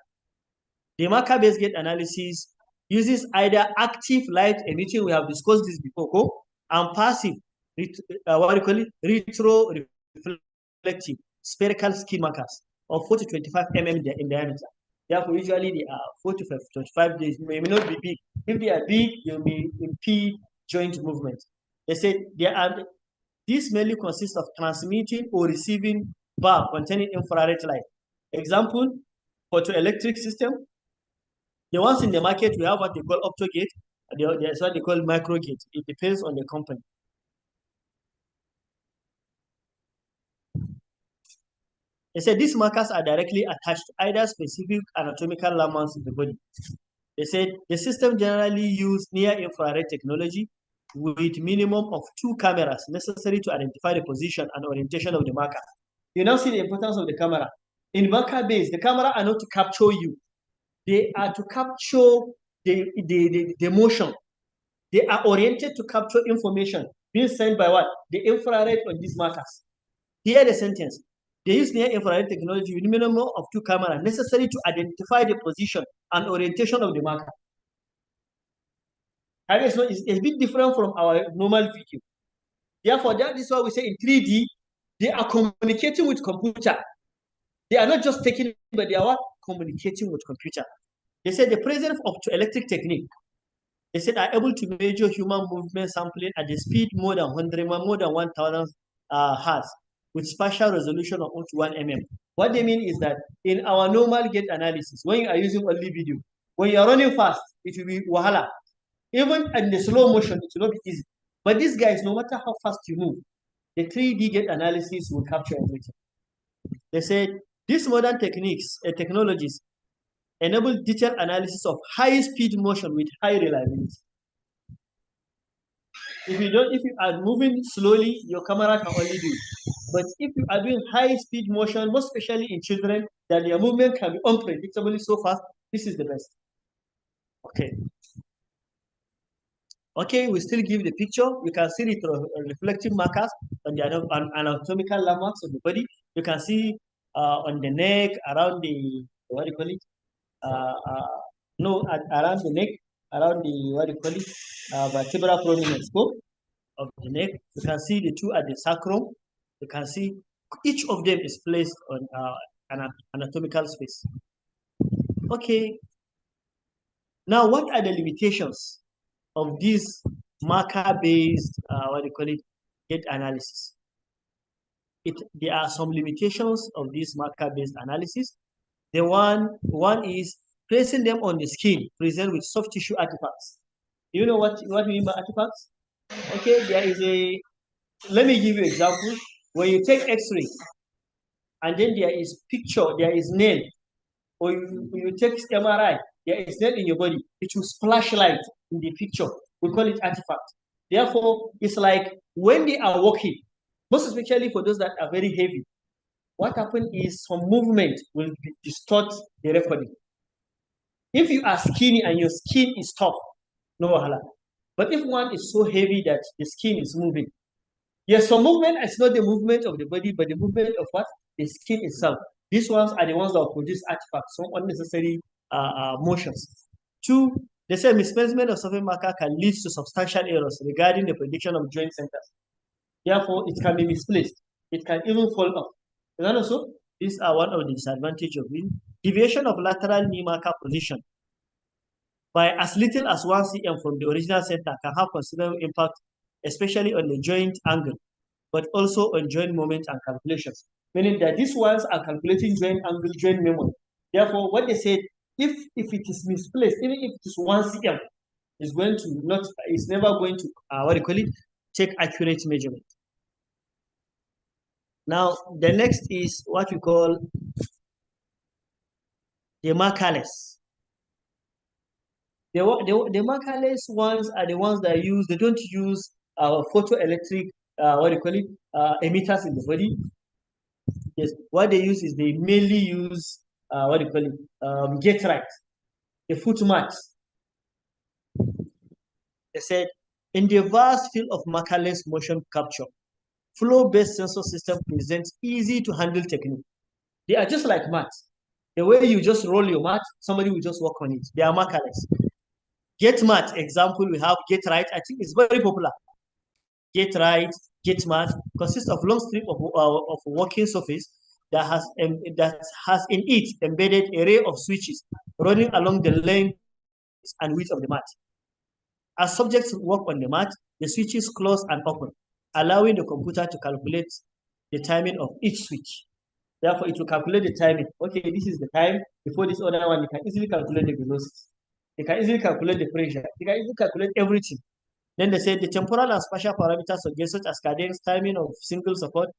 The marker-based gait analysis uses either active light emitting, we have discussed this before, and passive, retro-reflective spherical skin markers of 4 to 25 mm in diameter. Therefore, usually they are 4 to 25 days. May not be big. If they are big, they may impede joint movement. They said these mainly consist of transmitting or receiving bar containing infrared light. Example, photoelectric system. The ones in the market, we have what they call optogate. There's what they call microgate. It depends on the company. They said these markers are directly attached to either specific anatomical landmarks in the body. They said the system generally use near-infrared technology with minimum of 2 cameras necessary to identify the position and orientation of the marker. You now see the importance of the camera. In marker base, the camera are not to capture you. They are to capture the motion. They are oriented to capture information being sent by what? The infrared on these markers. Hear the sentence. They use near-infrared technology with minimum of 2 cameras necessary to identify the position and orientation of the marker. And it's a bit different from our normal video. Therefore, that is why we say in 3D, they are communicating with computer. They are not just taking, but they are what? Communicating with computer. They said the presence of electric technique, they said are able to measure human movement sampling at the speed more than 1,000 hertz with spatial resolution of up to 1 mm. What they mean is that in our normal gait analysis, when you are using only video, when you are running fast, it will be wahala. Even in the slow motion, it will not be easy. But these guys, no matter how fast you move, the 3D gait analysis will capture everything. They said these modern technologies enable detailed analysis of high-speed motion with high reliability. If you are moving slowly, your camera can only do it. But if you are doing high-speed motion, most especially in children, that their movement can be unpredictably so fast, this is the best. Okay. Okay, we still give the picture. You can see the reflective markers on the anatomical landmarks of the body. You can see on the neck, around the, what do you call it? Around the neck, around the, what do you call it? Vertebral prominence of the neck. You can see the 2 at the sacrum. You can see each of them is placed on an anatomical space. Okay. Now, what are the limitations of this marker-based, what do you call it, gait analysis? There are some limitations of this marker-based analysis. The one is placing them on the skin, present with soft tissue artifacts. Do you know what we mean by artifacts? Okay, let me give you an example. When you take X-ray, and then there is nail, or you take MRI, there is nail in your body, it will splash light in the picture. We call it artifact. Therefore, it's like when they are walking, most especially for those that are very heavy, what happens is some movement will distort the recording. If you are skinny and your skin is tough, no wahala. But if one is so heavy that the skin is moving, yes, some movement is not the movement of the body, but the movement of what? The skin itself. These ones are the ones that will produce artifacts, some unnecessary motions. 2, they say misplacement of surface marker can lead to substantial errors regarding the prediction of joint centers. Therefore, it can be misplaced. It can even fall off. And also, these are one of the disadvantages of it. Deviation of lateral knee marker position by as little as 1 cm from the original center can have considerable impact, especially on the joint angle, but also on joint moment and calculations. Meaning that these ones are calculating joint angle, joint memory. Therefore, what they said, if it is misplaced, even if it is 1 cm, it's never going to take accurate measurement. Now, the next is what we call the markerless. The markerless ones are the ones that they don't use photoelectric, emitters in the body. Yes, what they use is they mainly use, Gait right, the foot mat. They said, in the vast field of markerless motion capture, flow-based sensor system presents easy to handle technique. They are just like mats. The way you just roll your mat, somebody will just walk on it. They are markerless. Gait mat, example, we have Gait right. I think it's very popular. Gait right, Gait mat consists of long strip of walking surface that has in it embedded an array of switches running along the length and width of the mat. As subjects work on the mat, the switches close and open, allowing the computer to calculate the timing of each switch. Therefore, it will calculate the timing. Okay, this is the time. Before this other one, you can easily calculate the velocity. You can easily calculate the pressure. You can easily calculate everything. Then they say the temporal and spatial parameters of gates such as cadence, timing of single support,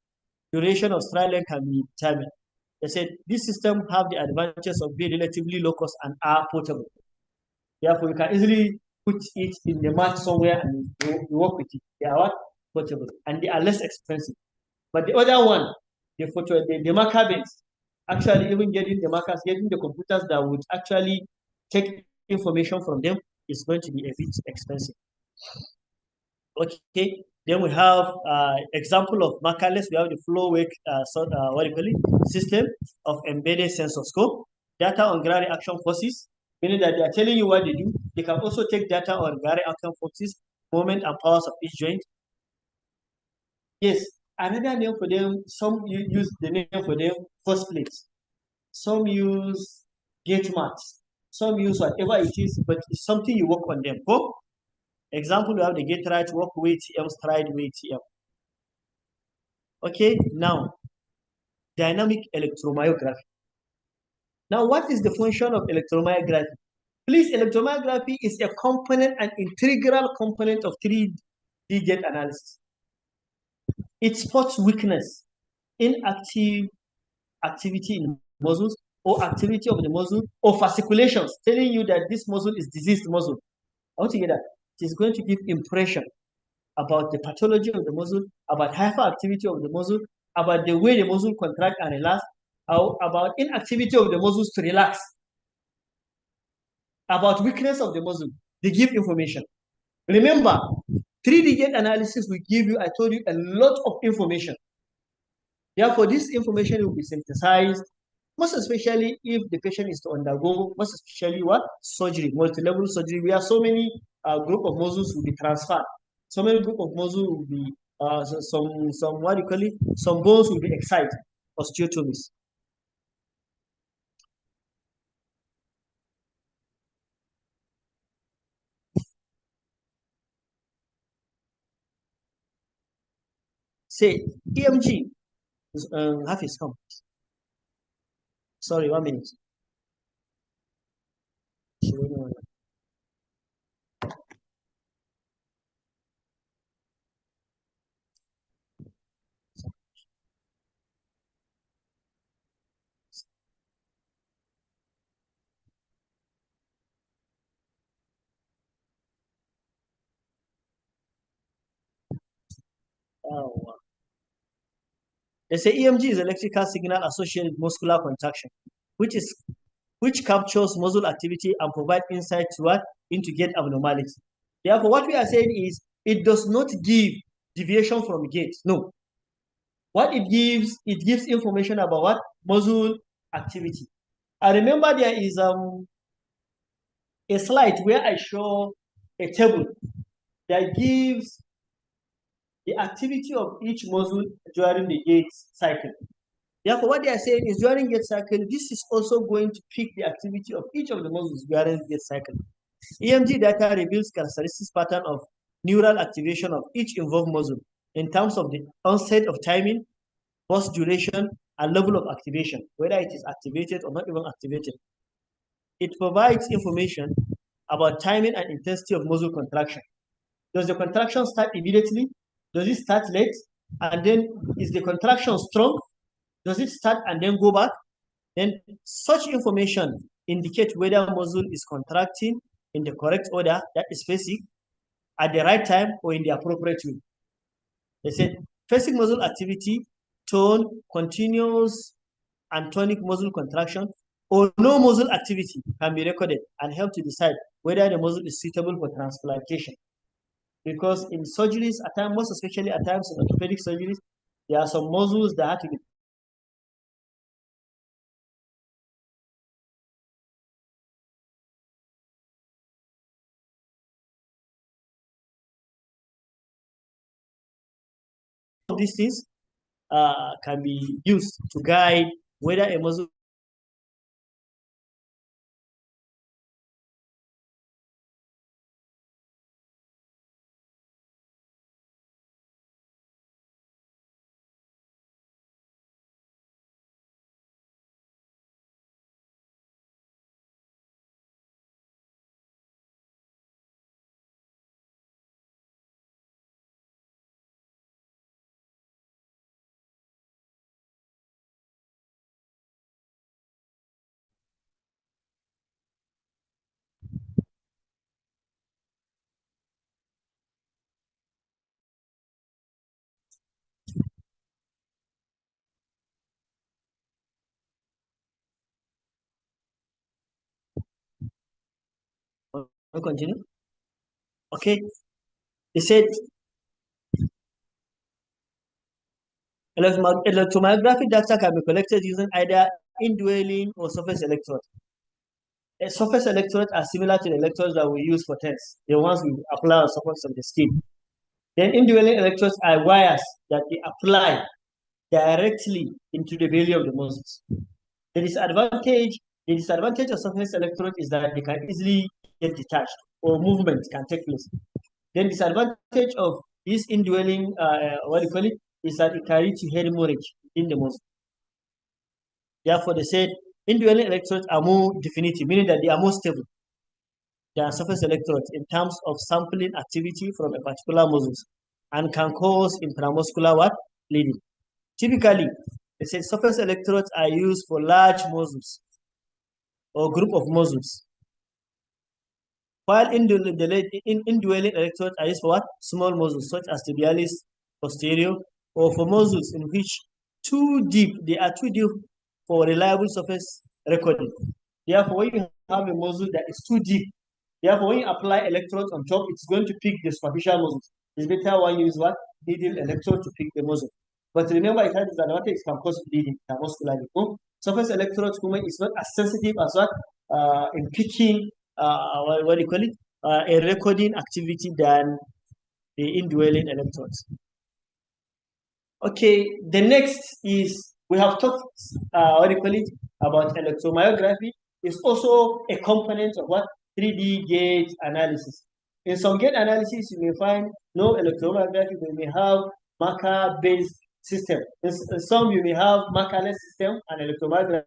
duration of stride length can be determined. They said this system have the advantages of being relatively low cost and are portable. Therefore, you can easily put it in the mat somewhere and you work with it. They are portable and they are less expensive. But the other one, the marker base, actually even getting the markers, getting the computers that would actually take information from them is going to be a bit expensive. Okay, then we have example of markerless. We have the flow wake system of embedded sensor scope, data on ground reaction forces, meaning that they are telling you what they do. They can also take data on ground reaction forces, moment and powers of each joint. Yes, another name for them, some use the name for them force plates. Some use gate mats. Some use whatever it is, but it's something you work on them. Go. Example, we have the gate right, walk weight TM, stride weight TM. Okay, now dynamic electromyography. Now, what is the function of electromyography? Please, electromyography is a component, an integral component of 3D gait analysis. It spots weakness, inactive activity in muscles, or activity of the muscle, or fasciculations, telling you that this muscle is diseased muscle. Altogether, it is going to give impression about the pathology of the muscle, about hyperactivity of the muscle, about the way the muscle contract and relax, or about inactivity of the muscles to relax, about weakness of the muscle. They give information. Remember, 3D gait analysis will give you, I told you, a lot of information. Therefore, this information will be synthesized, most especially if the patient is to undergo, most especially what? Surgery, multi-level surgery, where so many group of muscles will be transferred. So many group of muscles will be, some what do you call it? Some bones will be excited, osteotomies. Say, EMG, have his come. Sorry, 1 minute. Oh, wow. They say EMG is electrical signal associated with muscular contraction, which captures muscle activity and provides insight to what? Into gait abnormality. Therefore, what we are saying is it does not give deviation from gait. No. What it gives information about what? Muscle activity. I remember there is a slide where I show a table that gives the activity of each muscle during the gait cycle. Therefore, what they are saying is during gait cycle, this is also going to pick the activity of each of the muscles during gait cycle. EMG data reveals characteristics pattern of neural activation of each involved muscle in terms of the onset of timing, burst duration, and level of activation, whether it is activated or not even activated. It provides information about timing and intensity of muscle contraction. Does the contraction start immediately? Does it start late? And then is the contraction strong? Does it start and then go back? Then such information indicates whether muscle is contracting in the correct order, that is basic, at the right time or in the appropriate way. They said basic muscle activity, tone, continuous and tonic muscle contraction, or no muscle activity can be recorded and help to decide whether the muscle is suitable for transplantation. Because in surgeries, at times, most especially at times in orthopedic surgeries, there are some muscles that have to be these things. can be used to guide whether a muscle continue. Okay, they said electromyographic data can be collected using either indwelling or surface electrodes. Surface electrodes are similar to the electrodes that we use for tests, the ones we apply on surface of the skin. Then indwelling electrodes are wires that we apply directly into the belly of the muscles. The disadvantage of surface electrode is that they can easily get detached or movement can take place. Then disadvantage of this indwelling, what do you call it, is that it can lead to hemorrhage in the muscle. Therefore, they said indwelling electrodes are more definitive, meaning that they are more stable than surface electrodes in terms of sampling activity from a particular muscle and can cause intramuscular what? Bleeding. Typically, they said surface electrodes are used for large muscles or group of muscles, while indwelling electrodes are used for what? Small muscles, such as tibialis posterior, or for muscles in which they are too deep for reliable surface recording. Therefore, when you have a muscle that is too deep, therefore, when you apply electrodes on top, it's going to pick the superficial muscles. It's better when you use what? Needle electrode to pick the muscle. But remember, it has disadvantage, it can cause bleeding muscularly. Surface electrodes is not as sensitive as what? In picking, what do you call it? A recording activity than the indwelling electrodes. Okay, the next is we have talked, what do you call it, about electromyography. It's also a component of what? 3D gait analysis. In some gait analysis, you may find no electromyography, but you may have marker-based system. In some, you may have markerless system and electromyography.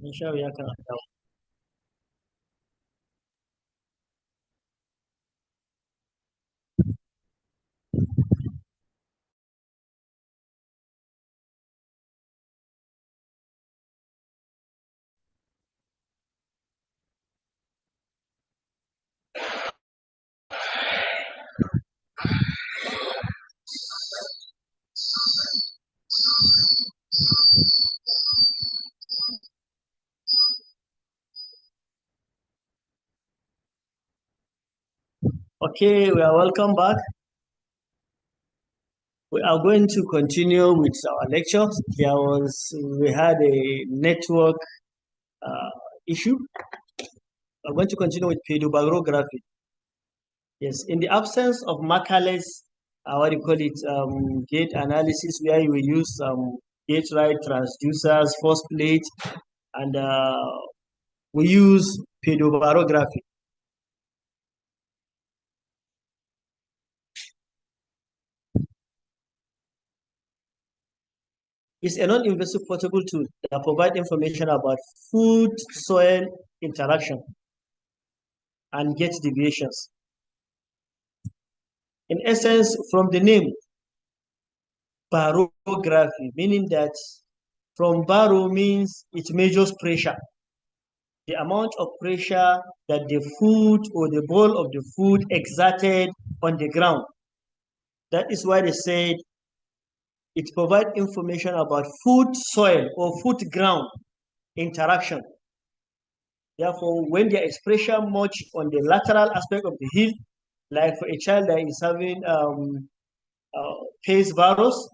Inshallah, ya kan dawo. Okay, we are welcome back. We are going to continue with our lecture. We had a network issue. We're going to continue with pedobarography. Yes, in the absence of Macaulay's, what do you call it, gait analysis, where you will use gait right transducers, force plate, and we use pedobarography. It's a non-invasive portable tool that provides information about foot-soil interaction and gait deviations. In essence, from the name, barography, meaning that from baro means it measures pressure, the amount of pressure that the foot or the ball of the foot exerted on the ground. That is why they said it provides information about foot soil or foot ground interaction. Therefore, when there is pressure much on the lateral aspect of the heel, like for a child that is having phase varus,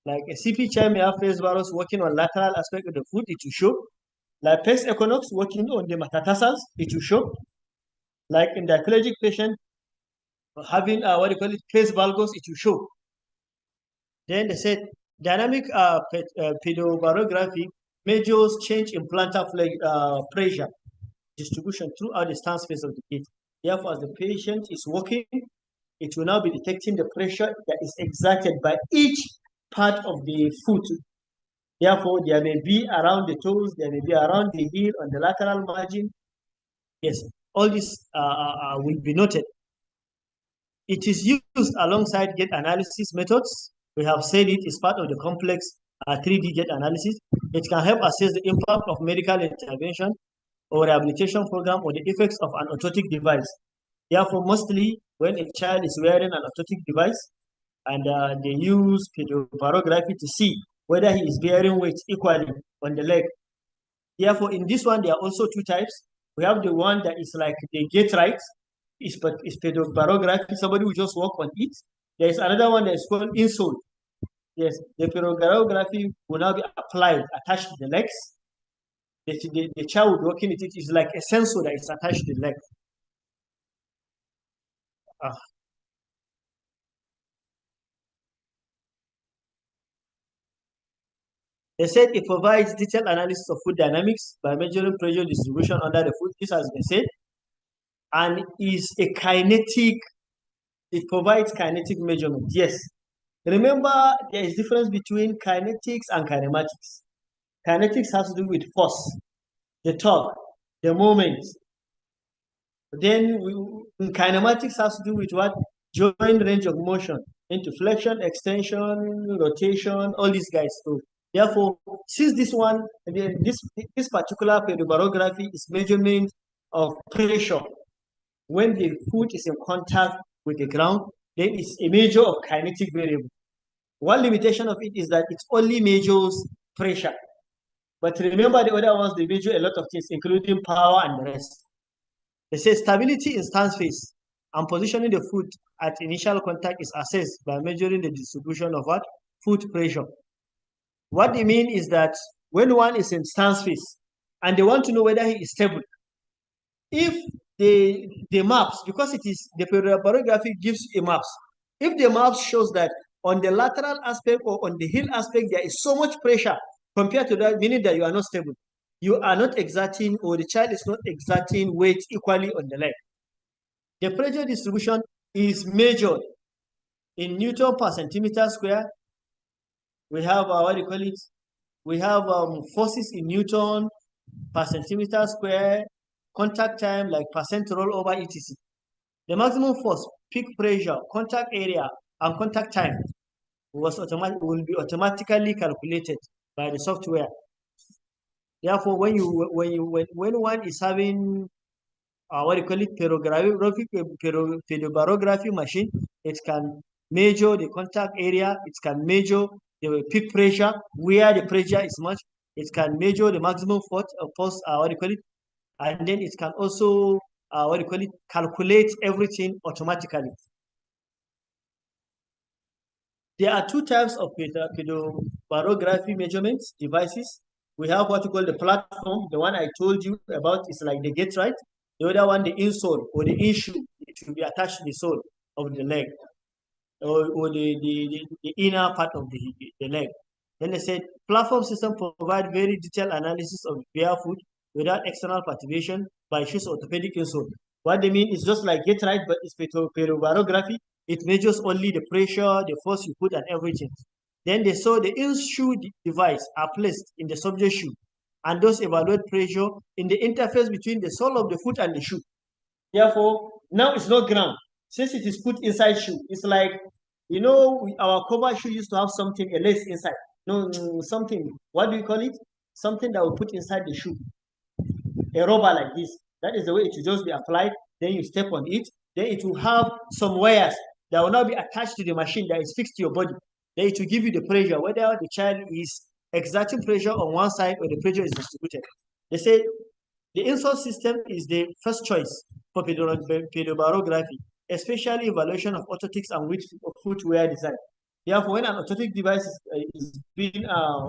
like a CP child may have phase varus working on lateral aspect of the foot, it will show. Like pes equinox working on the metatarsals, it will show. Like in the diplegic patient having what do you call it, phase valgus, it will show. Then they said dynamic pedobarography measures change in plantar pressure distribution throughout the stance phase of the gait. Therefore, as the patient is walking, it will now be detecting the pressure that is exerted by each part of the foot. Therefore, there may be around the toes, there may be around the heel, on the lateral margin. Yes, all this will be noted. It is used alongside gait analysis methods. We have said it is part of the complex 3D gait analysis. It can help assess the impact of medical intervention or rehabilitation program or the effects of an orthotic device. Therefore, mostly when a child is wearing an orthotic device and they use pedobarography to see whether he is bearing weight equally on the leg. Therefore, in this one, there are also two types. We have the one that is like the gait right, is pedobarography, somebody will just walk on it. There is another one that is called insole. Yes, the pedobarography will now be applied, attached to the legs. The child will be working with it is like a sensor that is attached to the leg. They said it provides detailed analysis of foot dynamics by measuring pressure distribution under the foot. This has been said. And is a kinetic, it provides kinetic measurement. Yes. Remember, there is difference between kinetics and kinematics. Kinetics has to do with force, the torque, the moment. Then kinematics has to do with what? Joint range of motion into flexion, extension, rotation, all these guys. So therefore, since this one, this particular pedobarography is measurement of pressure when the foot is in contact with the ground, then it's a measure of kinetic variable. One limitation of it is that it only measures pressure. But remember the other ones, they measure a lot of things, including power and the rest. They say stability in stance phase and positioning the foot at initial contact is assessed by measuring the distribution of what? Foot pressure. What they mean is that when one is in stance phase and they want to know whether he is stable, if the maps, because it is the pedobarography gives you a maps. If the maps shows that on the lateral aspect or on the heel aspect there is so much pressure compared to that, meaning that you are not stable. You are not exerting, or the child is not exerting weight equally on the leg. The pressure distribution is measured in Newton per centimeter square. We have what do you call it? We have forces in Newton, per centimeter square, contact time like percent rollover, etc. The maximum force, peak pressure, contact area, and contact time will be automatically calculated by the software. Therefore, when one is having what do you call it, pedobarography machine, it can measure the contact area, it can measure the peak pressure, where the pressure is much, it can measure the maximum force, what do you call it, and then it can also what do you call it, calculate everything automatically. There are two types of pedobarography measurements devices. We have what you call the platform. The one I told you about is like the Gait, right? The other one, the insole or the in-shoe. It will be attached to the sole of the leg or the inner part of the leg. Then they said platform system provide very detailed analysis of barefoot without external perturbation by shoes orthopedic insole. What they mean is just like Gait, right? But it's pedobarography. It measures only the pressure, the force you put, and everything. Then they saw the in-shoe device are placed in the subject shoe, and those evaluate pressure in the interface between the sole of the foot and the shoe. Therefore, now it's not ground. Since it is put inside shoe, it's like, you know, our cover shoe used to have something, a lace inside. No, something, what do you call it? Something that will put inside the shoe. A rubber like this. That is the way it will just be applied. Then you step on it. Then it will have some wires that will now be attached to the machine that is fixed to your body. Then it will give you the pressure, whether the child is exerting pressure on one side or the pressure is distributed. They say the insole system is the first choice for pedobarography, especially evaluation of orthotics and footwear design. Therefore, when an orthotic device is being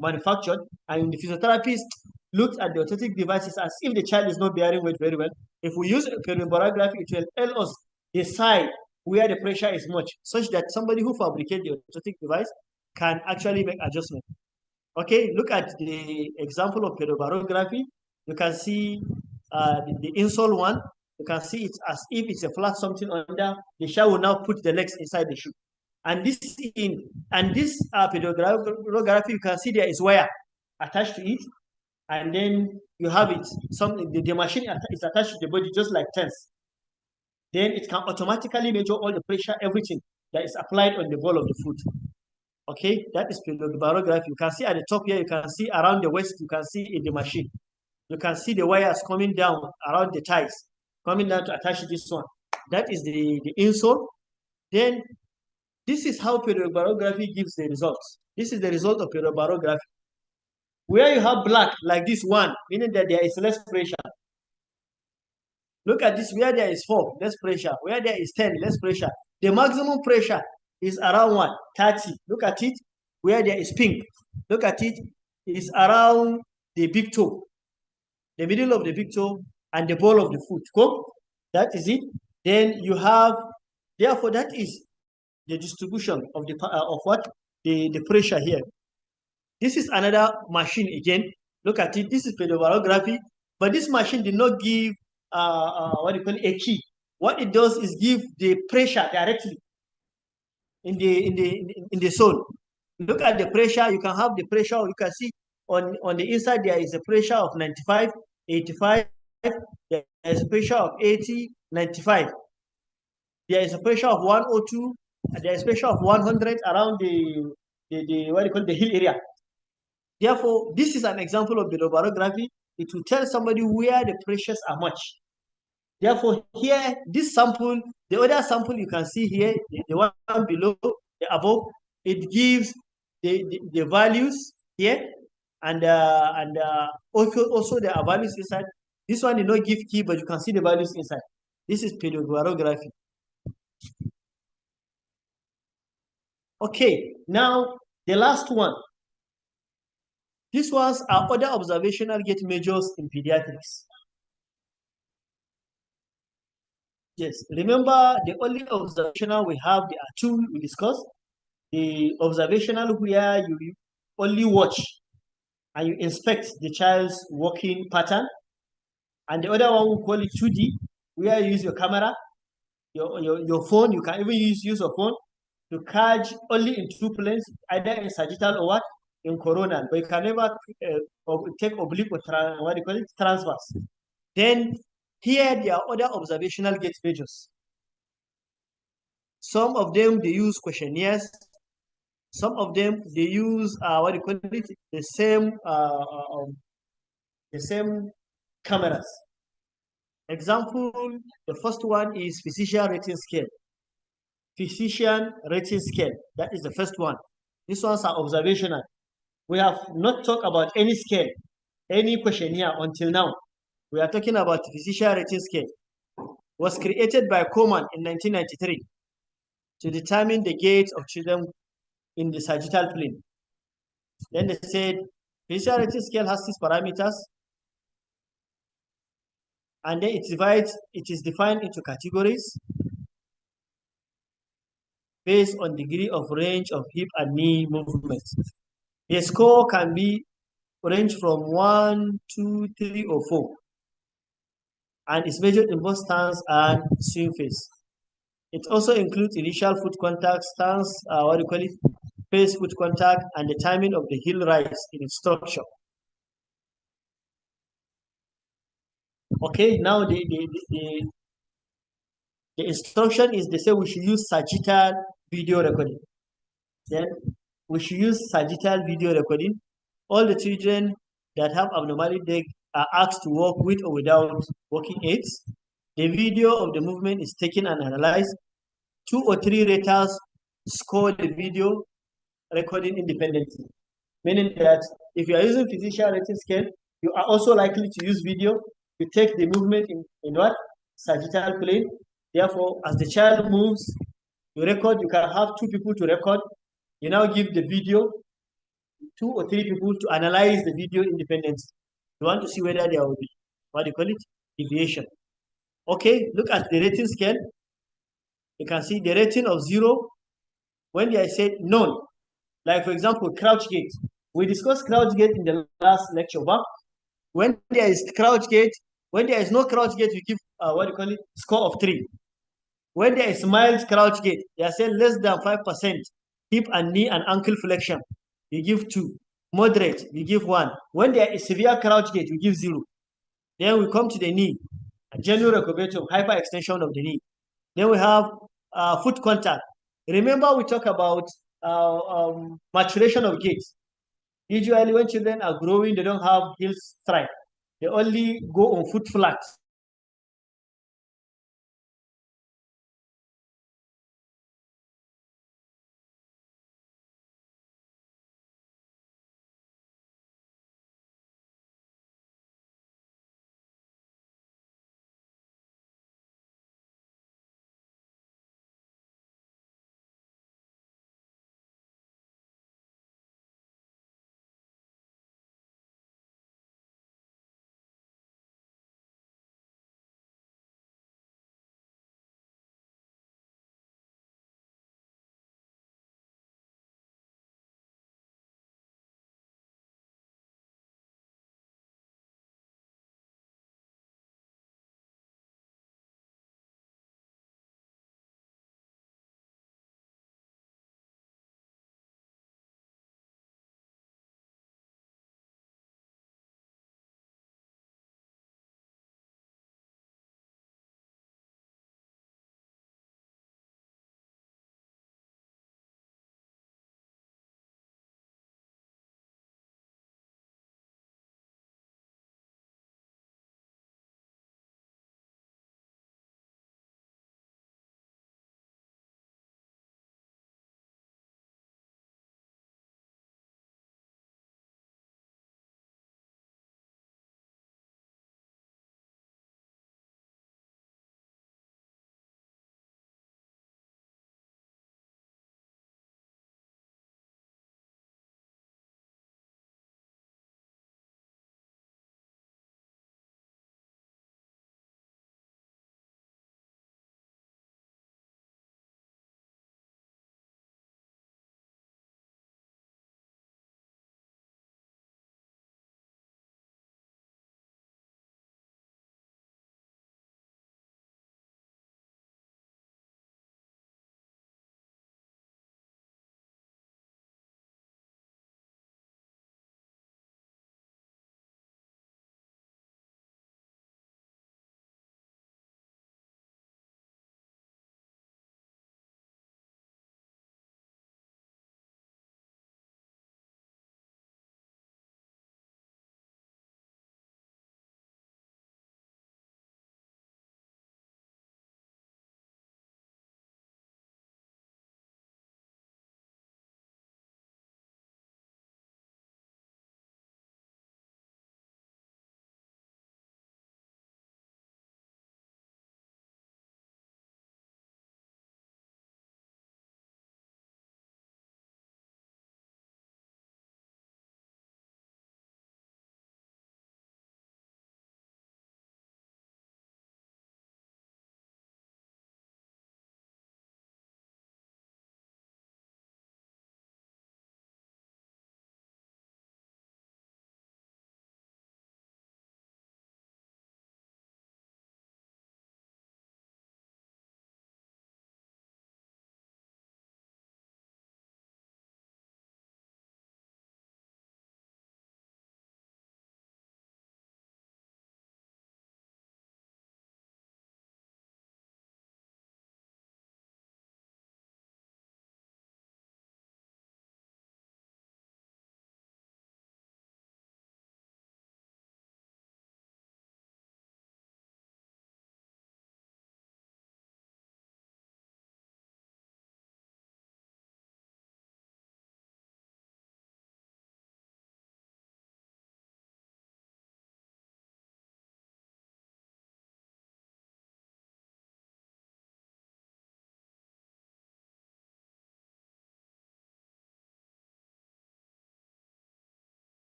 manufactured and the physiotherapist looks at the orthotic devices as if the child is not bearing weight very well, if we use pedobarography, it will tell us the side where the pressure is much, such that somebody who fabricates the orthotic device can actually make adjustment. Okay, look at the example of pedobarography. You can see the insole one. You can see it as if it's a flat something under. The child will now put the legs inside the shoe. And this pedography, you can see there is wire attached to it, and then you have it. The machine is attached to the body just like TENS. Then it can automatically measure all the pressure, everything that is applied on the ball of the foot. Okay, that is pedobarography. You can see at the top here, you can see around the waist, you can see in the machine. You can see the wires coming down around the thighs, coming down to attach to this one. That is the insole. Then this is how pedobarography gives the results. This is the result of pedobarography. Where you have black, like this one, meaning that there is less pressure. Look at this, where there is 4, less pressure. Where there is 10, less pressure. The maximum pressure is around what? 30. Look at it. Where there is pink, look at it. It's around the big toe, the middle of the big toe, and the ball of the foot. Go. That is it. Then you have, therefore, that is the distribution of the of what? The pressure here. This is another machine again. Look at it. This is pedobarography, but this machine did not give what do you call it, a key. What it does is give the pressure directly in the sole. Look at the pressure. You can have the pressure. You can see on the inside there is a pressure of 95, 85. There is a pressure of 80, 95. There is a pressure of 102. There is a pressure of 100 around the what do you call it, the heel area. Therefore, this is an example of pedobarography. It will tell somebody where the pressures are much. Therefore, here, this sample, the other sample you can see here, the one below, the above, it gives the values here, and also there are values inside. This one did not give key, but you can see the values inside. This is pedobarography. Okay, now the last one. These ones are other observational gait measures in pediatrics. Yes, remember the only observational we have, there are 2 we discussed. The observational where you only watch and you inspect the child's walking pattern. And the other one we call it 2D, where you use your camera, your phone. You can even use your phone to catch only in 2 planes, either in sagittal or what? in coronal, but you can never take oblique or what do you call it, transverse. Then here there are other observational gait measures. Some of them they use questionnaires. Some of them they use what do you call it, the same cameras. Example, the first one is physician rating scale. Physician rating scale, that is the first one. These ones are observational. We have not talked about any scale, any questionnaire until now. We are talking about physician rating scale. Was created by Coleman in 1993 to determine the gait of children in the sagittal plane. Then they said physician rating scale has 6 parameters, and then it is defined into categories based on degree of range of hip and knee movements. The score can be range from 1, 2, 3, or 4, and is measured in both stance and swing phase. It also includes initial foot contact, stance, what do you call it, phase foot contact, and the timing of the heel rise in its structure. Okay, now the instruction is they say we should use sagittal video recording. Then we should use sagittal video recording. All the children that have abnormality leg are asked to walk with or without walking aids. The video of the movement is taken and analyzed. 2 or 3 raters score the video recording independently. Meaning that if you are using physician rating scale, you are also likely to use video. You take the movement in what? Sagittal plane. Therefore, as the child moves, you record, you can have 2 people to record. You now give the video 2 or 3 people to analyze the video independently. You want to see whether there will be, what do you call it, deviation. Okay, look at the rating scale. You can see the rating of 0 when they said none. Like for example, crouch gait. We discussed crouch gait in the last lecture, but when there is crouch gait, when there is no crouch gait, you give what do you call it, score of 3. When there is mild crouch gait, they are saying less than 5% hip and knee and ankle flexion, you give 2. Moderate, you give 1. When there is severe crouch gait, you give 0. Then we come to the knee, general recurvatum, hyperextension of the knee. Then we have foot contact. Remember we talk about maturation of gait. Usually when children are growing, they don't have heel strike. They only go on foot flat.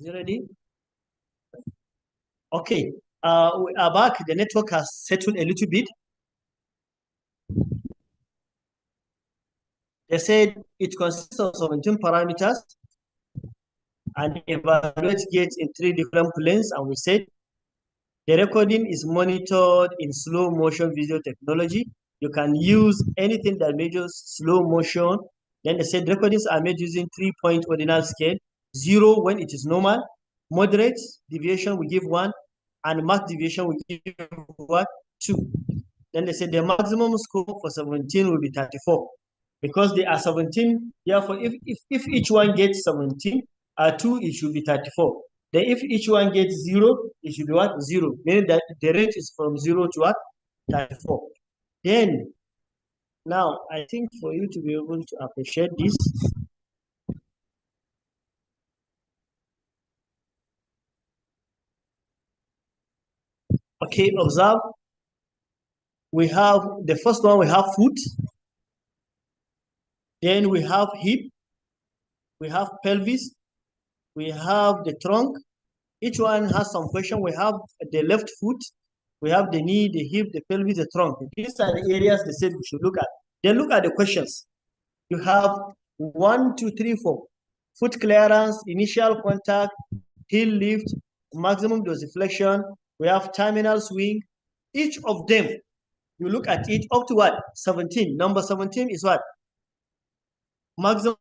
Is it ready? Okay. We are back. The network has settled a little bit. They said it consists of 17 parameters and evaluates gates in 3 different planes. And we said the recording is monitored in slow motion video technology. You can use anything that measures slow motion. Then they said recordings are made using 3-point ordinal scale. 0 when it is normal, moderate deviation we give 1, and max deviation we give what? 2. Then they said the maximum score for 17 will be 34. Because they are 17, therefore if each one gets 17, 2, it should be 34. Then if each one gets 0, it should be what? 0. Meaning that the range is from 0 to what? 34. Then, now, I think for you to be able to appreciate this, okay, observe. We have, the first one, we have foot. Then we have hip. We have pelvis. We have the trunk. Each one has some question. We have the left foot. We have the knee, the hip, the pelvis, the trunk. These are the areas they said we should look at. Then look at the questions. You have 1, 2, 3, 4. Foot clearance, initial contact, heel lift, maximum dorsiflexion. We have terminal swing. Each of them, you look at it up to what? 17. Number 17 is what? Maximum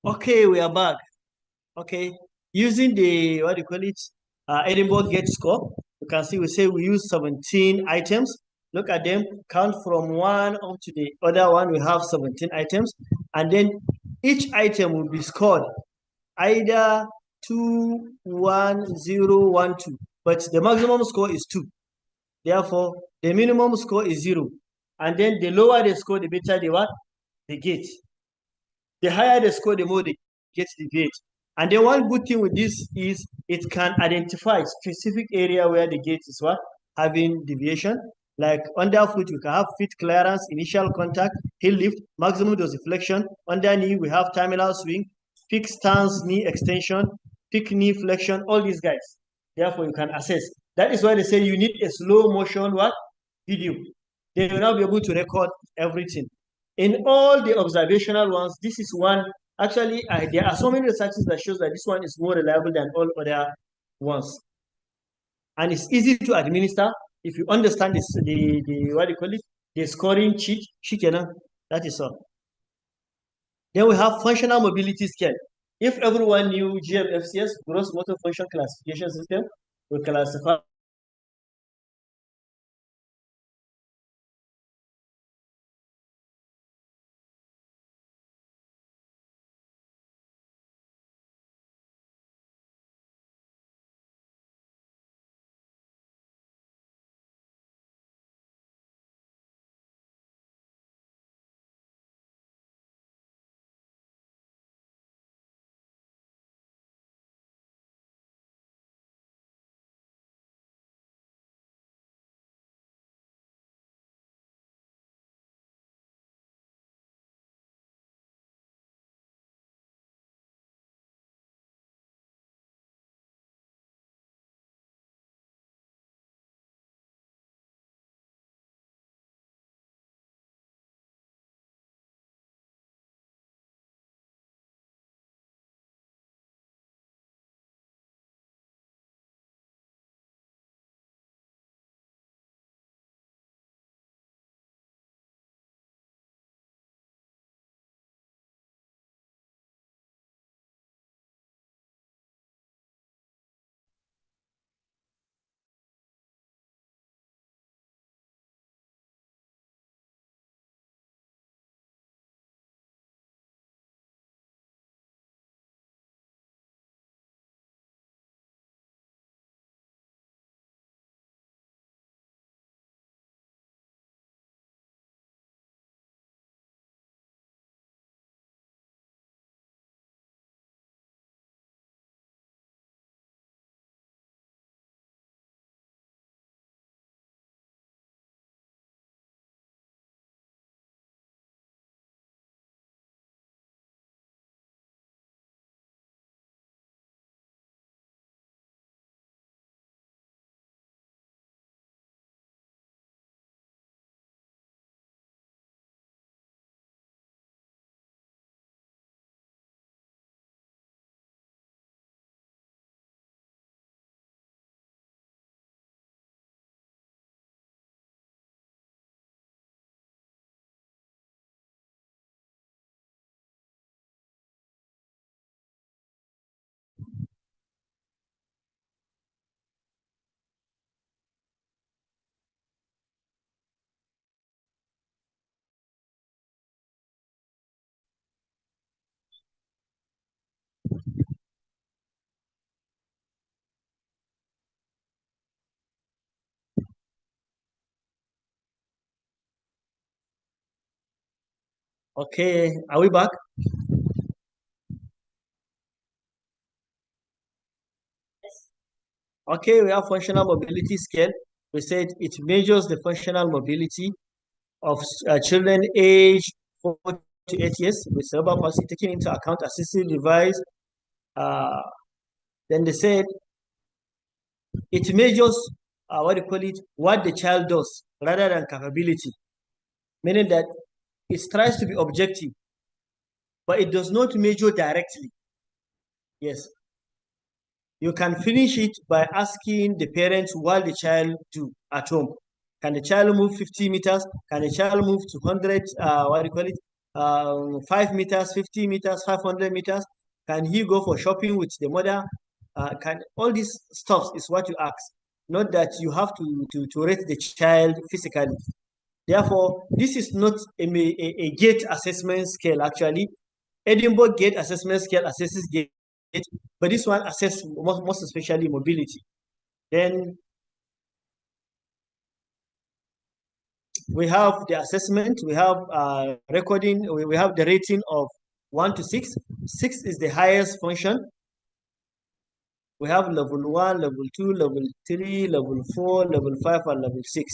Okay, we are back. Okay, using the, what do you call it, Edinburgh Gait score, you can see we say we use 17 items. Look at them, count from one up to the other one, we have 17 items. And then each item will be scored either 2, 1, 0, 1, 2. But the maximum score is 2. Therefore, the minimum score is 0. And then the lower the score, the better the what? The gait. The higher the score, the more the gait deviate. And then one good thing with this is it can identify specific area where the gait is what? Having deviation. Like underfoot, we can have feet clearance, initial contact, heel lift, maximum dorsiflexion. Under knee, we have terminal swing, peak stance, knee extension, peak knee flexion, all these guys. Therefore, you can assess. That is why they say you need a slow motion what? Video. They will now be able to record everything. In all the observational ones, this is one. Actually, there are so many researches that shows that this one is more reliable than all other ones. And it's easy to administer if you understand this, the what do you call it? The scoring cheat. That is all. Then we have functional mobility scale. If everyone knew GMFCS, gross motor function classification system, we classify Okay, are we back? Okay, we have functional mobility scale. We said it measures the functional mobility of children aged 4 to 8 years with cerebral palsy, taking into account assistive device. Then they said it measures what do you call it, what the child does rather than capability, meaning that it tries to be objective, but it does not measure directly. Yes. You can finish it by asking the parents what the child do at home. Can the child move 50 meters? Can the child move to 100, what do you call it, 5 meters, 50 meters, 500 meters? Can he go for shopping with the mother? Can all these stuff is what you ask, not that you have to rate the child physically. Therefore, this is not a gait assessment scale actually. Edinburgh Gait assessment scale assesses gait, but this one assesses most especially mobility. Then we have the assessment, we have recording, we have the rating of 1 to 6. 6 is the highest function. We have level 1, level 2, level 3, level 4, level 5, and level 6.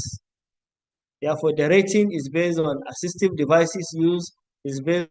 Therefore, the rating is based on assistive devices used, is based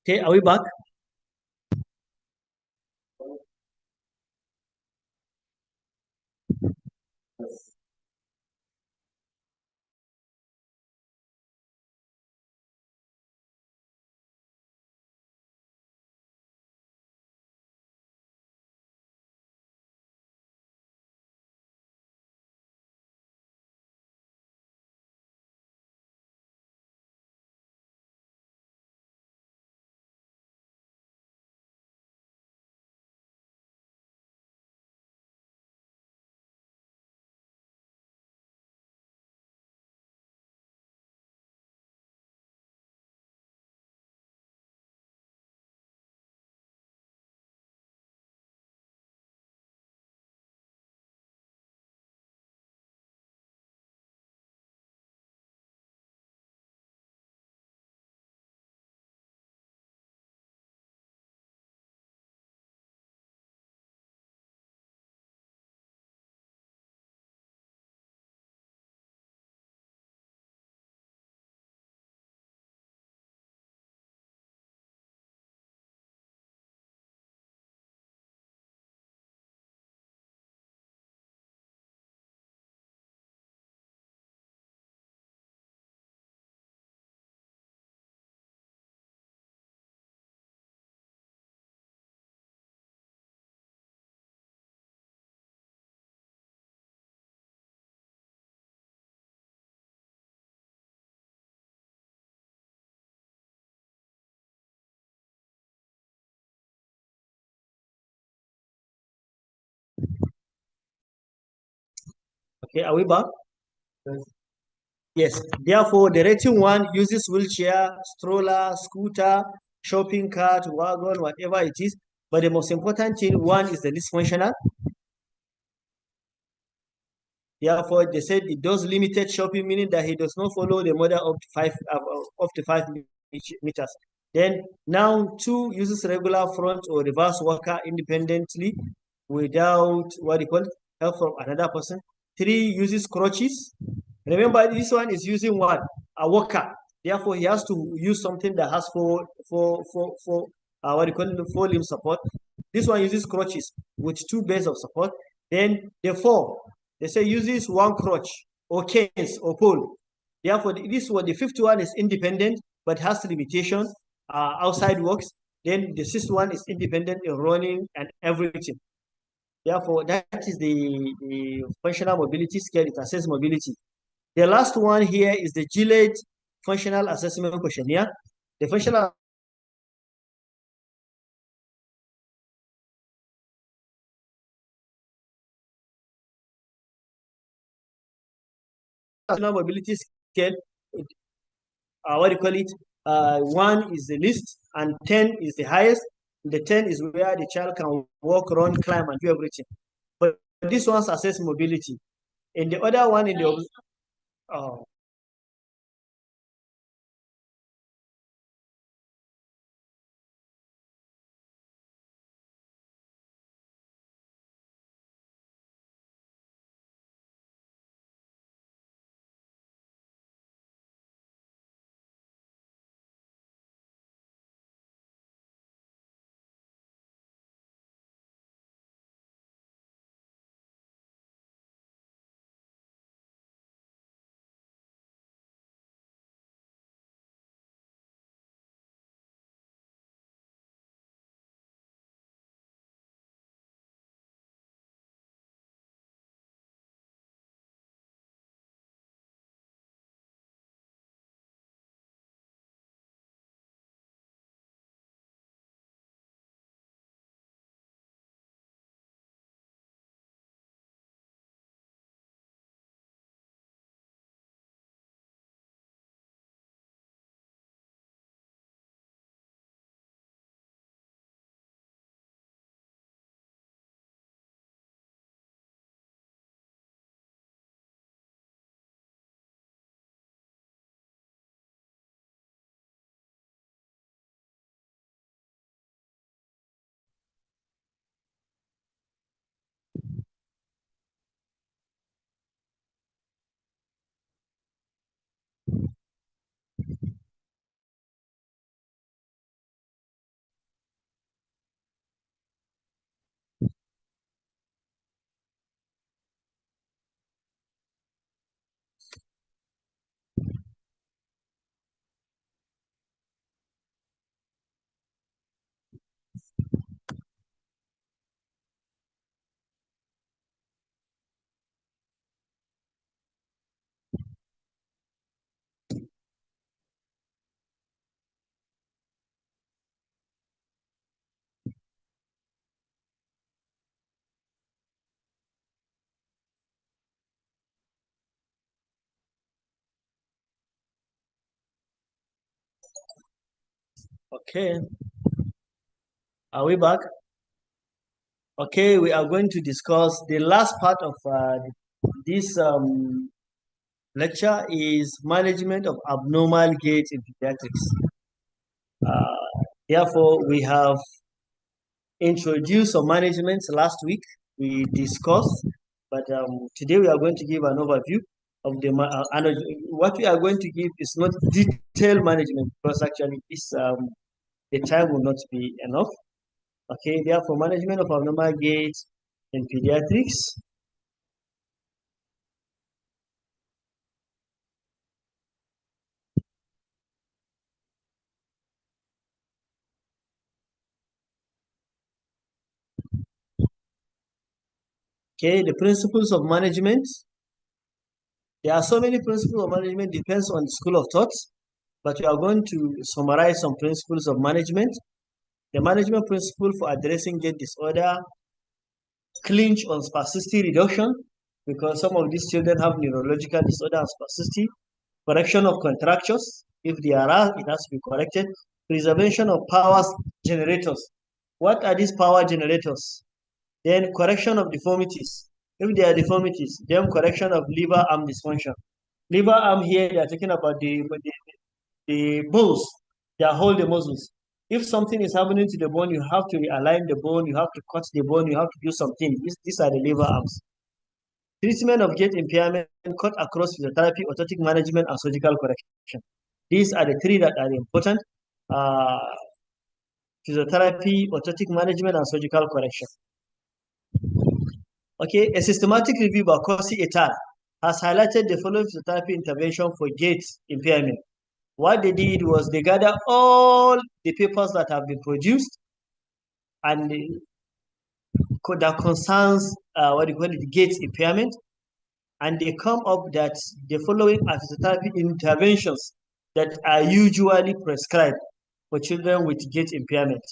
okay. Are we back? Okay, are we back? Yes. Therefore, the rating 1 uses wheelchair, stroller, scooter, shopping cart, wagon, whatever it is. But the most important thing, 1 is the least functional. Therefore, they said it does limited shopping, meaning that he does not follow the model up to 5 meters. Then now 2 uses regular front or reverse walker independently without what you call it, help from another person. 3 uses crutches. Remember, this one is using what? A walker. Therefore, he has to use something that has four what do you call it, 4 limb support. This one uses crutches with 2 bases of support. Then the 4, they say uses 1 crutch or canes or pole. Therefore, this one, the 5th one is independent but has limitation, outside works. Then the 6th one is independent in running and everything. Therefore, that is the functional mobility scale. It assesses mobility. The last one here is the Gillette Functional Assessment Questionnaire. The functional mobility scale, what do you call it? 1 is the least and 10 is the highest. The 10 is where the child can walk, run, climb, and do everything. But this one assess mobility. And the other one in the okay. Are we back? Okay, we are going to discuss the last part of this lecture is management of abnormal gait in pediatrics. Therefore, we have introduced some management last week. We discussed, but today we are going to give an overview of the what we are going to give is not detailed management because actually the time will not be enough. Okay, therefore, management of abnormal gait in pediatrics. Okay, the principles of management. There are so many principles of management, depends on the school of thought, but we are going to summarize some principles of management. The management principle for addressing gait disorder, clinch on spasticity reduction, because some of these children have neurological disorder and spasticity. Correction of contractures, if they are, it has to be corrected. Preservation of power generators. What are these power generators? Then correction of deformities. If there are deformities, then correction of liver arm dysfunction. Liver arm here, they are talking about the bones that hold the muscles. If something is happening to the bone, you have to realign the bone, you have to cut the bone, you have to do something. These are the liver arms. Treatment of gait impairment cut across physiotherapy, orthotic management, and surgical correction. These are the three that are important. Physiotherapy, orthotic management, and surgical correction. Okay, a systematic review by Corsi et al. Has highlighted the following physiotherapy intervention for gait impairment. What they did was they gathered all the papers that have been produced and that concerns what you call it, gait impairment, and they come up that the following are physiotherapy interventions that are usually prescribed for children with gait impairment.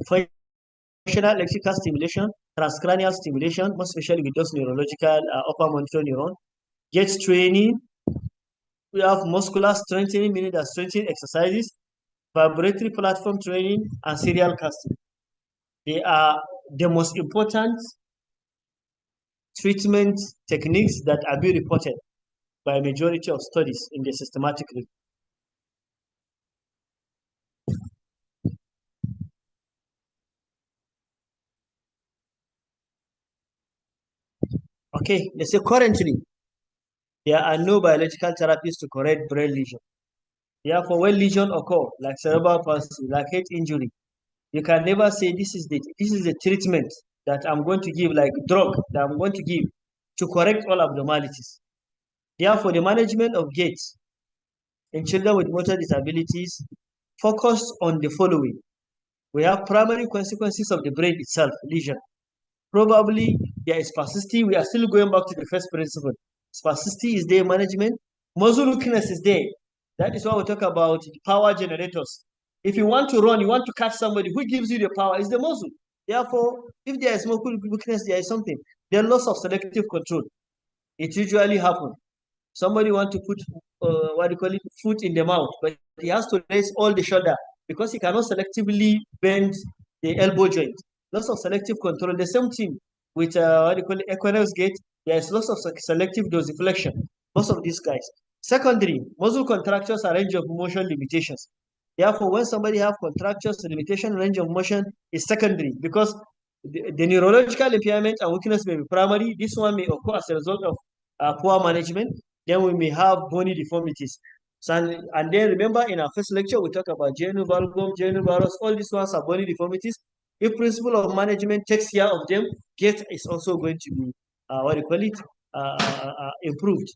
Functional electrical stimulation, transcranial stimulation, most especially with those neurological upper motor neuron, gait training. We have muscular strengthening, meaning that strengthening exercises, vibratory platform training, and serial casting. They are the most important treatment techniques that are being reported by a majority of studies in the systematic review. Okay, they say currently there are no biological therapies to correct brain lesion. Therefore, when lesion occur, like cerebral palsy, like head injury, you can never say this is the treatment that I'm going to give, like drug that I'm going to give to correct all abnormalities. Therefore, the management of gait in children with motor disabilities focus on the following. We have primary consequences of the brain itself, lesion. Probably there is spasticity. We are still going back to the first principle. Spasticity is there, management. Muscle weakness is there. That is why we talk about power generators. If you want to run, you want to catch somebody, who gives you the power? Is the muscle. Therefore, if there is muscle weakness, there is something. Then loss of selective control. It usually happens. Somebody want to put what do you call it, foot in the mouth, but he has to raise all the shoulder because he cannot selectively bend the elbow joint. Loss of selective control. The same thing with what do you call it, equinox gait. There is loss of selective dorsiflexion. Most of these guys. Secondary, muscle contractures are range of motion limitations. Therefore, when somebody have contractures, limitation range of motion is secondary because the neurological impairment and weakness may be primary. This one may occur as a result of poor management. Then we may have bony deformities. So, and then remember in our first lecture, we talked about genu-valgum, genu-varus, all these ones are bony deformities. If principle of management takes care of them, gait is also going to be, what do you call it, improved.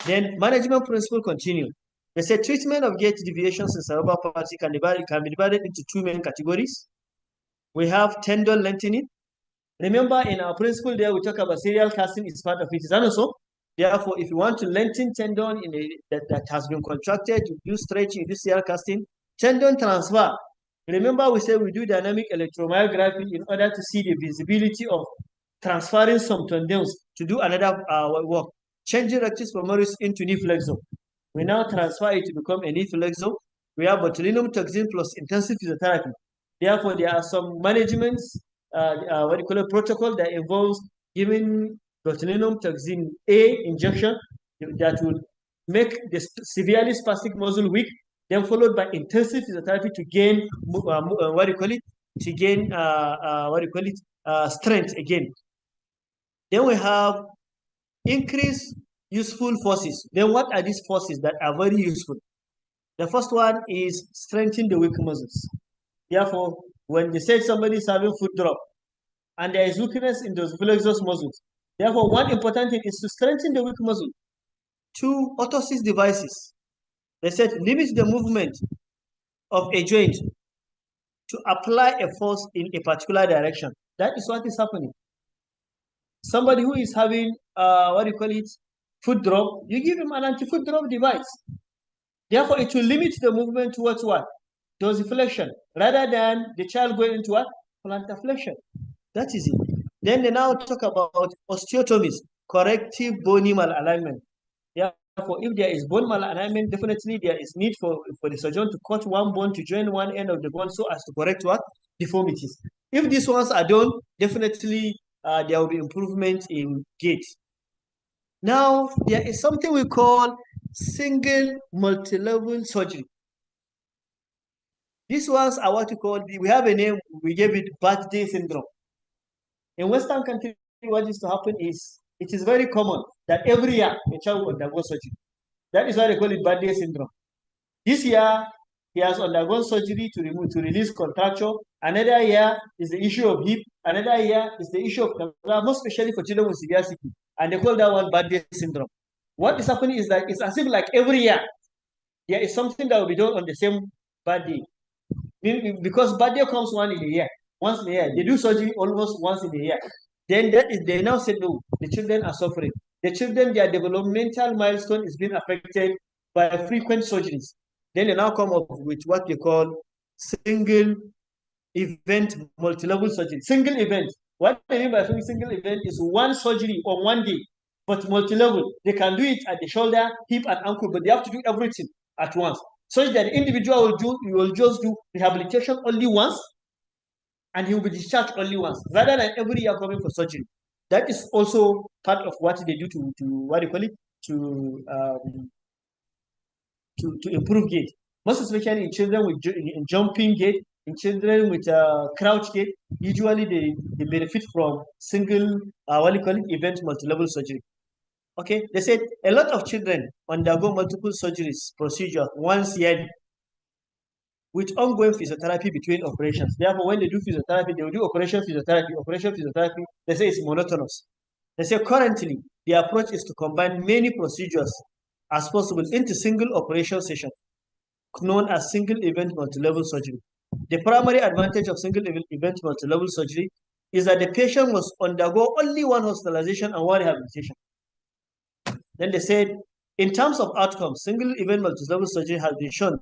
Then management principle continue. They say treatment of gait deviations in cerebral palsy can be divided into two main categories. We have tendon lengthening. Remember in our principle there, we talk about serial casting is part of it. Is that also? Therefore, if you want to lengthen tendon that has been contracted, you do stretching, you do serial casting. Tendon transfer. Remember we said we do dynamic electromyography in order to see the visibility of transferring some tendons to do another work. Changing rectus femoris into knee flexor. We now transfer it to become a knee flexor. We have botulinum toxin plus intensive physiotherapy. Therefore, there are some managements, what do you call it, protocol that involves giving botulinum toxin A injection that will make the severely spastic muscle weak, then followed by intensive physiotherapy to gain, what do you call it, to gain, what do you call it, strength again. Then we have increased useful forces. Then what are these forces that are very useful? The first one is strengthen the weak muscles. Therefore, when they say somebody is having foot drop and there is weakness in those flexors muscles, therefore, one important thing is to strengthen the weak muscle. Two, orthosis devices. They said limit the movement of a joint to apply a force in a particular direction. That is what is happening. Somebody who is having, what do you call it, foot drop, you give him an anti-foot drop device. Therefore, it will limit the movement towards what? Dorsiflexion, rather than the child going into what? Plantar flexion. That is it. Then they now talk about osteotomies, corrective bony malalignment. Therefore, if there is bone malalignment, definitely there is need for the surgeon to cut one bone to join one end of the bone so as to correct what? Deformities. If these ones are done, definitely there will be improvement in gait. Now, there is something we call single multi-level surgery. These ones are what we call, we have a name, we gave it birthday syndrome. In Western countries, what is to happen is, it is very common that every year a child will undergo surgery. That is why they call it birthday syndrome. This year, he has undergone surgery to release contracture. Another year is the issue of hip. Another year is the issue of cancer, most especially for children with severe sickness. And they call that one birthday syndrome. What is happening is that it's as if like every year, there is something that will be done on the same birthday. Because birthday comes once in a year. They do surgery almost once in a year. Then they now say, no, the children are suffering. The children, their developmental milestone is being affected by frequent surgeries. Then they now come up with what they call single event multi-level surgery. Single event. What I mean by single event is one surgery on one day, but multi-level. They can do it at the shoulder, hip, and ankle, but they have to do everything at once. Such that the individual will just do rehabilitation only once, and he will be discharged only once, rather than every year coming for surgery. That is also part of what they do to what do you call it, to improve gait. Most especially in children with in jumping gait, in children with crouch gait, usually they benefit from single what do you call it, event multi-level surgery. Okay, they said a lot of children undergo multiple surgeries procedure once yearly, with ongoing physiotherapy between operations. Therefore, when they do physiotherapy, they will do operation physiotherapy. They say it's monotonous. They say currently, the approach is to combine many procedures as possible into single operation session, known as single event multi-level surgery. The primary advantage of single event multi-level surgery is that the patient must undergo only one hospitalization and one rehabilitation. Then they said, in terms of outcomes, single event multi-level surgery has been shown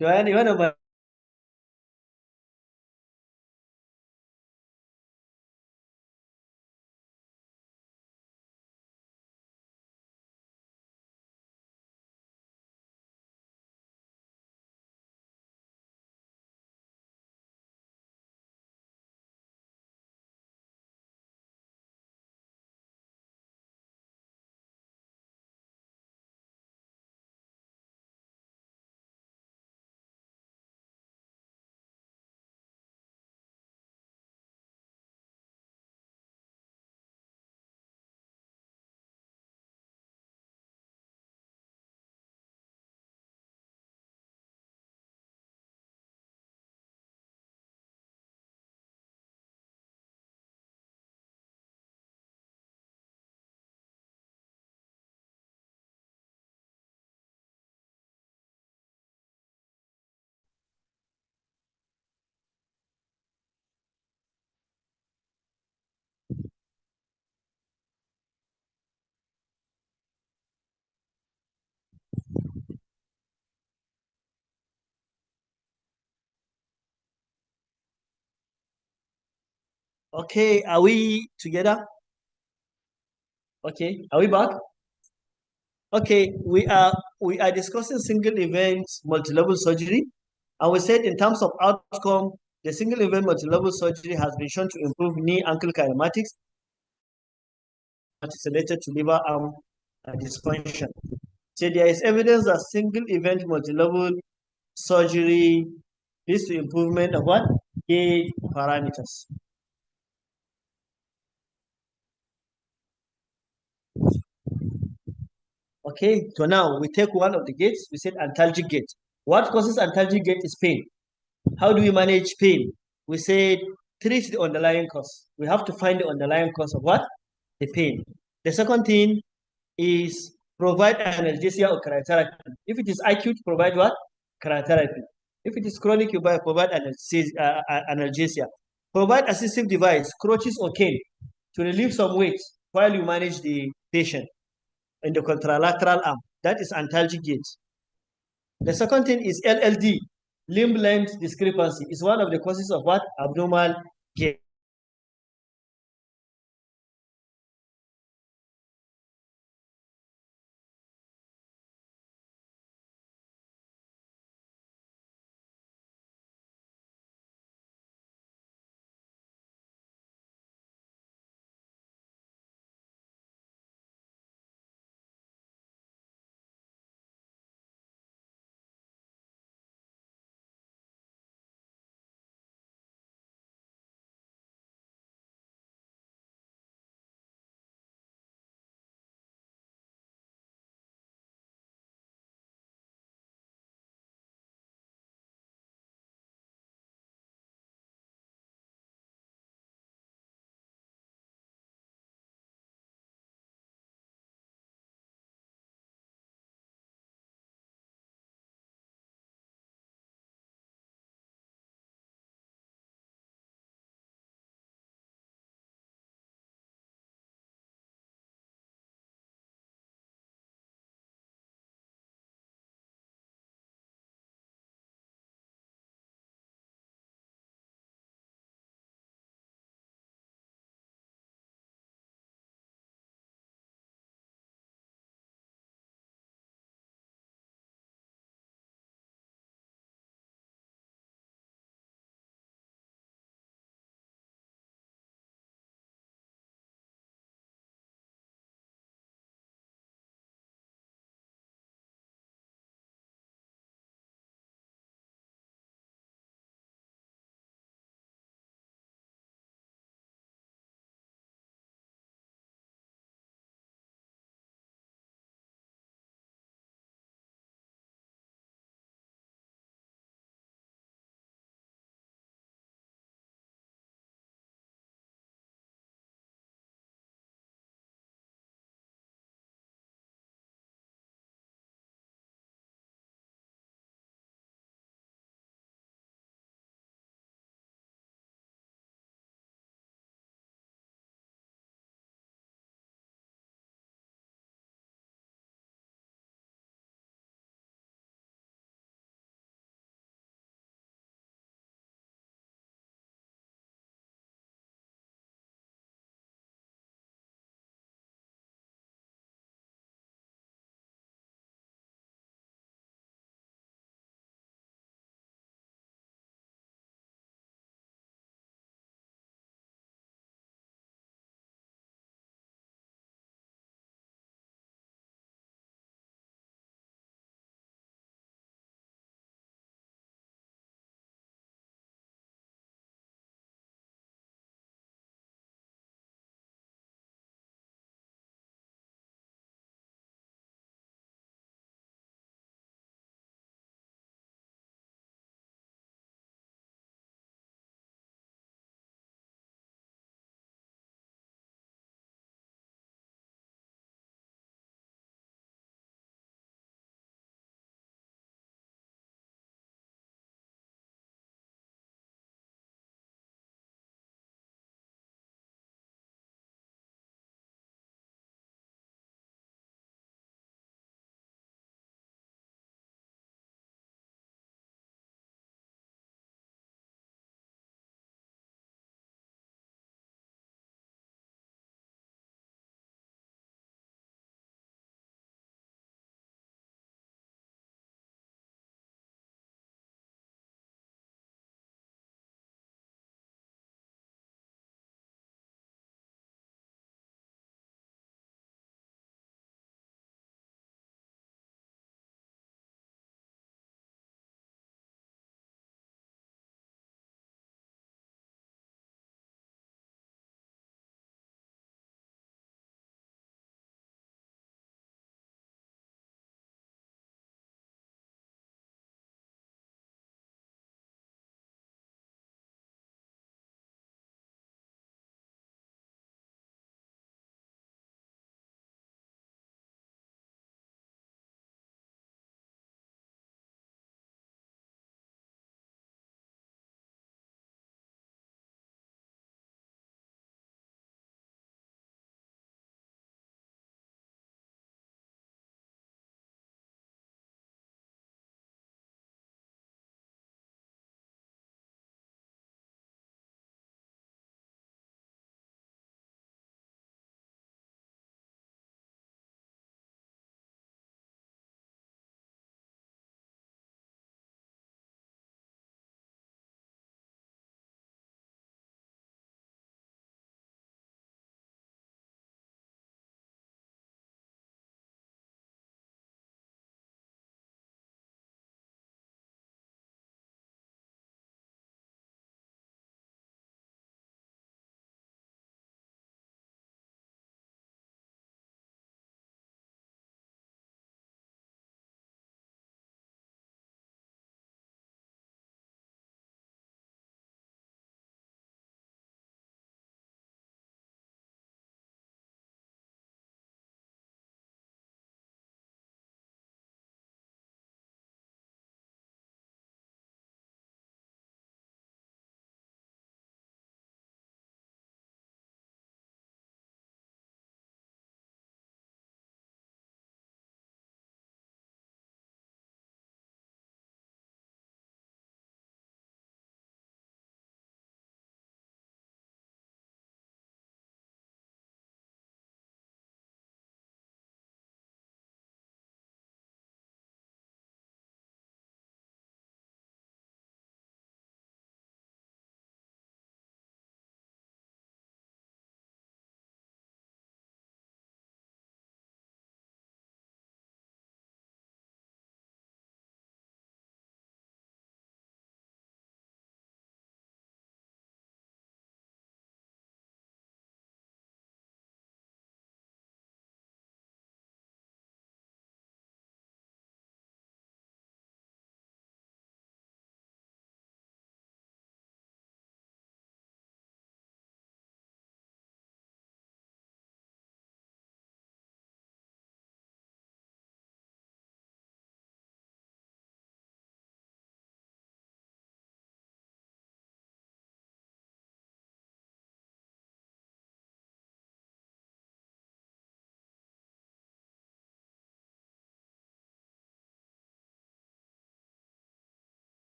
to anyone of my Okay, are we together? Okay, are we back? Okay, we are discussing single event multi-level surgery, and we said in terms of outcome, the single event multi-level surgery has been shown to improve knee ankle kinematics related to liver arm dysfunction. So there is evidence that single event multi-level surgery leads to improvement of what? Gait parameters. Okay, so now we take one of the gaits. We said antalgic gait. What causes antalgic gait is pain. How do we manage pain? We said treat the underlying cause. We have to find the underlying cause of what? The pain. The second thing is provide analgesia or cryotherapy. If it is acute, provide what? Cryotherapy. If it is chronic, you provide analgesia. Provide assistive device, crutches or cane, to relieve some weight while you manage the patient in the contralateral arm. That is antalgic gait. The second thing is LLD, limb length discrepancy, is one of the causes of what? Abnormal gait.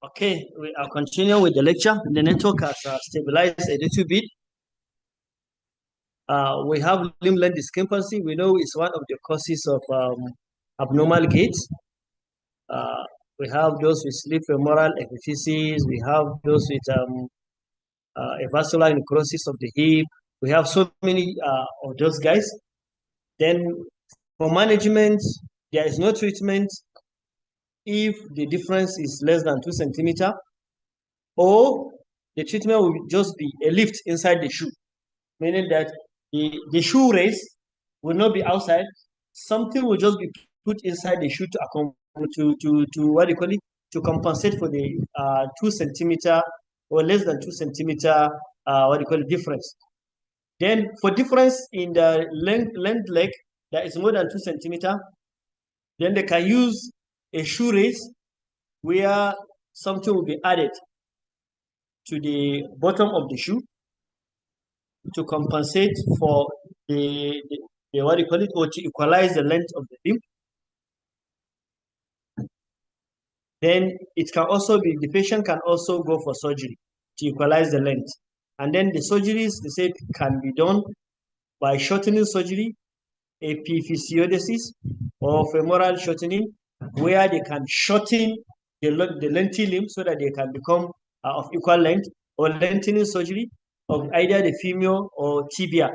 Okay, we are continuing with the lecture. The network has stabilized a little bit. We have limb length discrepancy. We know it's one of the causes of abnormal gait. We have those with slip femoral epiphysis. We have those with avascular necrosis of the hip. We have so many of those guys. Then for management, there is no treatment if the difference is less than 2 centimeters, or the treatment will just be a lift inside the shoe, meaning that the shoe race will not be outside. Something will just be put inside the shoe to what do you call it, to compensate for the 2 centimeter or less than 2 centimeter what do you call it, difference. Then for difference in the length leg that is more than 2 centimeter, then they can use a shoe race where something will be added to the bottom of the shoe to compensate for the what do you call it, or to equalize the length of the limb. Then it can also be, the patient can also go for surgery to equalize the length. And then the surgeries, they say, can be done by shortening surgery, epiphysiodesis, or femoral shortening, where they can shorten the lengthy limb so that they can become of equal length, or lengthening surgery of either the femur or tibia.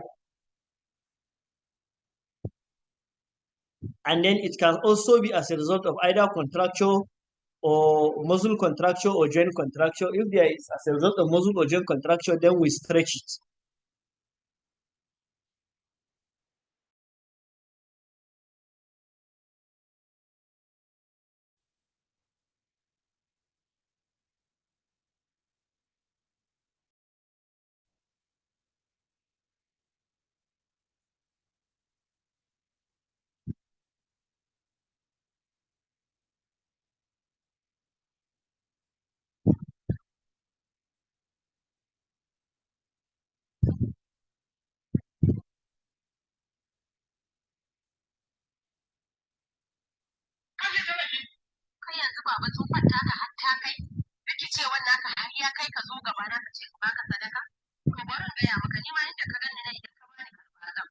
And then it can also be as a result of either contracture or muscle contracture or joint contracture. If there is as a result of muscle or joint contracture, then we stretch it. Kai yanzu baba sun kwanta da hatta kai rikicewan naka har ya kai ka zo gaba na ka ce ka baka sadaka. To bari in gaya maka ni ma inda ka gani na idan ka bani karɓa zan.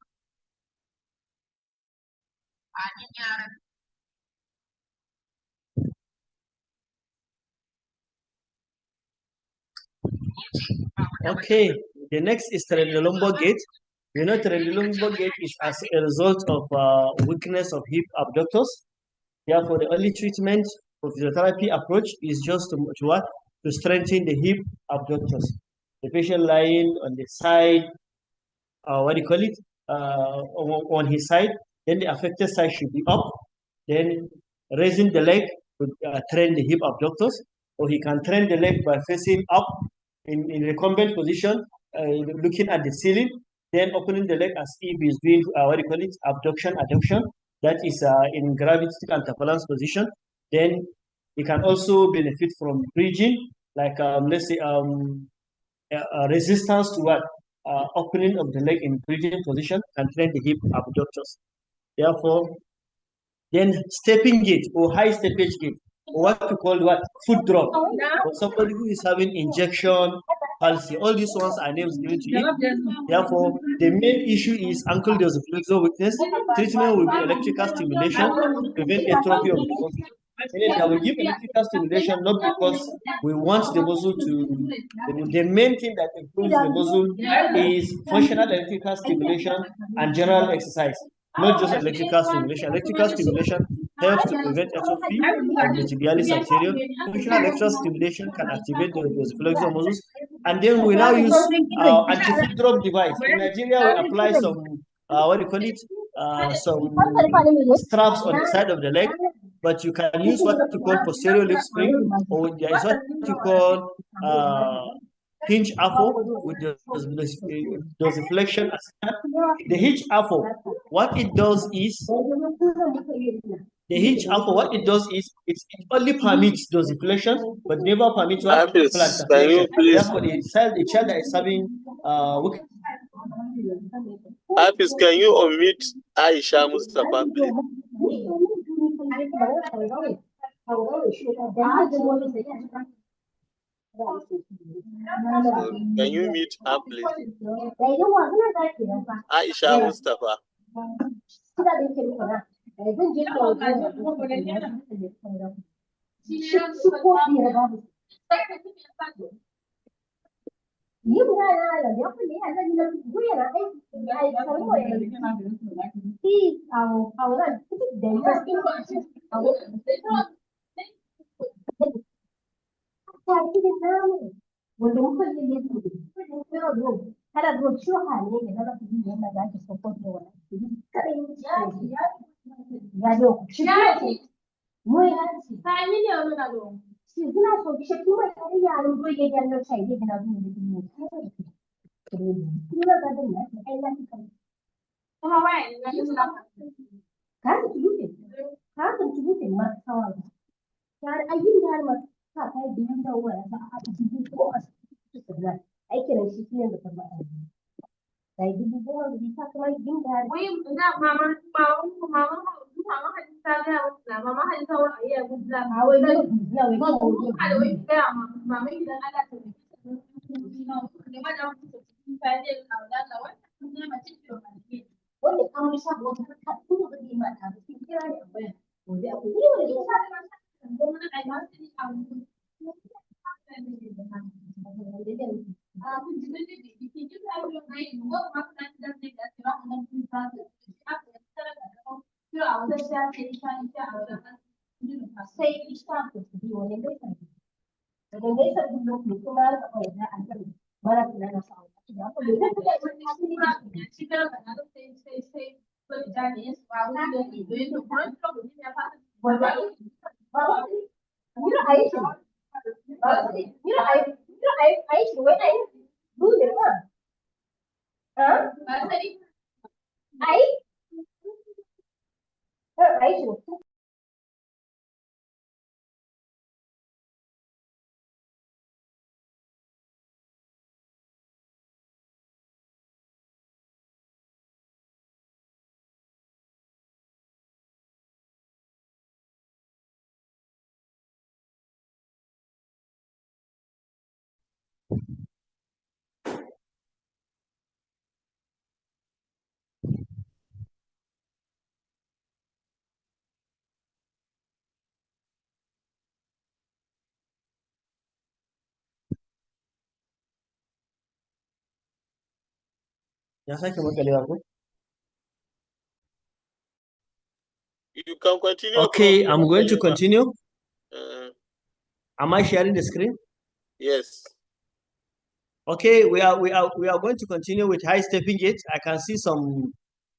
Amin yaran. Okay, the next is tendilombo gait. You know, tendilombo gait is as a result of weakness of hip abductors. Therefore, the only treatment for physiotherapy approach is just to what? To strengthen the hip abductors. The patient lying on the side, what do you call it? On his side, then the affected side should be up. Then raising the leg to train the hip abductors, or he can train the leg by facing up in recumbent position, looking at the ceiling, then opening the leg as if he's doing what do you call it? Abduction, adduction. That is in gravity and balance position. Then he can also benefit from bridging, like let's say resistance to what? Opening of the leg in bridging position can train the hip abductors. Therefore, then stepping gait or high steppage gait, or what we call what? Foot drop. For somebody who is having injection palsy, all these ones are names given to it. Therefore, the main issue is ankle dorsiflexor weakness. Treatment will be electrical stimulation to prevent atrophy of the muscle. Meaning that we give electrical stimulation not because we want the muscle to. The main thing that improves the muscle is functional electrical stimulation and general exercise, not just electrical stimulation. Electrical stimulation helps to prevent atrophy of the tibialis anterior. Functional electrical stimulation can activate the dorsiflexor muscles. And then we now use anti-foot drop device. In Nigeria, we apply some, what do you call it? Some straps on the side of the leg. But you can use what you call posterior leaf spring, or there is what you call hinge afo with the dorsiflexion. The hinge afo, what it does is, it only permits dorsiflexion, but never permits what? Plantarflexion. Therefore, the child that is having Hafiz, can you unmute Aisha Mustafa, please? So can you mute her, please? Aisha Mustafa. Ya sake makalewa ko? You can continue. Okay, I'm going to continue. Uh, Am I sharing the screen? yes. Okay, we are going to continue with high stepping gait. I can see some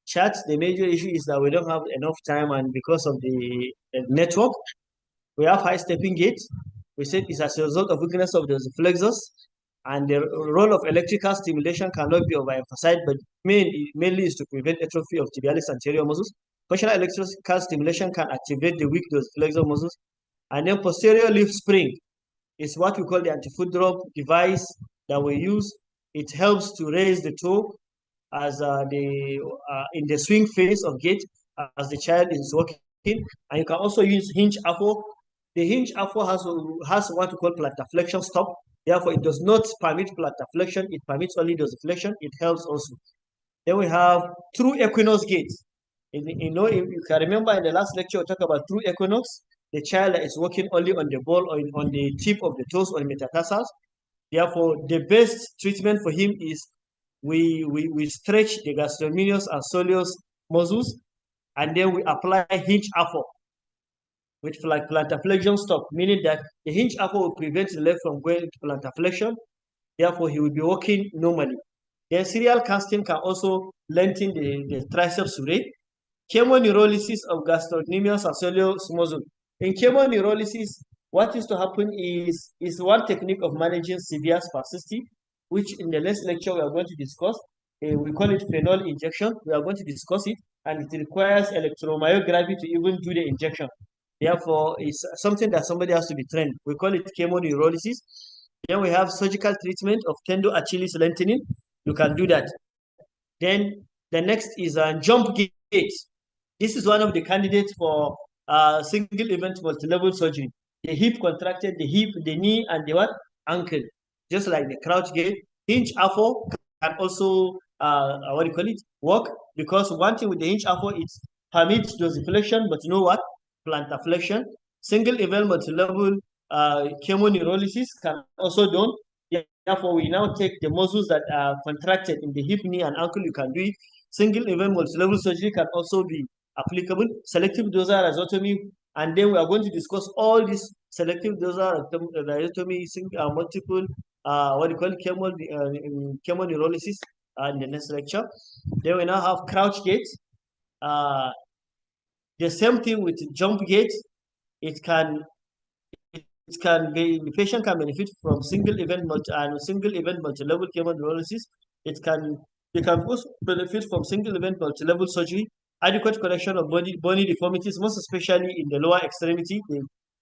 chats. The major issue is that we don't have enough time, and because of the network, we have high stepping gait. We said it's as a result of weakness of the flexors, and the role of electrical stimulation cannot be overemphasized, but mainly is to prevent atrophy of tibialis anterior muscles. Functional electrical stimulation can activate the weak flexor muscles, and then posterior leaf spring is what we call the anti-foot drop device that we use. It helps to raise the toe as in the swing phase of gait as the child is walking, and you can also use hinge afo. The hinge afo has what we call plantar flexion stop. Therefore, it does not permit plantar flexion; it permits only dorsiflexion. It helps also. Then we have true equinox gait. You know, if you can remember in the last lecture, we talked about true equinox, the child that is walking only on the ball or on the tip of the toes or the metatarsals. Therefore, the best treatment for him is we stretch the gastrocnemius and soleus muscles, and then we apply hinge afo with plantar flexion stop, meaning that the hinge afo will prevent the leg from going into plantar flexion. Therefore, he will be walking normally. Then serial casting can also lengthen the triceps rate. Chemoneurolysis of gastrocnemius and soleus muscle. In chemoneurolysis, what is to happen is one technique of managing severe spasticity, which in the next lecture we are going to discuss. We call it phenol injection. We are going to discuss it, and it requires electromyography to even do the injection. Therefore, it's something that somebody has to be trained. We call it chemoneurolysis. Then we have surgical treatment of tendo Achilles lengthening. You can do that. Then the next is a jump gait. This is one of the candidates for single event multi-level surgery. The hip contracted, the hip, the knee, and the what? ankle, just like the crouch gait. Hinge afo can also what do you call it, work, because one thing with the hinge afo, it permits dorsiflexion, but you know what, plantar flexion. Single event multi-level chemoneurolysis can also done. Therefore, we now take the muscles that are contracted in the hip, knee, and ankle. You can do it. Single event multi-level surgery can also be applicable. Selective dorsal rhizotomy, and then we are going to discuss all these selective dorsal rhizotomy, multiple, what do you call it, chemoneurolysis in the next lecture. Then we now have crouch gait. The same thing with jump gait. It can the patient can benefit from single event multi-level chemodialysis. They can also benefit from single event multi-level surgery, adequate correction of bony deformities, most especially in the lower extremity.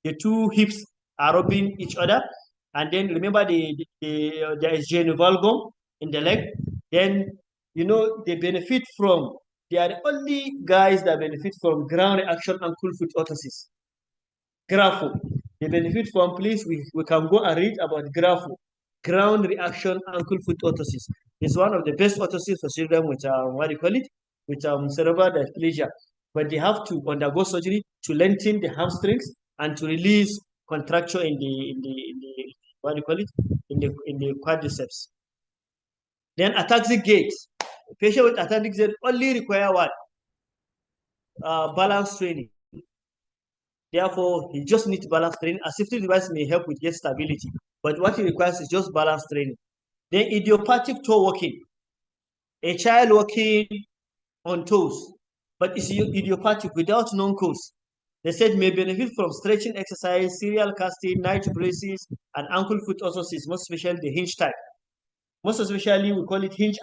The two hips are rubbing each other, and then remember there is genu-valgum in the leg. Then they benefit from. They are the only guys that benefit from ground reaction ankle foot orthosis. GRAFO. The benefit from, please, we can go and read about GRAFO, ground reaction ankle foot orthosis. It's one of the best orthoses for children with what do you call it, with cerebral dysplasia. But they have to undergo surgery to lengthen the hamstrings and to release contracture in the what do you call it, in the quadriceps. Then ataxic gait. Patient with ataxic gait only require what? Balance training. Therefore, he just needs balance training. Assistive device may help with gait stability, but what he requires is just balance training. Then idiopathic toe walking. A child walking on toes, but it's idiopathic without non-cause. They said may benefit from stretching exercise, serial casting, night braces, and ankle foot orthosis, most especially the hinge type. Most especially, we call it hinge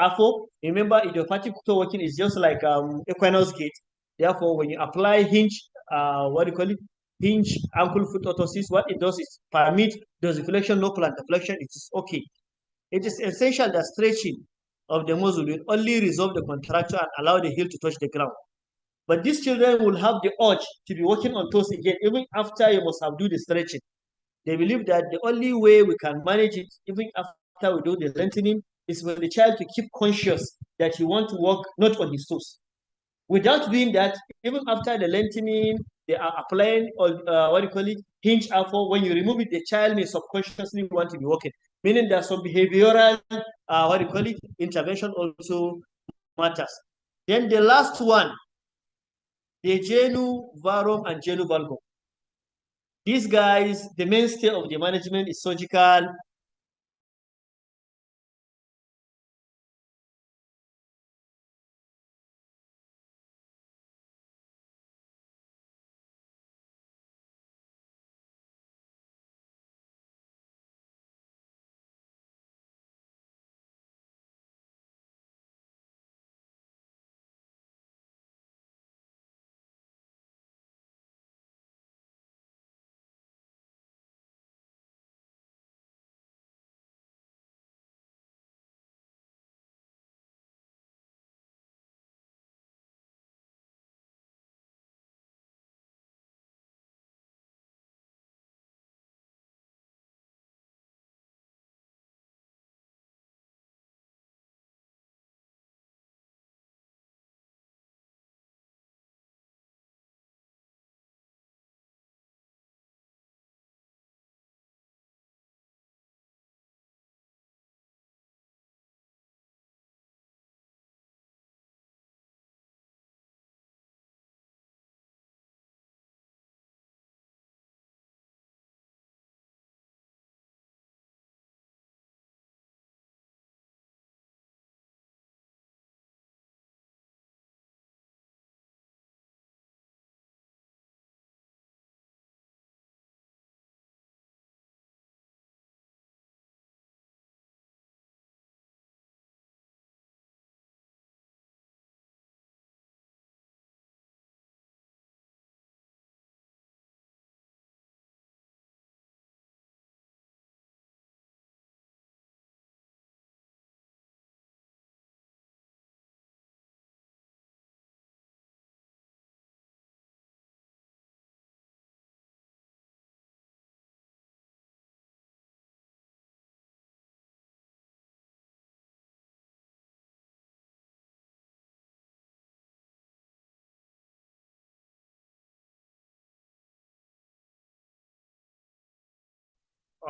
afo. Remember, idiopathic toe walking is just like equinox gait. Therefore, when you apply hinge, what do you call it? Hinge ankle foot orthosis, what it does is permit dorsiflexion, no plantar flexion. It is okay. It is essential that stretching of the muscle will only resolve the contracture and allow the heel to touch the ground. But these children will have the urge to be walking on toes again, even after you must have do the stretching. They believe that the only way we can manage it, even after we do the lengthening, is for the child to keep conscious that he wants to walk not on his toes. Without doing that, even after the lengthening, they are applying, what do you call it, hinge after. When you remove it, the child may subconsciously want to be walking. Meaning that some behavioral, what do you call it, intervention also matters. Then the last one, the genu, varum, and genu valgum. These guys, the mainstay of the management is surgical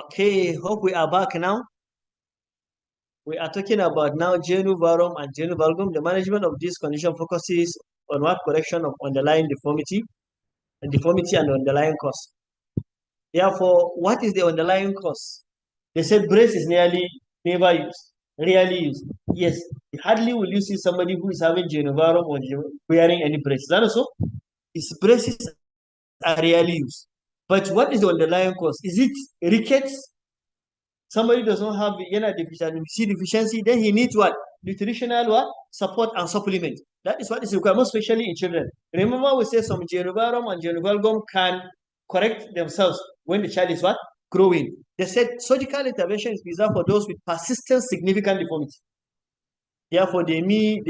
Okay, hope we are back now. We are talking about now genu-varum and genu-valgum. The management of this condition focuses on what correction of underlying deformity and underlying cause. Therefore, what is the underlying cause? They said brace is never used, rarely used. Yes, hardly will you see somebody who is having genu-varum or wearing any brace. Is that so? His braces are rarely used. But what is the underlying cause? Is it rickets? Somebody does not have vitamin C deficiency, then he needs what? Nutritional what? Support and supplement. That is what is required, most especially in children. Remember, we say some genu-varum and genu-valgum can correct themselves when the child is what? Growing. They said surgical intervention is reserved for those with persistent significant deformity. Therefore, they need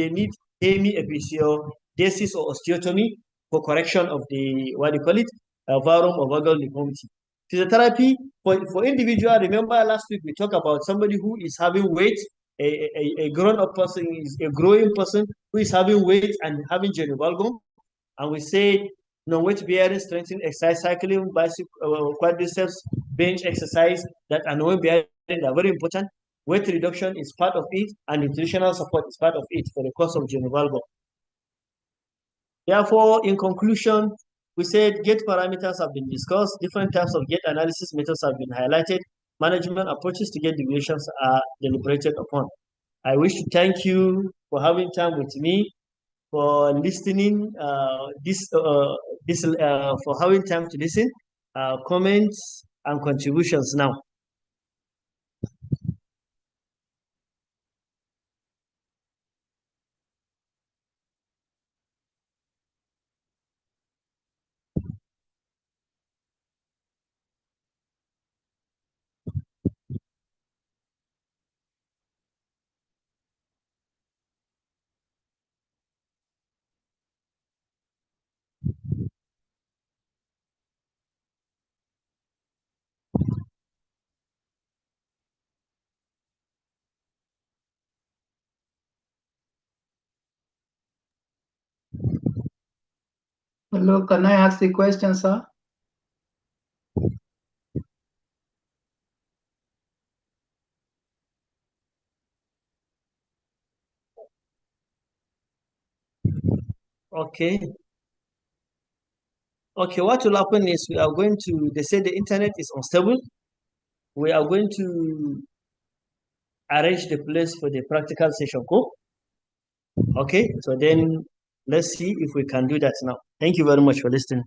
hemiepiciodesis or osteotomy for correction of the, what do you call it, varum or vagal deformity. Physiotherapy for individual, remember last week we talked about somebody who is having weight, a grown-up person, is a growing person who is having weight and having genu-valgum, and we said non-weight bearing strengthening exercise, cycling, bicycle, quadriceps, bench exercise that are non-weight bearing are very important. Weight reduction is part of it, and nutritional support is part of it for the cause of genu-valgum. Therefore, in conclusion, we said gait parameters have been discussed, different types of gait analysis methods have been highlighted, management approaches to gait deviations are deliberated upon. I wish to thank you for having time with me, for listening, for having time to listen, comments and contributions now. Hello, can I ask the question, sir? Okay. Okay, what will happen is we are going to, they say the internet is unstable. We are going to arrange the place for the practical session. Cool? Okay, so then let's see if we can do that now. Thank you very much for listening.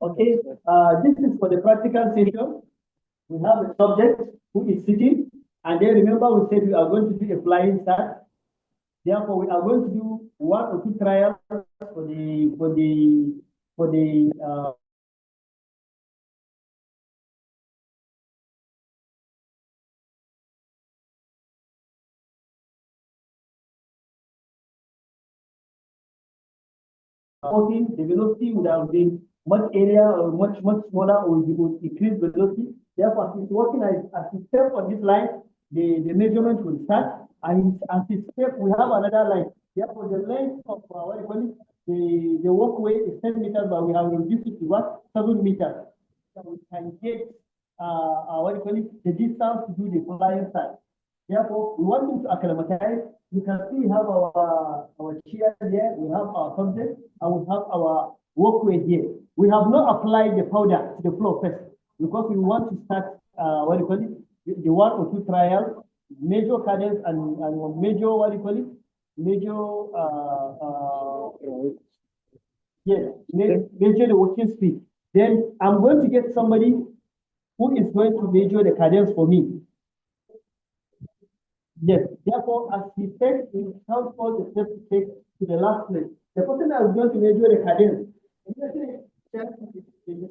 Okay, this is for the practical session. We have a subject who is sitting, and then remember we said we are going to do a flying start. Therefore, we are going to do 1 or 2 trials for the walking. The velocity would have been much area or much smaller, or would increase velocity. Therefore, as he's walking, as he steps on this line, the measurement will start, and as he steps, we have another line. Therefore, the length of what you call it, the walkway is 10 meters, but we have reduced it to what, 7 meters. So we can get what you call it, the distance to do the flying start. Therefore, we want him to acclimatize. You can see we have our chair here, we have our subject, and we have our walkway here. We have not applied the powder to the floor first, because we want to start what do you call it, the 1 or 2 trials, major cadence and major what do you call it, major measure the walking speed. Then I'm going to get somebody who is going to measure the cadence for me. Yes, therefore, as he takes, he counts all the steps to take to the last place. The person that is going to measure the cadence, the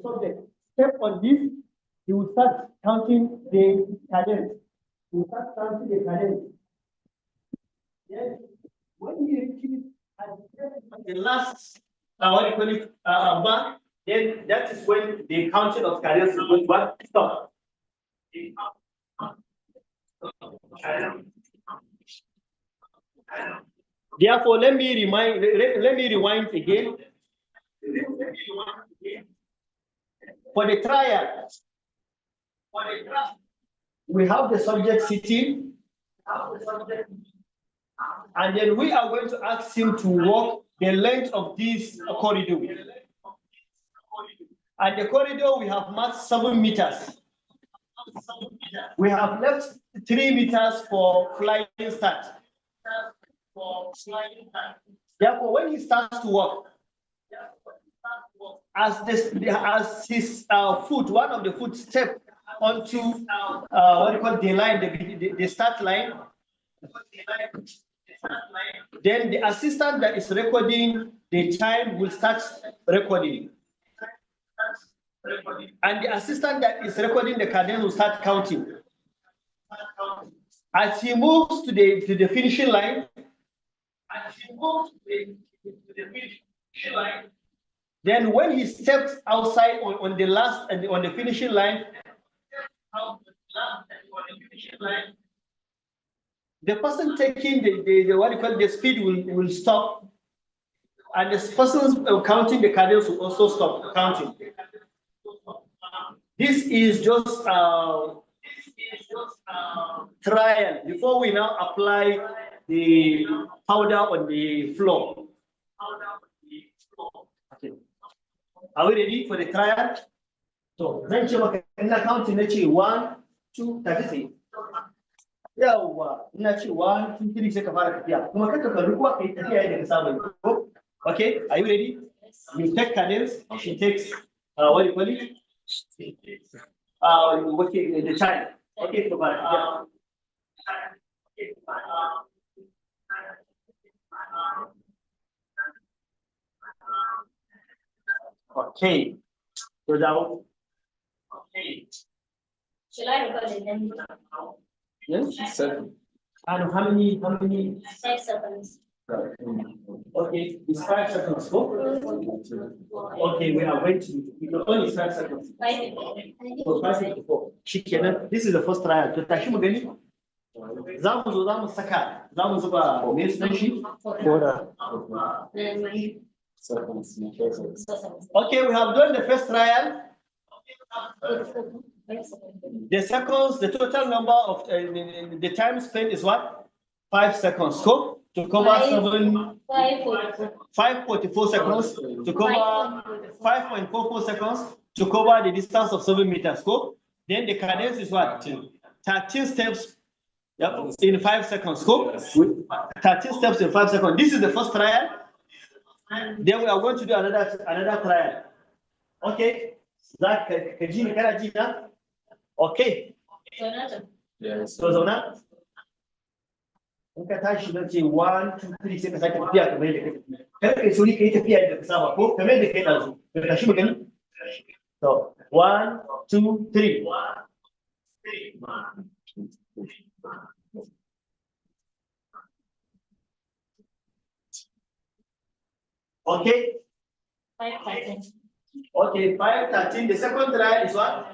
subject, step on this, he will start counting the cadence. He will start counting the cadence. Yes, when he reaches at the last, what do you call it, mark, then that is when the counting of cadence is going to stop. Therefore, let me rewind again. For the trial, we have the subject sitting, and then we are going to ask him to walk the length of this corridor. And the corridor we have marked 7 meters. We have left 3 meters for flying start. Therefore, when he starts to walk, as his foot, one of the foot step onto what you call the line, the start line, then the assistant that is recording the time will start recording. And the assistant that is recording the cadence will start counting. As he moves to the finishing line, then when he steps outside on the finishing line, the person taking the what you call the speed will stop, and the person counting the cadence will also stop counting. This is just trial before we now apply the powder on the floor. Okay. Are we ready for the trial? So then counting 1, 2, 3. Yawa, 1, 2, 3 sai ka fara tafiya. Kuma kaka ka rukuwa kai tafiya yadda ka saba. Okay, are you ready? You take cadence, she takes what do you call it? Okay, the time. Okay, so yeah. Okay, so now. Okay. Shall I record it then? Yes, 7. And how many? 5 seconds. Okay, it's 5 seconds. Okay, we are waiting. We can only 5 seconds. 5. So 5 seconds. This is the first trial. To tashi mu gani? Za mu saka, za mu zuba me sunan shi? Okay, we have done the first trial. The seconds, the total number of the time spent is what? 5 seconds. So to cover 544 seconds, to cover 5.44 seconds, to cover the distance of 7 meters. So then the cadence is what? 13 steps in 5 seconds. So 13 steps in 5 seconds. This is the first trial. Then we are going to do another trial. Okay. Zach, can you that? Okay. Yes. So zauna. In ka tashi na ce 1 2 3 sai ka sake tafiya kamar yadda kake. Kar kai sauri kai tafiya da ka saba ko kamar yadda kai dazu. Ka tashi mu gani. So 1 2 3. Okay. 5:13. Okay, 5:13. The second trial is what?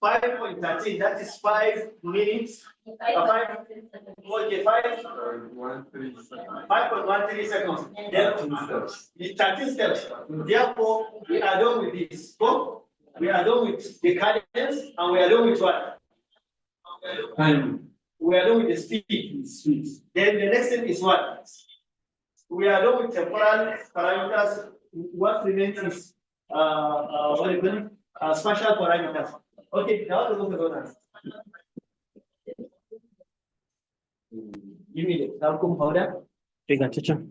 5.13. That is 5 minutes. 5. Okay, 5.13 seconds. Then 13 steps. Therefore, we are done with this. So, we are done with the cadence, and we are done with what? We are done with the speed. Then the next thing is what? We are done with temporal parameters. What remains is what do you call it? Spatial parameters. Okay, now to look at that. Give me the talcum powder. Take a picture.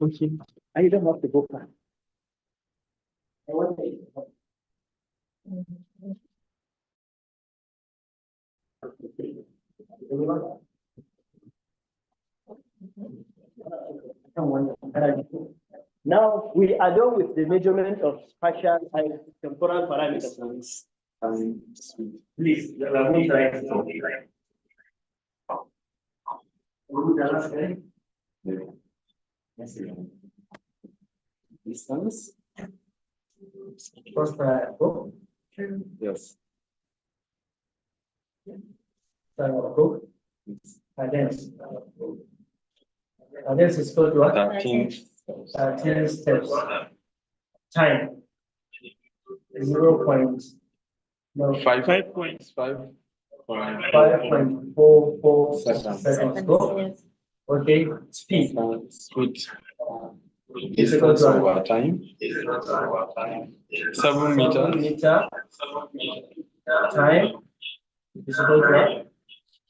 Okay. I don't have to go far. I want to. Now we are done with the measurement of spatial and temporal parameters. Please, distance. First go. Yes. Go. Cadence. Cadence is called what? 13 steps. Time. 0.5. 5.44 seconds. Go. Okay. Speed. Is equal to our time. 7 meters. Time is equal to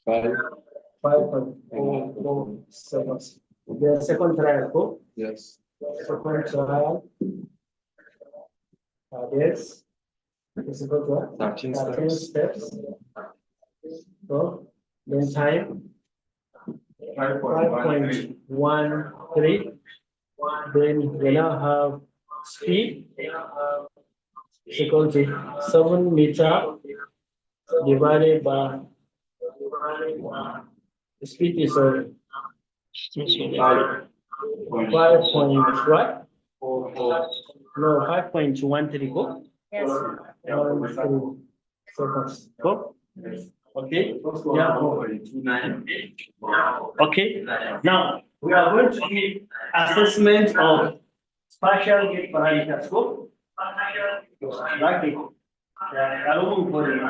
5.44 seconds. The second trial, go. Yes. Second trial. Yes. Is equal to 13 steps. So then time 5.13. Then we now have speed is equal to 7 meters divided by the speed is 5 point what? No, 5.13 go. Yes. 1 seconds. Go. Okay. Yeah. Okay. Now we are going to do assessment of spatial gait parameters. Go. Right. Yeah, I don't move for it.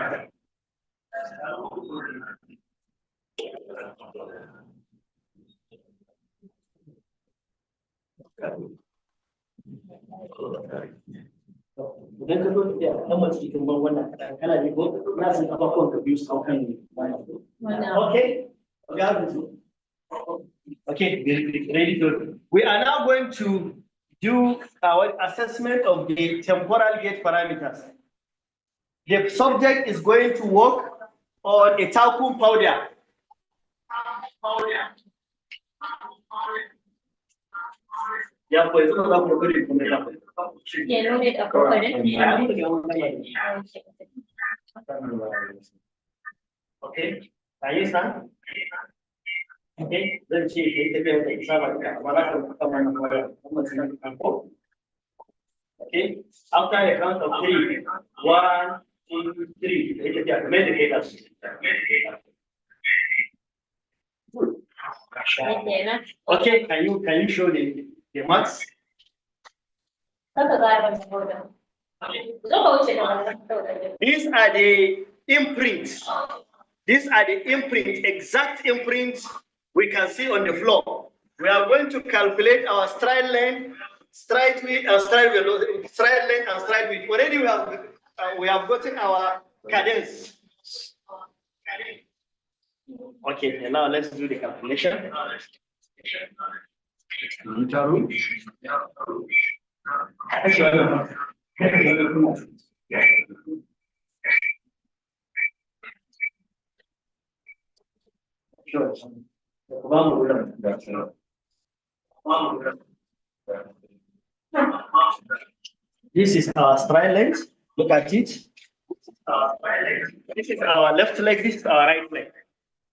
Idan ka zo da ɗan mace cikin bangon nan kana ji ko na san abubuwan ka biyu su kan okay okay ready to we are now going to do our assessment of the temporal gait parameters. The subject is going to work on a talcum powder. Yeah, pues eso no lo puedo comentar. Okay, ahí está. Okay, let's see. Okay, after the count of 3, 1, Okay, can you show the marks? These are the imprints. These are the imprint, exact imprints we can see on the floor. We are going to calculate our stride length, stride width, stride velocity, stride length, and stride width. Already we have gotten our cadence. Okay, and now let's do the calculation. This is our stride length. Look at it. This is our left leg. This is our right leg.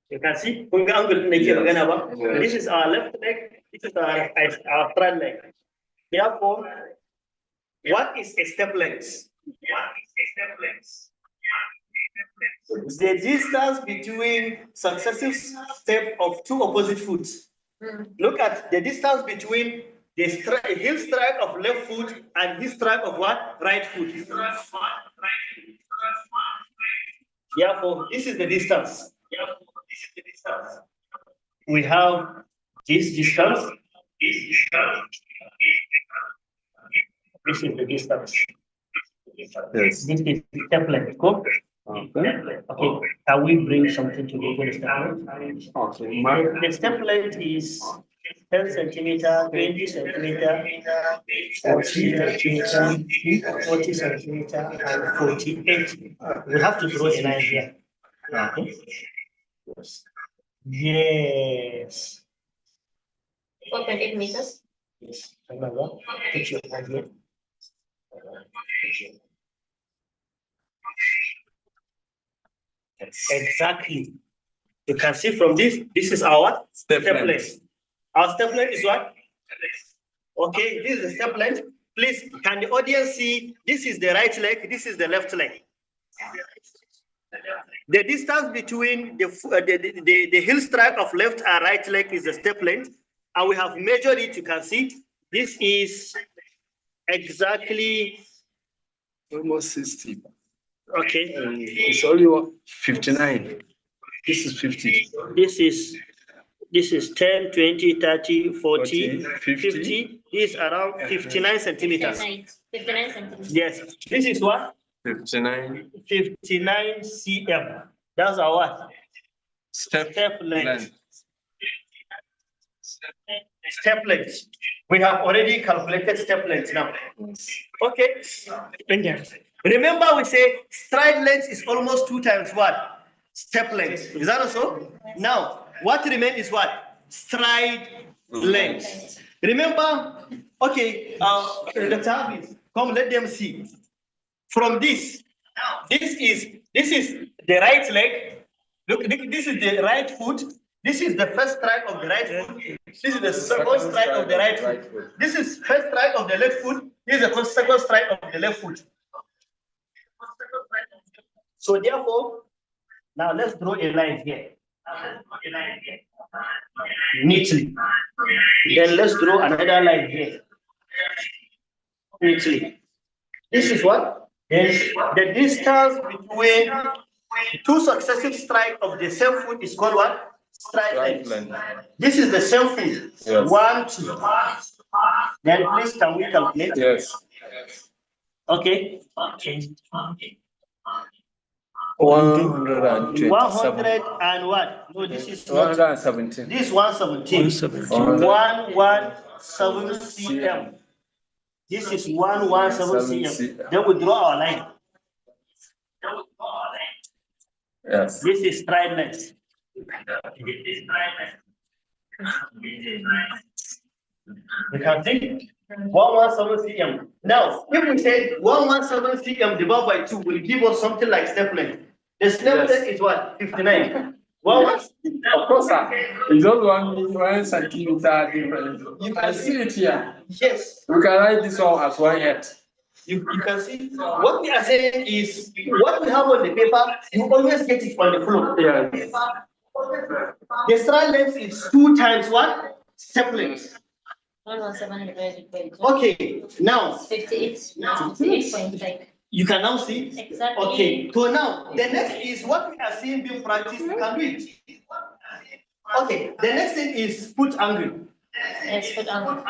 You can see. This is our left leg. This is our front leg. Therefore, what is a step length? The distance between successive steps of two opposite foot. Look at the distance between the heel strike of left foot and heel strike of what? Right foot. Therefore, this is the distance. We have this distance. This is the distance. Yes. This is step length. Okay. Can we bring something to the step length? Okay. The step length is 10 centimeter, 20 centimeter, 40 centimeter, 40 centimeter, and 48. We have to draw a line here. Okay. Yes. 4.8 meters. Yes. Remember, put your hand here. Exactly. You can see from this is our step length. Our step length is what? Okay, this is the step length. Please, can the audience see? This is the right leg, this is the left leg. The distance between the heel strike of left and right leg is the step length, and we have measured it. You can see this is exactly almost 60. Okay. It's only 59. This is 50. This is 10, 20, 30, 40, 50. This is around 59 centimeters. 59 centimeters. Yes. This is what? 59. 59 cm. That's our what? Step length. Step length. We have already calculated step length now. Okay. Remember, we say stride length is almost 2 times what? Step length. Is that also? Now, what remains is what? Stride length. Remember, okay, the tablet. Come, let them see. From this is the right leg. Look, this is the right foot. This is the first strike of the right foot. This is the second strike of the right foot. This is first strike of the left foot. This is the second strike of the left foot. So therefore, now let's draw a line here. Neatly. Then let's draw another line here. Neatly. This is what? The distance between 2 successive strikes of the same foot is called what? Stride length. This is the same foot. Yes. 1, 2. Then please can we calculate? Yes. Okay. 127. 100 and what? No, this is 117. This is 117. 117 cm. This is 117 cm. Then we draw our line. Yes. This is stride length. We can take 117 cm. Now, if we say 117 cm divided by 2 will give us something like step length. The step length is what? 59. Of course, sir. It's just 1 centimeter difference. You can see it here. Yes. We can write this one as 1/8. You can see what we are saying is what we have on the paper, you always get it on the floor. Yeah. The strand length is 2 times what? Step length. 1,700. Okay, now 58.5. you can now see. Exactly. Okay, so now the next is what we are seeing being practiced. You can do it. Okay, the next thing is foot angle. Yes, foot angle.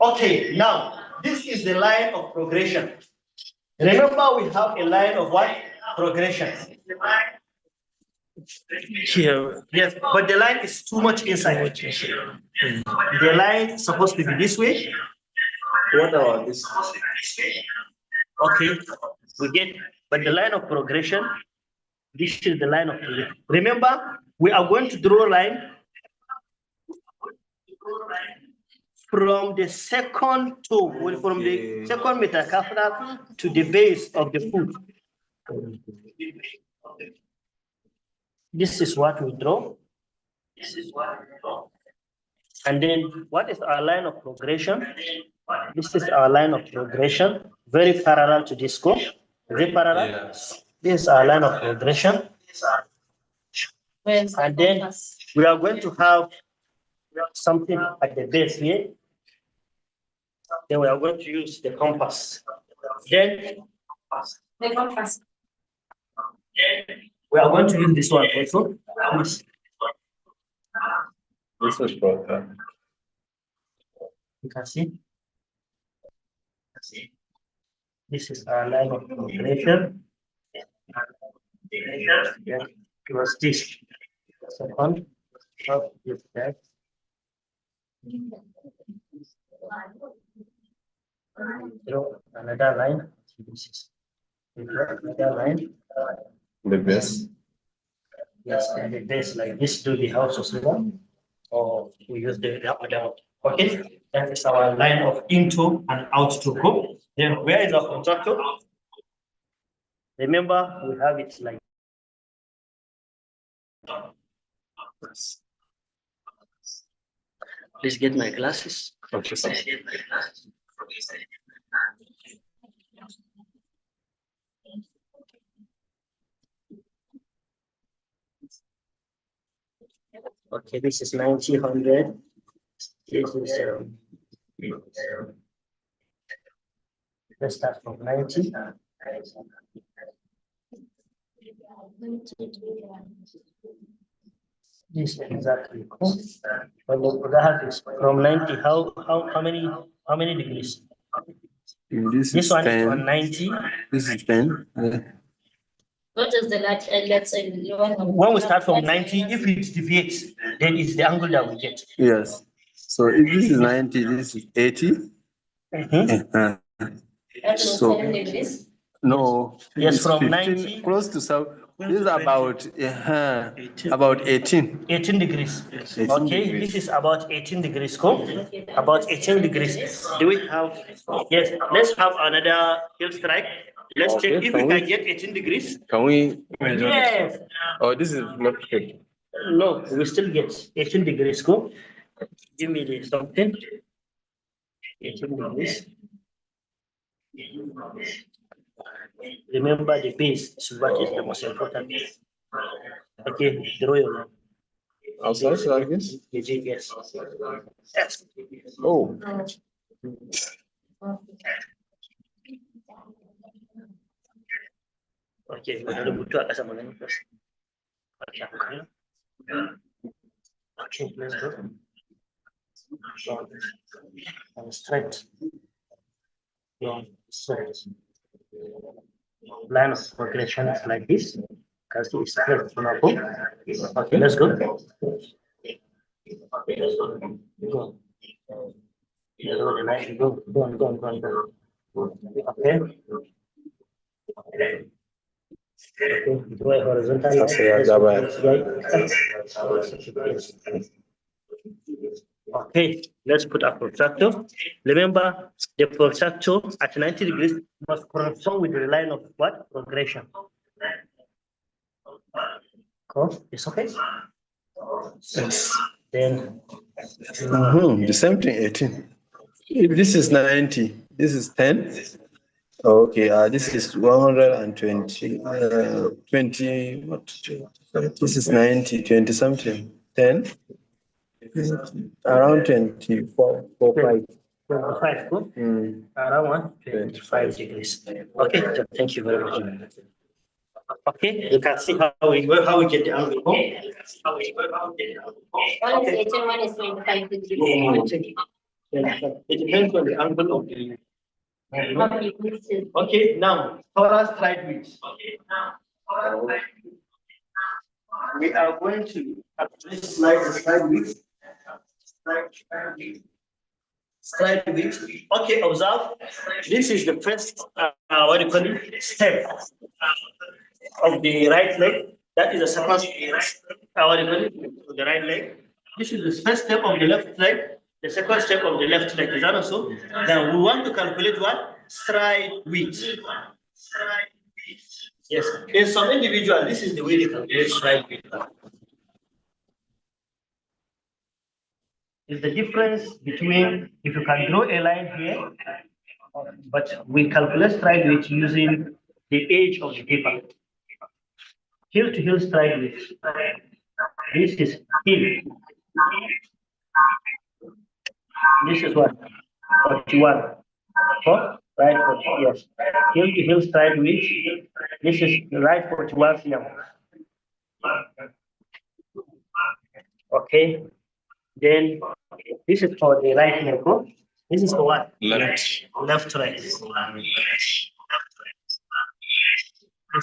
Okay, now this is the line of progression. Remember, we have a line of what? Progression. Here, yes, but the line is too much inside. The line is supposed to be this way. What about this? Okay, we get, but the line of progression, this is the line of progression. Remember, we are going to draw a line from the second toe, from the second metatarsal to the base of the foot. This is what we draw. And then what is our line of progression? This is our line of progression, very parallel to this scope. Very parallel. Yes. This is our line of progression. And then we are going to have something at the base here. Then we are going to use the compass. Then The compass. we are going to use this one also. This was broken. You can see. This is our line of progression. Yeah, it was this. Second, is that. Draw another line. This is another line. The best. Yes, and the base like this do the house of silver, or we use the other one. Okay, that is our line of into and out to go. Then where is our contractor? Remember, we have it like. Please get my glasses. Okay, sir. Okay, this is 90, 100. This is let's start from 90. This is exactly cool. When the graph is from 90, how many degrees? This one 10. is on 90. This is 10. Yeah. What is the let's say When we start from 90, if it deviates, then it's the angle that we get. Yes. So if this is 90, this is 80. Mhm. That is So- 7 degrees. No. Yes, it's from 15, 90 close to 7. This is about 18. 18 degrees. 18 Okay, degrees. this is about 18 degrees. Cool. About 18 degrees. Do we have? Yes. Let's have another heel strike. Let's Okay, check if we can get 18 degrees. Can we measure this? Yes. Oh, this is not good. No, we still get 18 degrees. Cool. Give me the something. 18 degrees. Remember the base is what is the most important. Okay, draw your line. Outside like this? Yes. Yes. Oh. Okay, we're going to put a some first. Okay, let's go. And straight. Straight. Line of progression is like this. Because it's straight from above. Okay, let's go. Go. Yeah, the line. Go. Okay. Okay, draw a horizontal line. Okay, let's put a protractor. Remember, the protractor at 90 degrees must correspond with the line of what? Progression. Cool, it's okay. Yes. Then The same thing, 18. If this is 90, this is 10. Okay, this is 120, 20, what? This is 90, 20 something, 10, around 24, 5. 25, good. Around 25 degrees. Okay, thank you very much. Okay, you can see how we get the angle. One is 18, one is 25 degrees. It depends on the angle of the. Okay, now thorax stride width. We are going to slide the stride width. Stride width. Okay, observe. This is the first what do you call it? Step of the right leg. That is the second what do you call it? The right leg. This is the first step of the left leg. The second step of the left leg. Is that also? Now we want to calculate what? Stride width. Yes. In some individual, this is the way they calculate stride width. Is the difference between if you can draw a line here, but we calculate stride width using the edge of the paper. Heel to heel stride width. This is heel. This is what? 41. Oh, right 40, yes. Heel to heel stride width. This is right 41 cm. Okay. Then this is for the right leg. This is for what? Left. Left right. This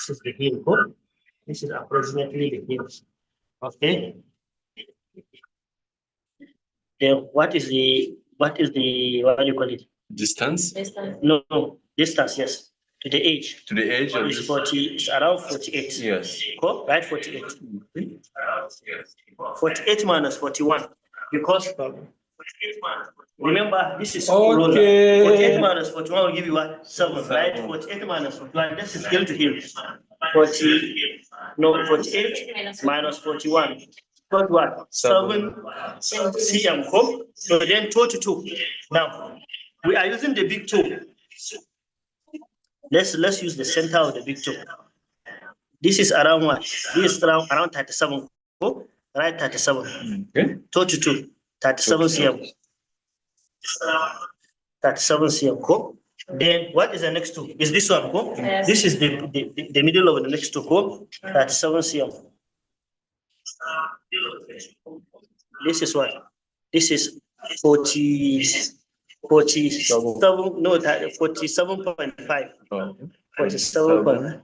is the heel. This is approximately the heel. Okay. Then what is the what do you call it? Distance? No, distance, yes. To the edge. To the edge of It's 40, it's around 48. Yes. Cool? Right, 48. 48 minus 41. Because remember, this is roller. 48 minus 41 will give you what? 7, right? 48 minus 41. This is heel to heel. 48 minus 41. Got what? 7 cm. So then 2 to 2. Now we are using the big toe. Let's use the center of the big toe. This is around what? This is around 37. Right, 37. Okay. 2 to 2. 37 cm. 37 cm. Then what is the next two? Is this one? Yes. This is the middle of the next two. 37 cm. This is what? This is 47, no, 47.5. 47.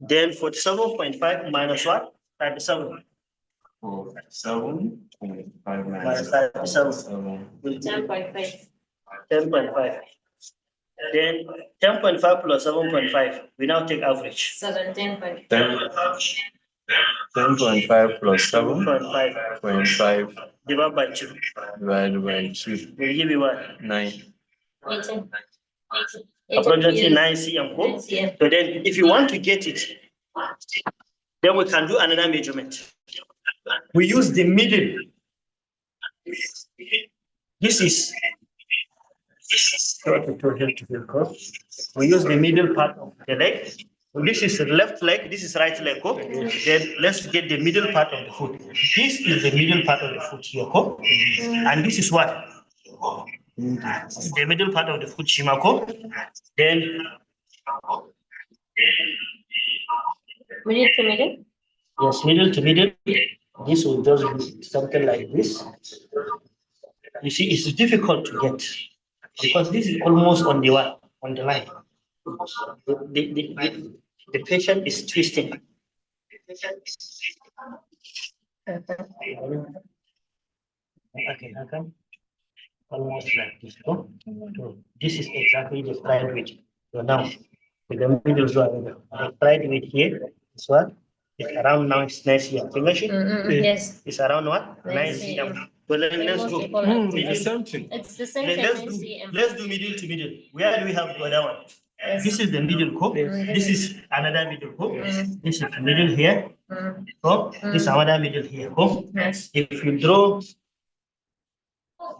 Then 47.5 minus what? 37. 47.5 Minus 37. 10.5. 10.5. Then 10.5 plus 7.5. We now take average. 17.5. 10.5 plus 7.5 divided by 2. Divided by 2. Will give you what? 9. 18. Approximately 9 cm. So then, if you want to get it, then we can do another measurement. We use the middle. This is. We use the middle part of the leg. This is the left leg, this is right leg. Then let's get the middle part of the foot. This is the middle part of the foot here. And this is what? The middle part of the foot, Shimako. Then Middle to middle? yes, middle to middle. This will just be something like this. You see, it's difficult to get because this is almost on the one, on the line. The patient is twisting. Okay, almost like this. So this is exactly the stride width. So now, with the middle the stride width here is what? It's around 9 cm. Yes. It's around what? 9 cm. Well, let's go. It's something. It's the same thing. Let's do middle to middle. Where do we have the other one? Yes. This is the middle code. This is another middle code. This is the middle here. So this is another middle here. Yes. If you draw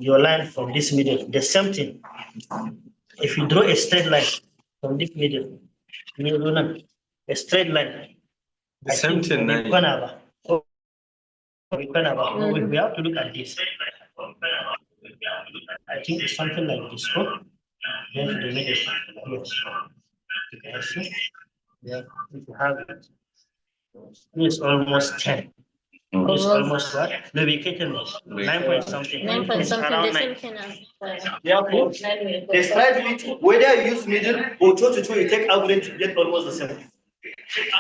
your line from this middle. The same thing. If you draw a straight line from this middle, a straight line. The same thing. We have to look at this. I think it's something like this. Then to the middle. Yes. You can see. Yeah, if you have it. It's almost 10. It's almost what? No, we can 9 point something. 9 point something, Around the 9. same thing as Therefore, the stride limit, whether you use middle or 2 to 2, you take average, you get almost the same.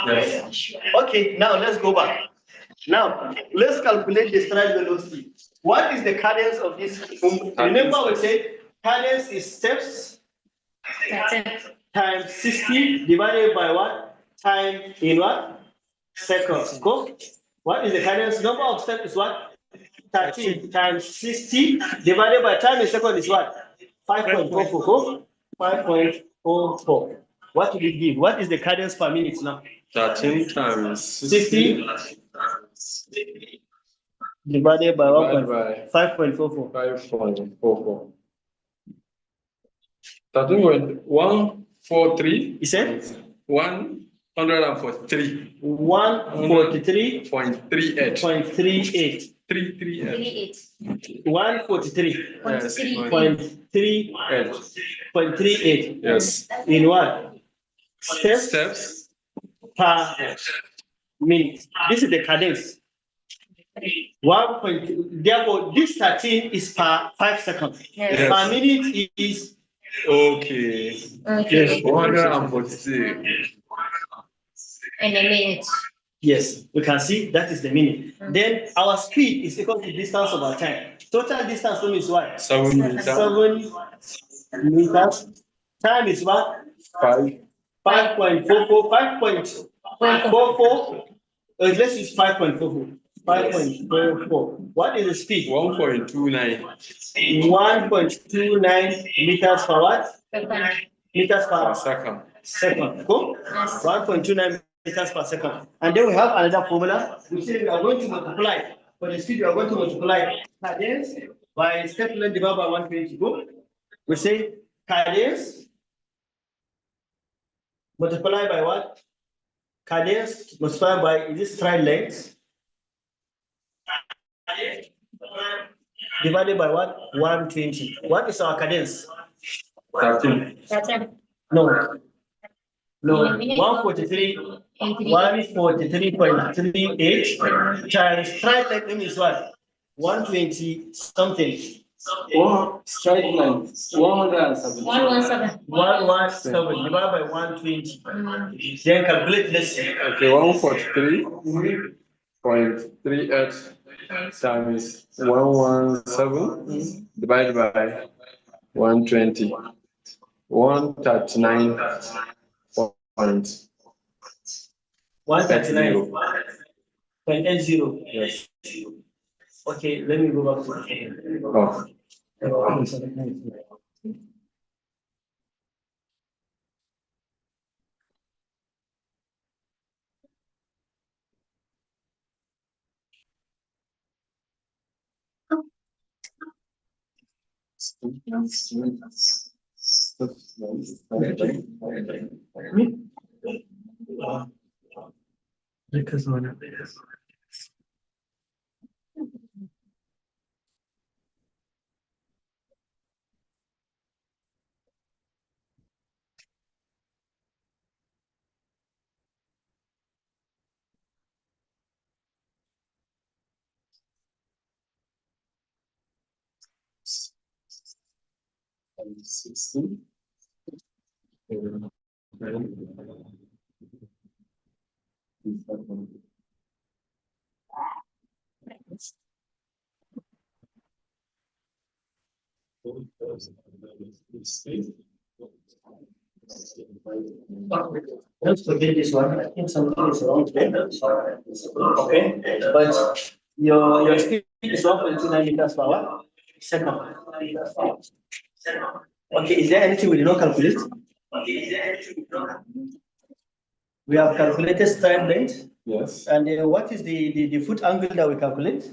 Yes. Okay, now let's go back. Now, let's calculate the stride velocity. What is the cadence of this? Remember we said cadence is steps times 60 divided by what? Time in what? Seconds. Go. What is the cadence? Number of steps is what? 13 times 60 divided by time in second is what? 5.44. 5.44. What will it give? What is the cadence per minute now? 13 times 60 divided by 5.44. 5.44. 13.143. You said? 143. 143.38. 338. 143.38. Yes. In what? Steps per minute. This is the cadence. 1 point. Therefore, this 13 is per 5 seconds. Yes. Per minute is okay. Okay. 146. In a minute. yes, we can see that is the minute. Then our speed is equal to distance over time. Total distance is what? 7 meters. 7 meters. Time is what? 5.44. 5.44. Let's use 5.44. 5.44. What is the speed? 1.29. 1.29 meters per what? Meters per second. Second. Cool? 1.29 meters per second. And then we have another formula. We say we are going to multiply. For the speed, we are going to multiply cadence by step length divided by 120. Go. We say cadence multiply by what? Cadence multiplied by, is this stride length? Divided by what? 120. What is our cadence? 13. No. 143.38 times stride length is what? 120 something. Stride length 107. 117 divided by 120. Then calculate this. Okay, 143.38 times 117 divided by 120. 139. 139.80. Yes. Okay, let me go back to let's forget this one. I think something is wrong there. Okay, but your speed is 1.29 meters per hour. Second. Okay, is there anything we did not calculate? We have calculated stride length. Yes. And what is the foot angle that we calculate?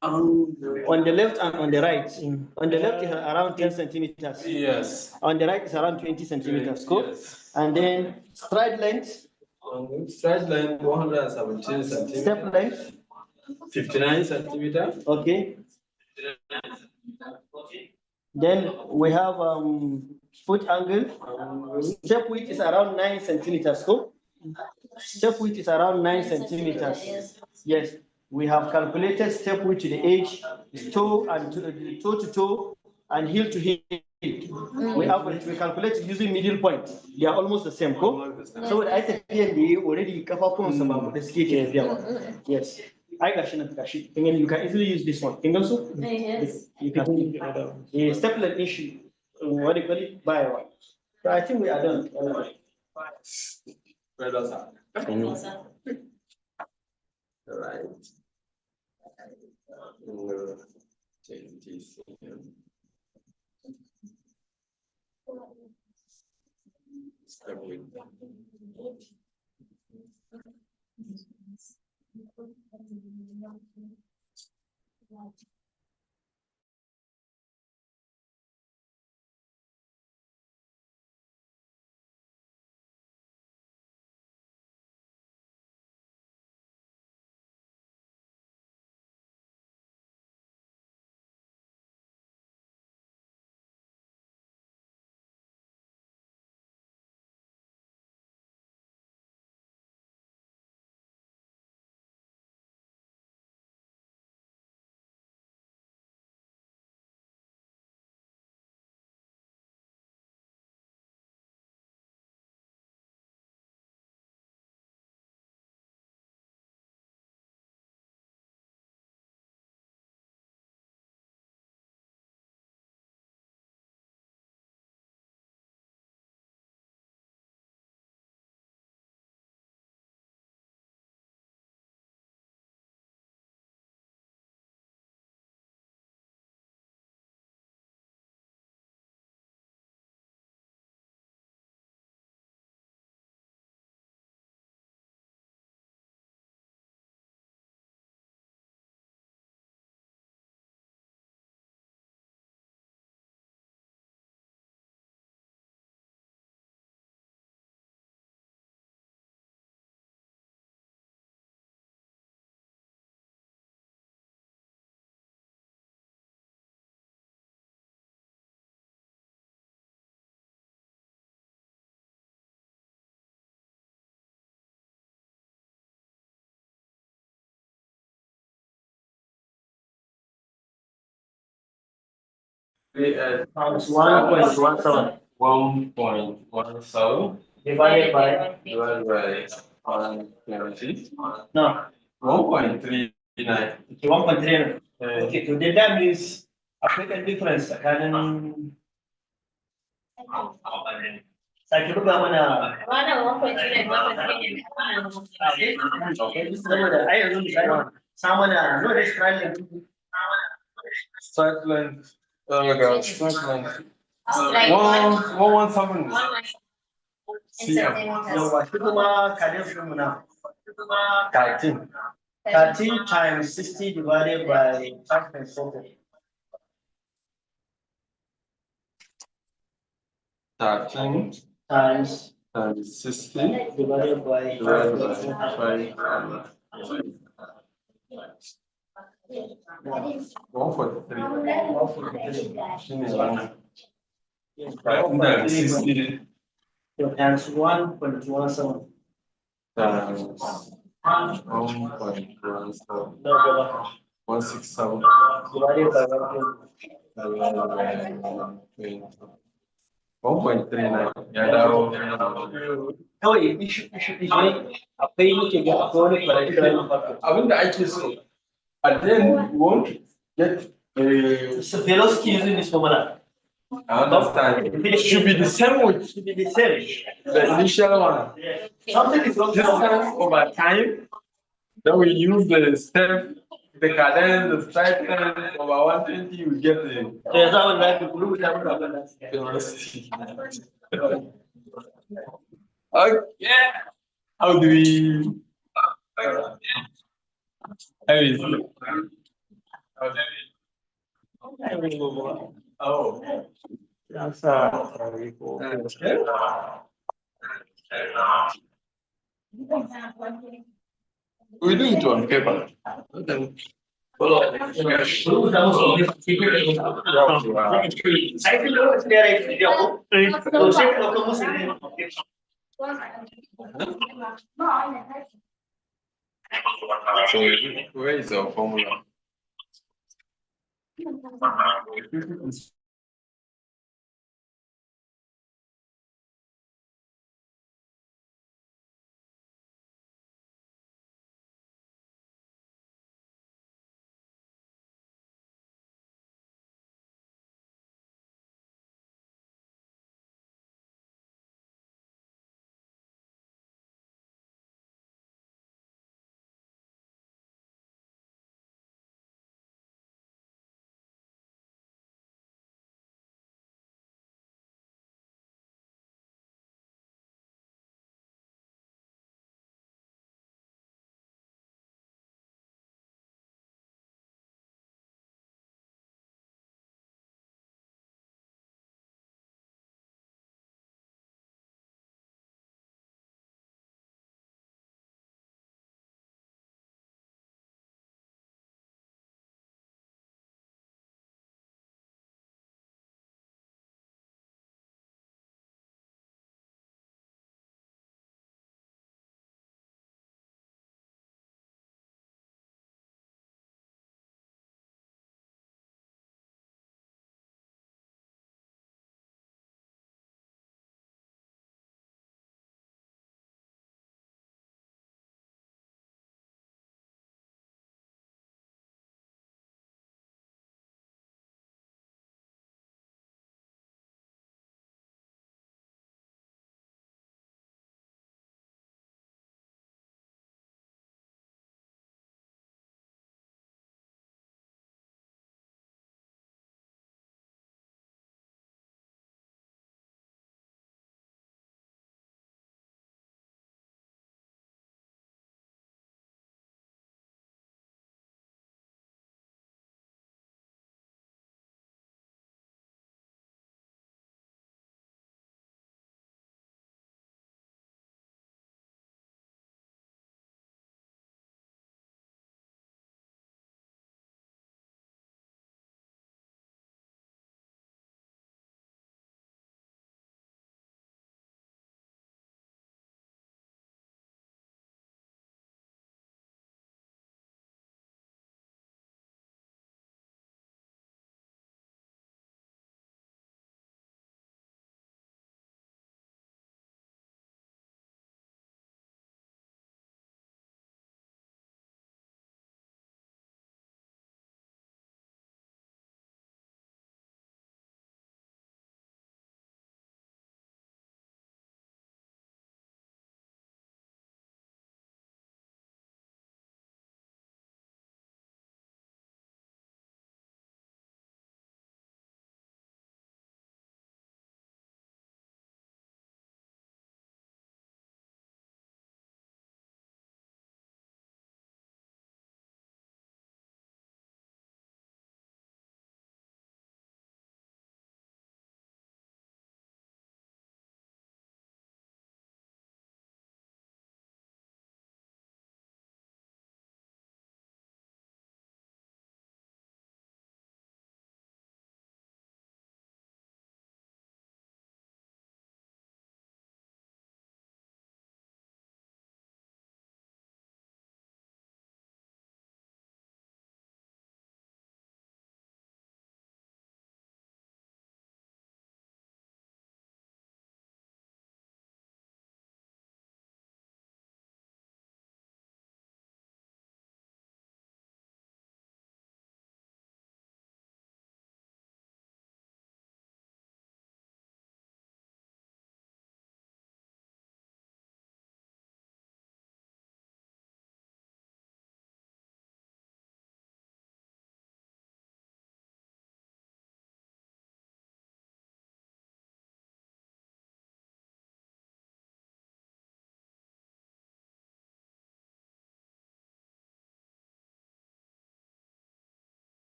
On the left and on the right. On the left is around 10 centimeters. Yes. On the right is around 20 centimeters. Cool. Yes. And then stride length. Stride length 117 centimeters. Step length 59 centimeters. Okay. Then we have foot angle. Step width is around 9 centimeters. Cool. Step width is around 9 centimeters. Yes. We have calculated step width to the edge, toe to toe, and heel to heel. We calculate using middle point. They are almost the same. Cool. So I think already yes. I got you. You can easily use this one. Yes. You can the steplet issue. What do you call it? By one. So I think we are done. Where does that? Right. 27. Step with. Times 1.17. 1.17 Divided by 120. no 1.39. 1.39. Okay, so then that means a quick difference. Sake buga mana Wannan 1.3 okay saboda ai yanzu misali sa mana no da strike Strike length. Oh my God, strike length. 117. yawa shi kuma cadence din mu na 13. 13 times 60 divided by 5.4. 13 times 60 divided by 5. 143. 60 times 1.17. times 1.17. 167 divided by 1.39. Ya dawo. kawai ishu ne akwai nake ga akwai wani parameter Abinda ake so, and then you want to get so velocity using this formula. I understand. It should be the same with the initial one. Something is wrong. Distance over time. Then we use the step, the cadence, the stride length over 120. You get the velocity. Okay. How do we? How is it? Oh, that's we do it on paper. Then follow. So where is our formula?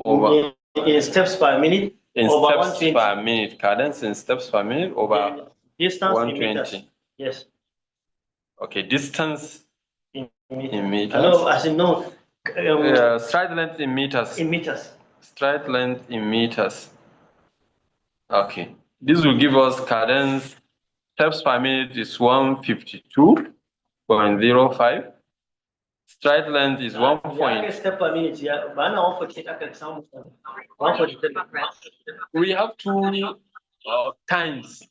over in steps per minute in over steps 120. per minute. Cadence in steps per minute over Distance in 120. meters. Yes. Okay, distance In in meters. No, as in no. Stride length in meters. In meters. Stride length in meters. Okay, this will give us cadence. Steps per minute is 152.05. Stride length is 1 point. Step per minute, yeah. But now 140. We have two times.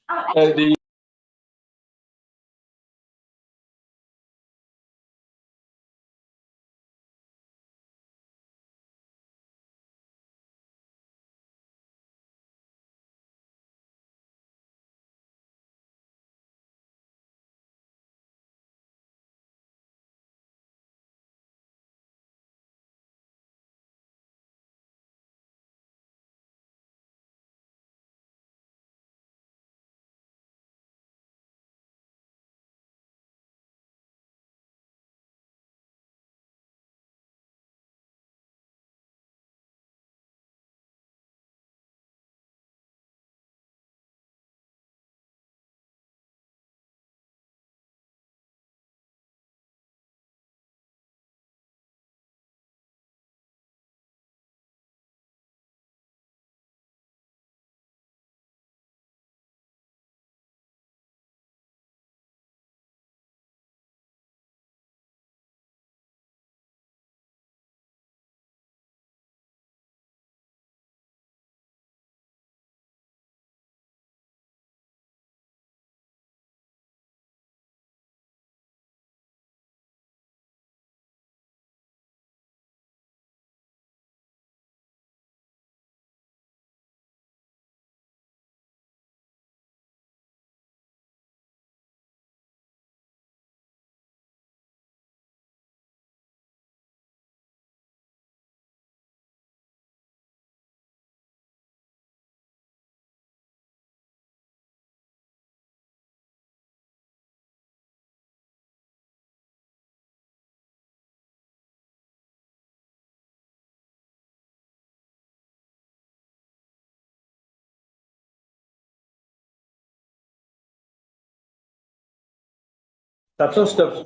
Capsule steps.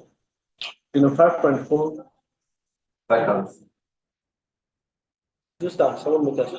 5.4 seconds. Just start. 7 meters.